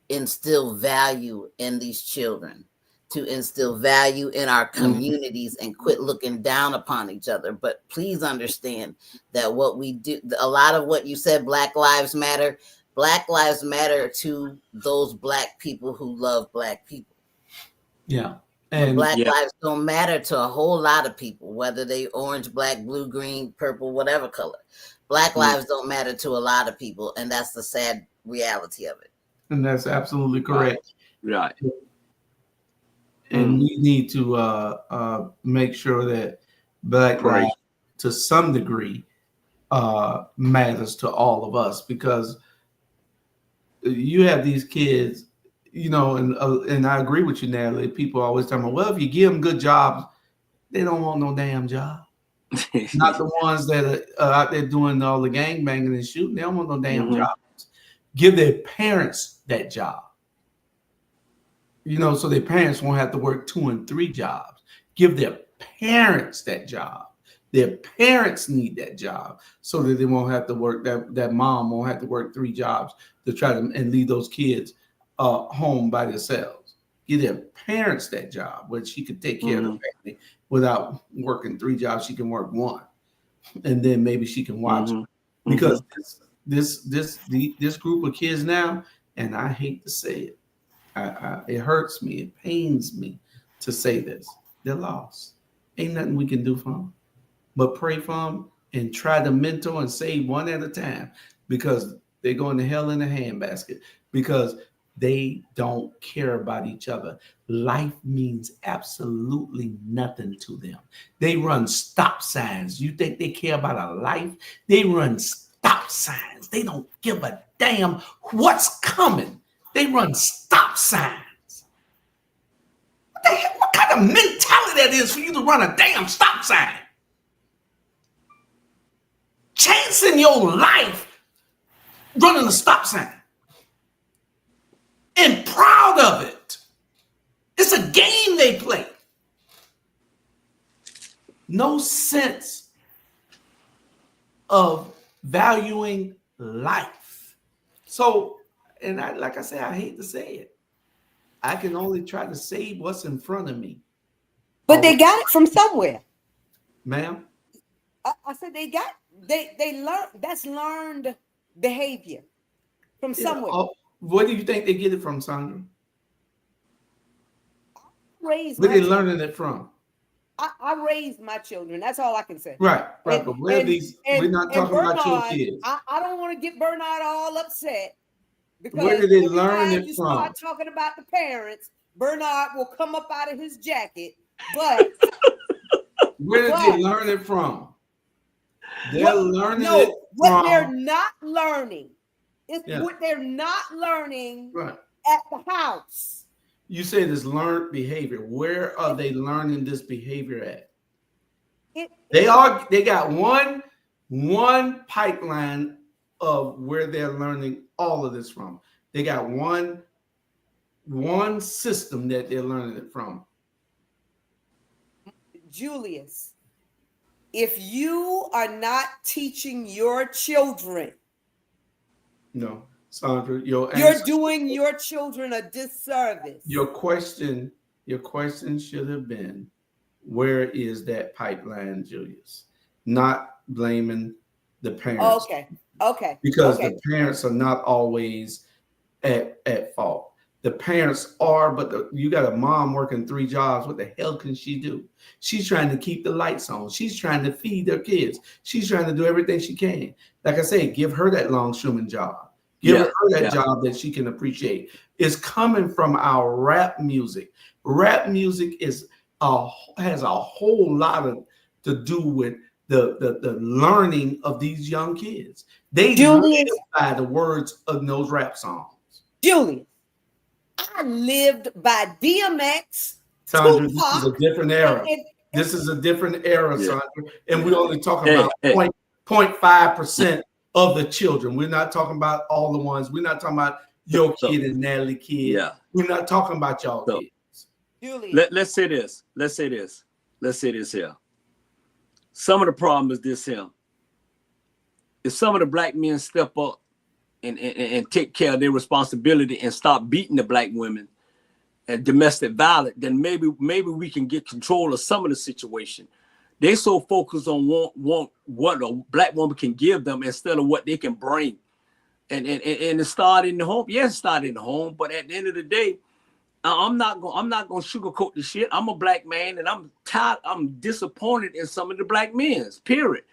instill value in these children, to instill value in our communities and quit looking down upon each other. But please understand that what we do, a lot of what you said, Black Lives Matter to those Black people who love Black people. Yeah. And Black lives don't matter to a whole lot of people, whether they orange, black, blue, green, purple, whatever color. Black lives don't matter to a lot of people. And that's the sad reality of it. And that's absolutely correct. Right. And we need to make sure that Black lives, to some degree, matters to all of us, because you have these kids, you know, and I agree with you, Natalie. People always tell me, well, if you give them good jobs, they don't want no damn job. Not the ones that are out there doing all the gang banging and shooting. They don't want no damn jobs. Give their parents that job. You know, so their parents won't have to work 2 and 3 jobs. Give their parents that job. Their parents need that job so that they won't have to work, that mom won't have to work 3 jobs to try to and leave those kids home by themselves. Give their parents that job where she could take care of the family without working 3 jobs. She can work 1, and then maybe she can watch. Because this group of kids now, and I hate to say it, it hurts me, it pains me to say this, they're lost. Ain't nothing we can do for them but pray for them and try to mentor and save one at a time, because they're going to hell in a handbasket, because they don't care about each other. Life means absolutely nothing to them. They run stop signs. You think they care about a life? They run stop signs. They don't give a damn what's coming. They run stop signs. What the hell? What kind of mentality that is for you to run a damn stop sign? Chancing your life running a stop sign. And proud of it. It's a game they play. No sense of valuing life. So, and like I said, I hate to say it. I can only try to save what's in front of me. But they got it from somewhere. Ma'am? I said they learned, that's learned behavior from somewhere. Where do you think they get it from, Sandra? Where they learning it from? I raised my children. That's all I can say. Right. But we're not talking about your kids. I don't want to get Bernard all upset, Because where did they every learn time it you from? start talking about the parents, Bernard will come up out of his jacket. But where did they learn it from? They're learning it what from. they're not learning. It's Yeah. what they're not learning Right. at the house. You say this learned behavior. Where are they learning this behavior at? They got one pipeline of where they're learning all of this from. They got one system that they're learning it from. Julius, if you are not teaching your children, No, Sandra, you're doing your children a disservice. Your question should have been, where is that pipeline, Julius? Not blaming the parents. Okay. Because the parents are not always at fault. The parents are, but you got a mom working 3 jobs. What the hell can she do? She's trying to keep the lights on. She's trying to feed their kids. She's trying to do everything she can. Like I say, give her that longshoreman job. Give her that job that she can appreciate. It's coming from our rap music. Rap music has a whole lot to do with the learning of these young kids. They live by the words of those rap songs. Julius, I lived by DMX. Sandra, this is a different era. This is a different era, Sandra. And we're only talking about 0.5% of the children. We're not talking about all the ones. We're not talking about your kid and Natalie kid. Yeah. We're not talking about y'all kids. Let's say this. Let's say this here. Some of the problem is this here. If some of the black men step up and take care of their responsibility and stop beating the black women and domestic violence, then maybe we can get control of some of the situation. They so focused on want what a black woman can give them instead of what they can bring. And it started in the home. Yes, it started in the home, but at the end of the day, I'm not gonna sugarcoat the shit. I'm a black man, and I'm tired. I'm disappointed in some of the black men. Period.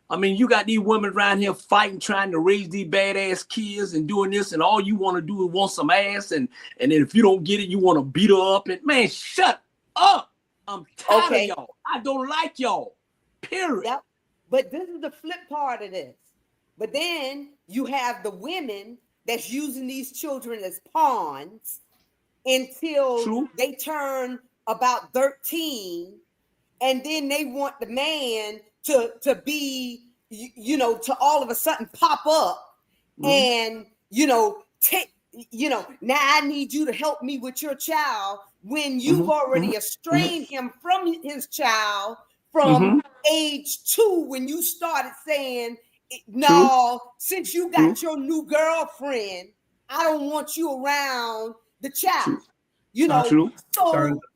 I mean, you got these women around here fighting, trying to raise these badass kids and doing this, and all you want to do is want some ass, and then if you don't get it, you want to beat her up. And man, shut up! I'm tired of y'all. I don't like y'all. Period. Yep. But this is the flip part of this. But then you have the women that's using these children as pawns until they turn about 13, and then they want the man to be, to all of a sudden pop up and, now I need you to help me with your child when you've already estranged him from his child from age 2, when you started saying, no, since you got your new girlfriend, I don't want you around the child. So you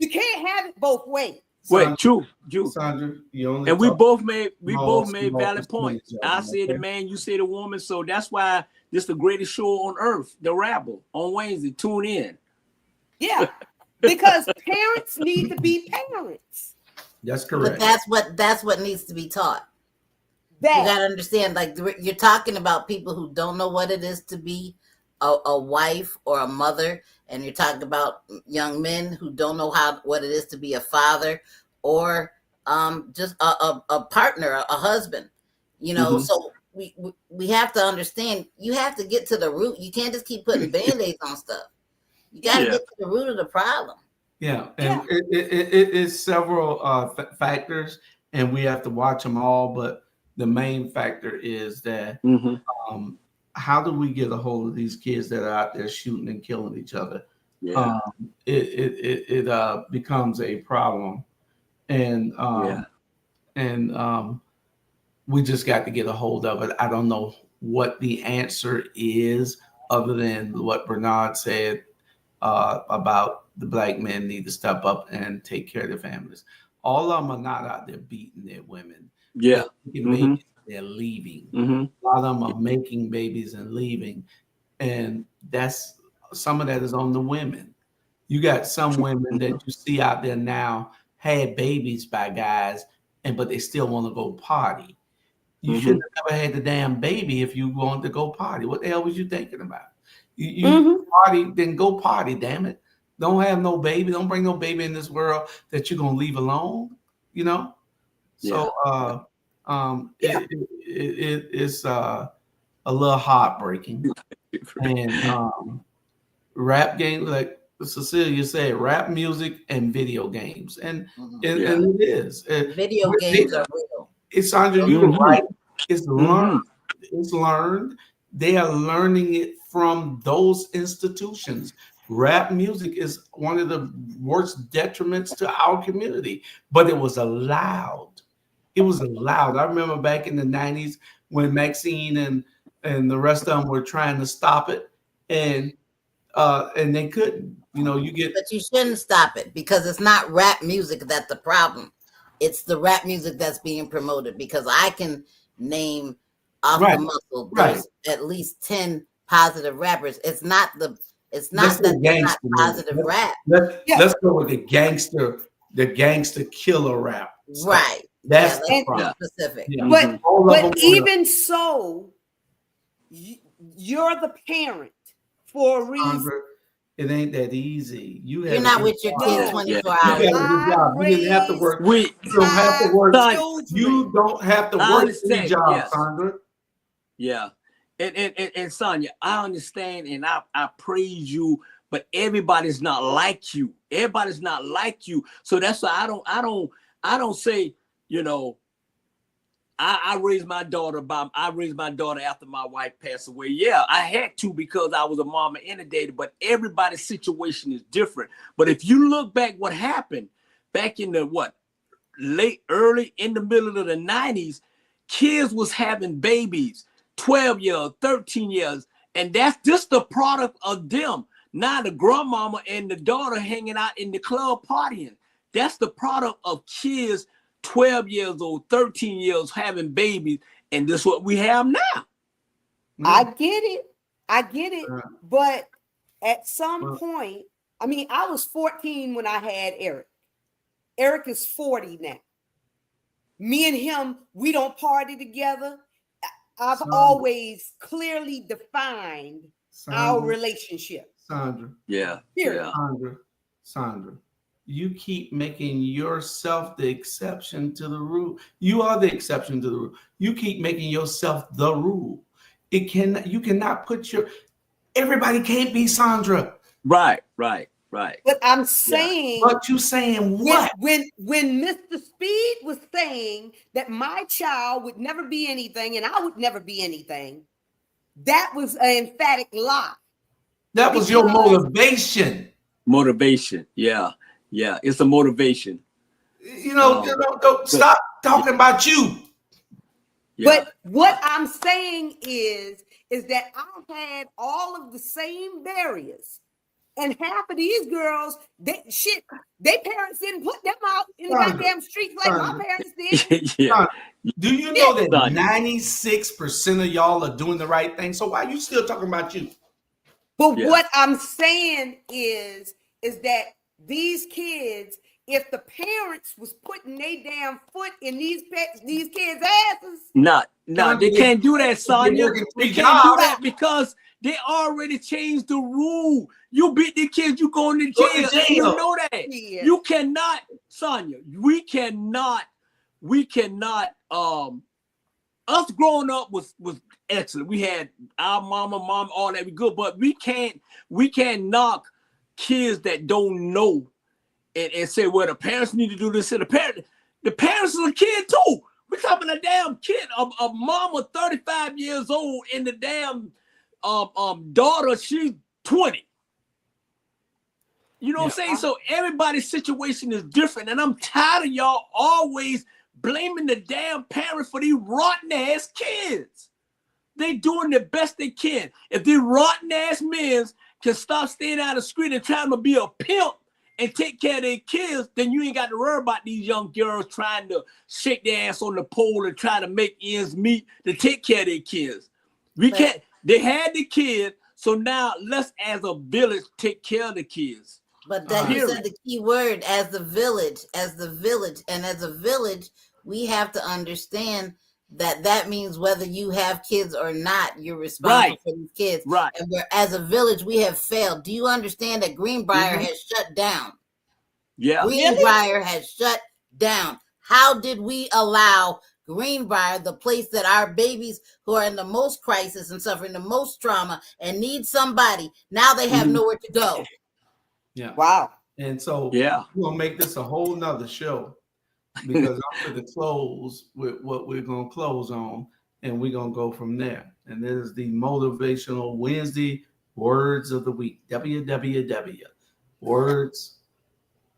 can't have it both ways. Wait, true. Sandra, and we both made valid points. I said the man, you say the woman. So that's why this is the greatest show on earth, the Rabble, on Wednesday. Tune in. Yeah, because parents need to be parents. That's correct. But that's what needs to be taught. You gotta understand, like you're talking about people who don't know what it is to be a wife or a mother, and you're talking about young men who don't know what it is to be a father or just a partner, a husband. So we have to understand. You have to get to the root. You can't just keep putting band-aids on stuff. You got to get to the root of the problem. Yeah, and it is several factors, and we have to watch them all. But the main factor is that how do we get a hold of these kids that are out there shooting and killing each other? Yeah. It becomes a problem, and we just got to get a hold of it. I don't know what the answer is, other than what Bernard said about the black men need to step up and take care of their families. All of them are not out there beating their women. Yeah. They're leaving. A lot of them are making babies and leaving. And some of that is on the women. You got some women that you see out there now had babies by guys, but they still want to go party. You should have never had the damn baby if you wanted to go party. What the hell was you thinking about? You party, then go party, damn it. Don't have no baby. Don't bring no baby in this world that you're gonna leave alone. You know. So it's a little heartbreaking. And rap games, like Cecilia said, rap music and video games, and it is Video games are real. It's Sandra, you're right. It's learned. It's learned. They are learning it from those institutions. Rap music is one of the worst detriments to our community, but it was allowed. It was allowed. I remember back in the 90s when Maxine and the rest of them were trying to stop it, and they couldn't. You know, but you shouldn't stop it, because it's not rap music that's the problem. It's the rap music that's being promoted, because I can name off the muscle. There's at least 10 positive rappers. It's not that they're not positive rap. Let's go with the gangster killer rap. Right. That's the problem. Specific. Yeah. But even so, you're the parent for a reason. It ain't that easy. You're not with your kids 24 hours. You got a good job. You didn't have to work. You don't have to work. You don't have to work 3 jobs, Sandra. Yeah. And Sonia, I understand and I praise you, but everybody's not like you. Everybody's not like you. So that's why I don't say, you know, I raised my daughter after my wife passed away. Yeah, I had to, because I was a mama inundated, but everybody's situation is different. But if you look back what happened back in the early in the middle of the 90s, kids was having babies, 12 years, 13 years, and that's just the product of them. Now the grandmama and the daughter hanging out in the club partying. That's the product of kids 12 years old, 13 years having babies, and this is what we have now. I get it. But at some point, I mean, I was 14 when I had Eric. Eric is 40 now. Me and him, we don't party together. I've always clearly defined our relationship. Sandra. Yeah. Sandra. You keep making yourself the exception to the rule. You are the exception to the rule. You keep making yourself the rule. You cannot put everybody can't be Sandra. Right. But I'm saying, but you saying what? When Mr. Speed was saying that my child would never be anything and I would never be anything, that was an emphatic lie. That was your motivation. Motivation, yeah. Yeah, it's a motivation. You know, don't stop talking about you. Yeah. But what I'm saying is that I had all of the same barriers. And half of these girls, their parents didn't put them out in the goddamn streets like my parents did. Yeah. Do you know that 96% of y'all are doing the right thing? So why are you still talking about you? But what I'm saying is that these kids, if the parents was putting their damn foot in these kids' asses. No, they can't do that, Sonia. They can't do that because they already changed the rule. You beat the kids, you going to jail. You know that. Yeah. You cannot, Sonia, we cannot, us growing up was excellent. We had our mama, all that, we good, but we can't knock kids that don't know and say, well, the parents need to do this. And the parents is a kid too. We're talking a damn kid, a mama 35 years old, and the damn daughter, she's 20. You know what I'm saying? So everybody's situation is different, and I'm tired of y'all always blaming the damn parents for these rotten ass kids. They doing the best they can. If these rotten ass men can stop staying out of the street and trying to be a pimp and take care of their kids, then you ain't got to worry about these young girls trying to shake their ass on the pole and try to make ends meet to take care of their kids. They had the kids, so now let's, as a village, take care of the kids. But then you said the key word, as the village, and as a village, we have to understand that means whether you have kids or not, you're responsible for these kids. Right. And as a village, we have failed. Do you understand that Greenbrier has shut down? Yeah. Greenbrier has shut down. How did we allow Greenbrier, the place that our babies who are in the most crisis and suffering the most trauma and need somebody, now they have nowhere to go? Yeah. Wow. And so yeah, we're going to make this a whole nother show, because I'm going to close with what we're going to close on, and we're going to go from there. And this is the Motivational Wednesday Words of the Week. WWW.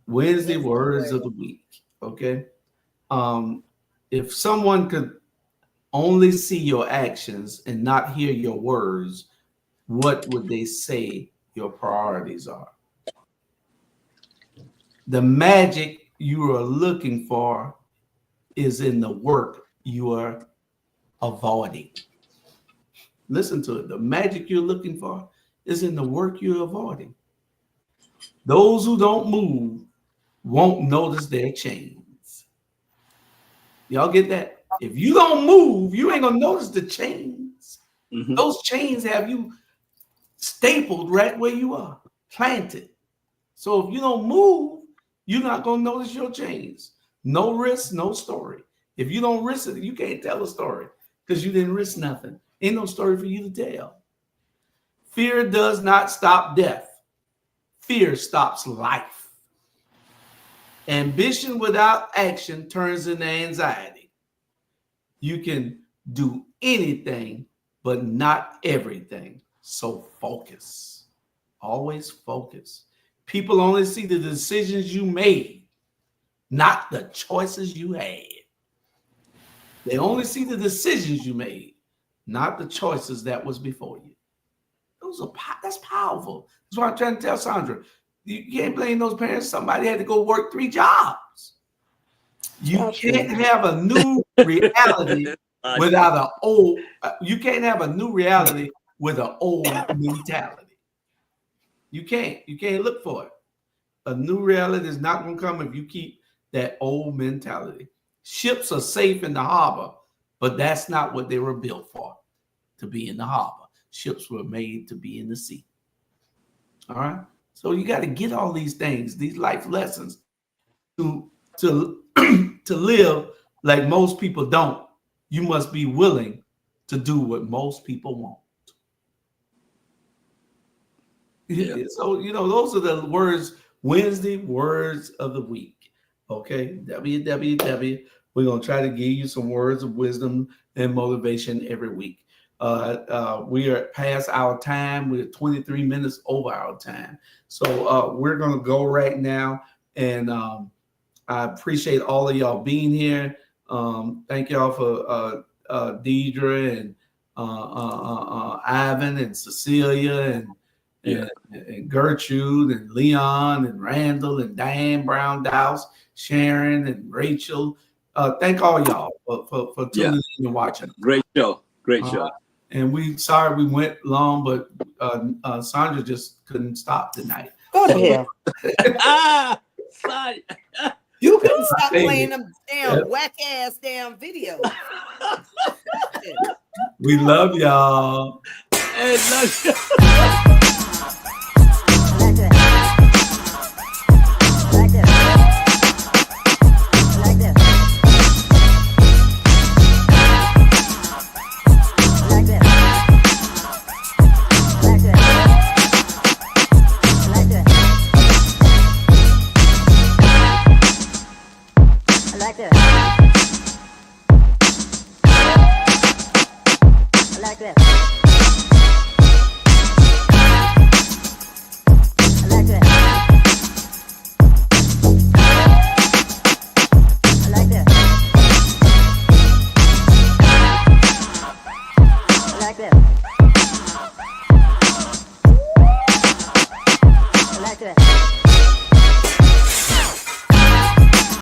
Wednesday Words of the Week. Okay. If someone could only see your actions and not hear your words, what would they say your priorities are? The magic you are looking for is in the work you are avoiding. Listen to it. The magic you're looking for is in the work you're avoiding. Those who don't move won't notice their chains. Y'all get that? If you don't move, you ain't gonna notice the chains. Those chains have you stapled right where you are, planted. So if you don't move, you're not gonna notice your chains. No risk, no story. If you don't risk it, you can't tell a story because you didn't risk nothing. Ain't no story for you to tell. Fear does not stop death. Fear stops life. Ambition without action turns into anxiety. You can do anything, but not everything. So focus. Always focus. People only see the decisions you made, not the choices you had. They only see the decisions you made, not the choices that was before you. That's powerful. That's what I'm trying to tell Sandra. You can't blame those parents. Somebody had to go work 3 jobs. You can't have a new reality without an old. You can't have a new reality with an old mentality. You can't. You can't look for it. A new reality is not going to come if you keep that old mentality. Ships are safe in the harbor, but that's not what they were built for, to be in the harbor. Ships were made to be in the sea. All right? So you got to get all these things, these life lessons, to live like most people don't. You must be willing to do what most people won't. Yeah. So, those are the words, Wednesday Words of the Week. Okay? WWW. We're going to try to give you some words of wisdom and motivation every week. We are past our time. We're 23 minutes over our time. So we're going to go right now. And I appreciate all of y'all being here. Thank y'all for Deidre and Ivan and Cecilia and Gertrude and Leon and Randall and Diane Brown Dowse, Sharon and Rachel. Thank all y'all for tuning in and watching. Great show. Great show. And sorry we went long, but Sandra just couldn't stop tonight. Go to hell. Sorry. You couldn't stop playing them damn whack ass damn videos. We love y'all. Hey, love you.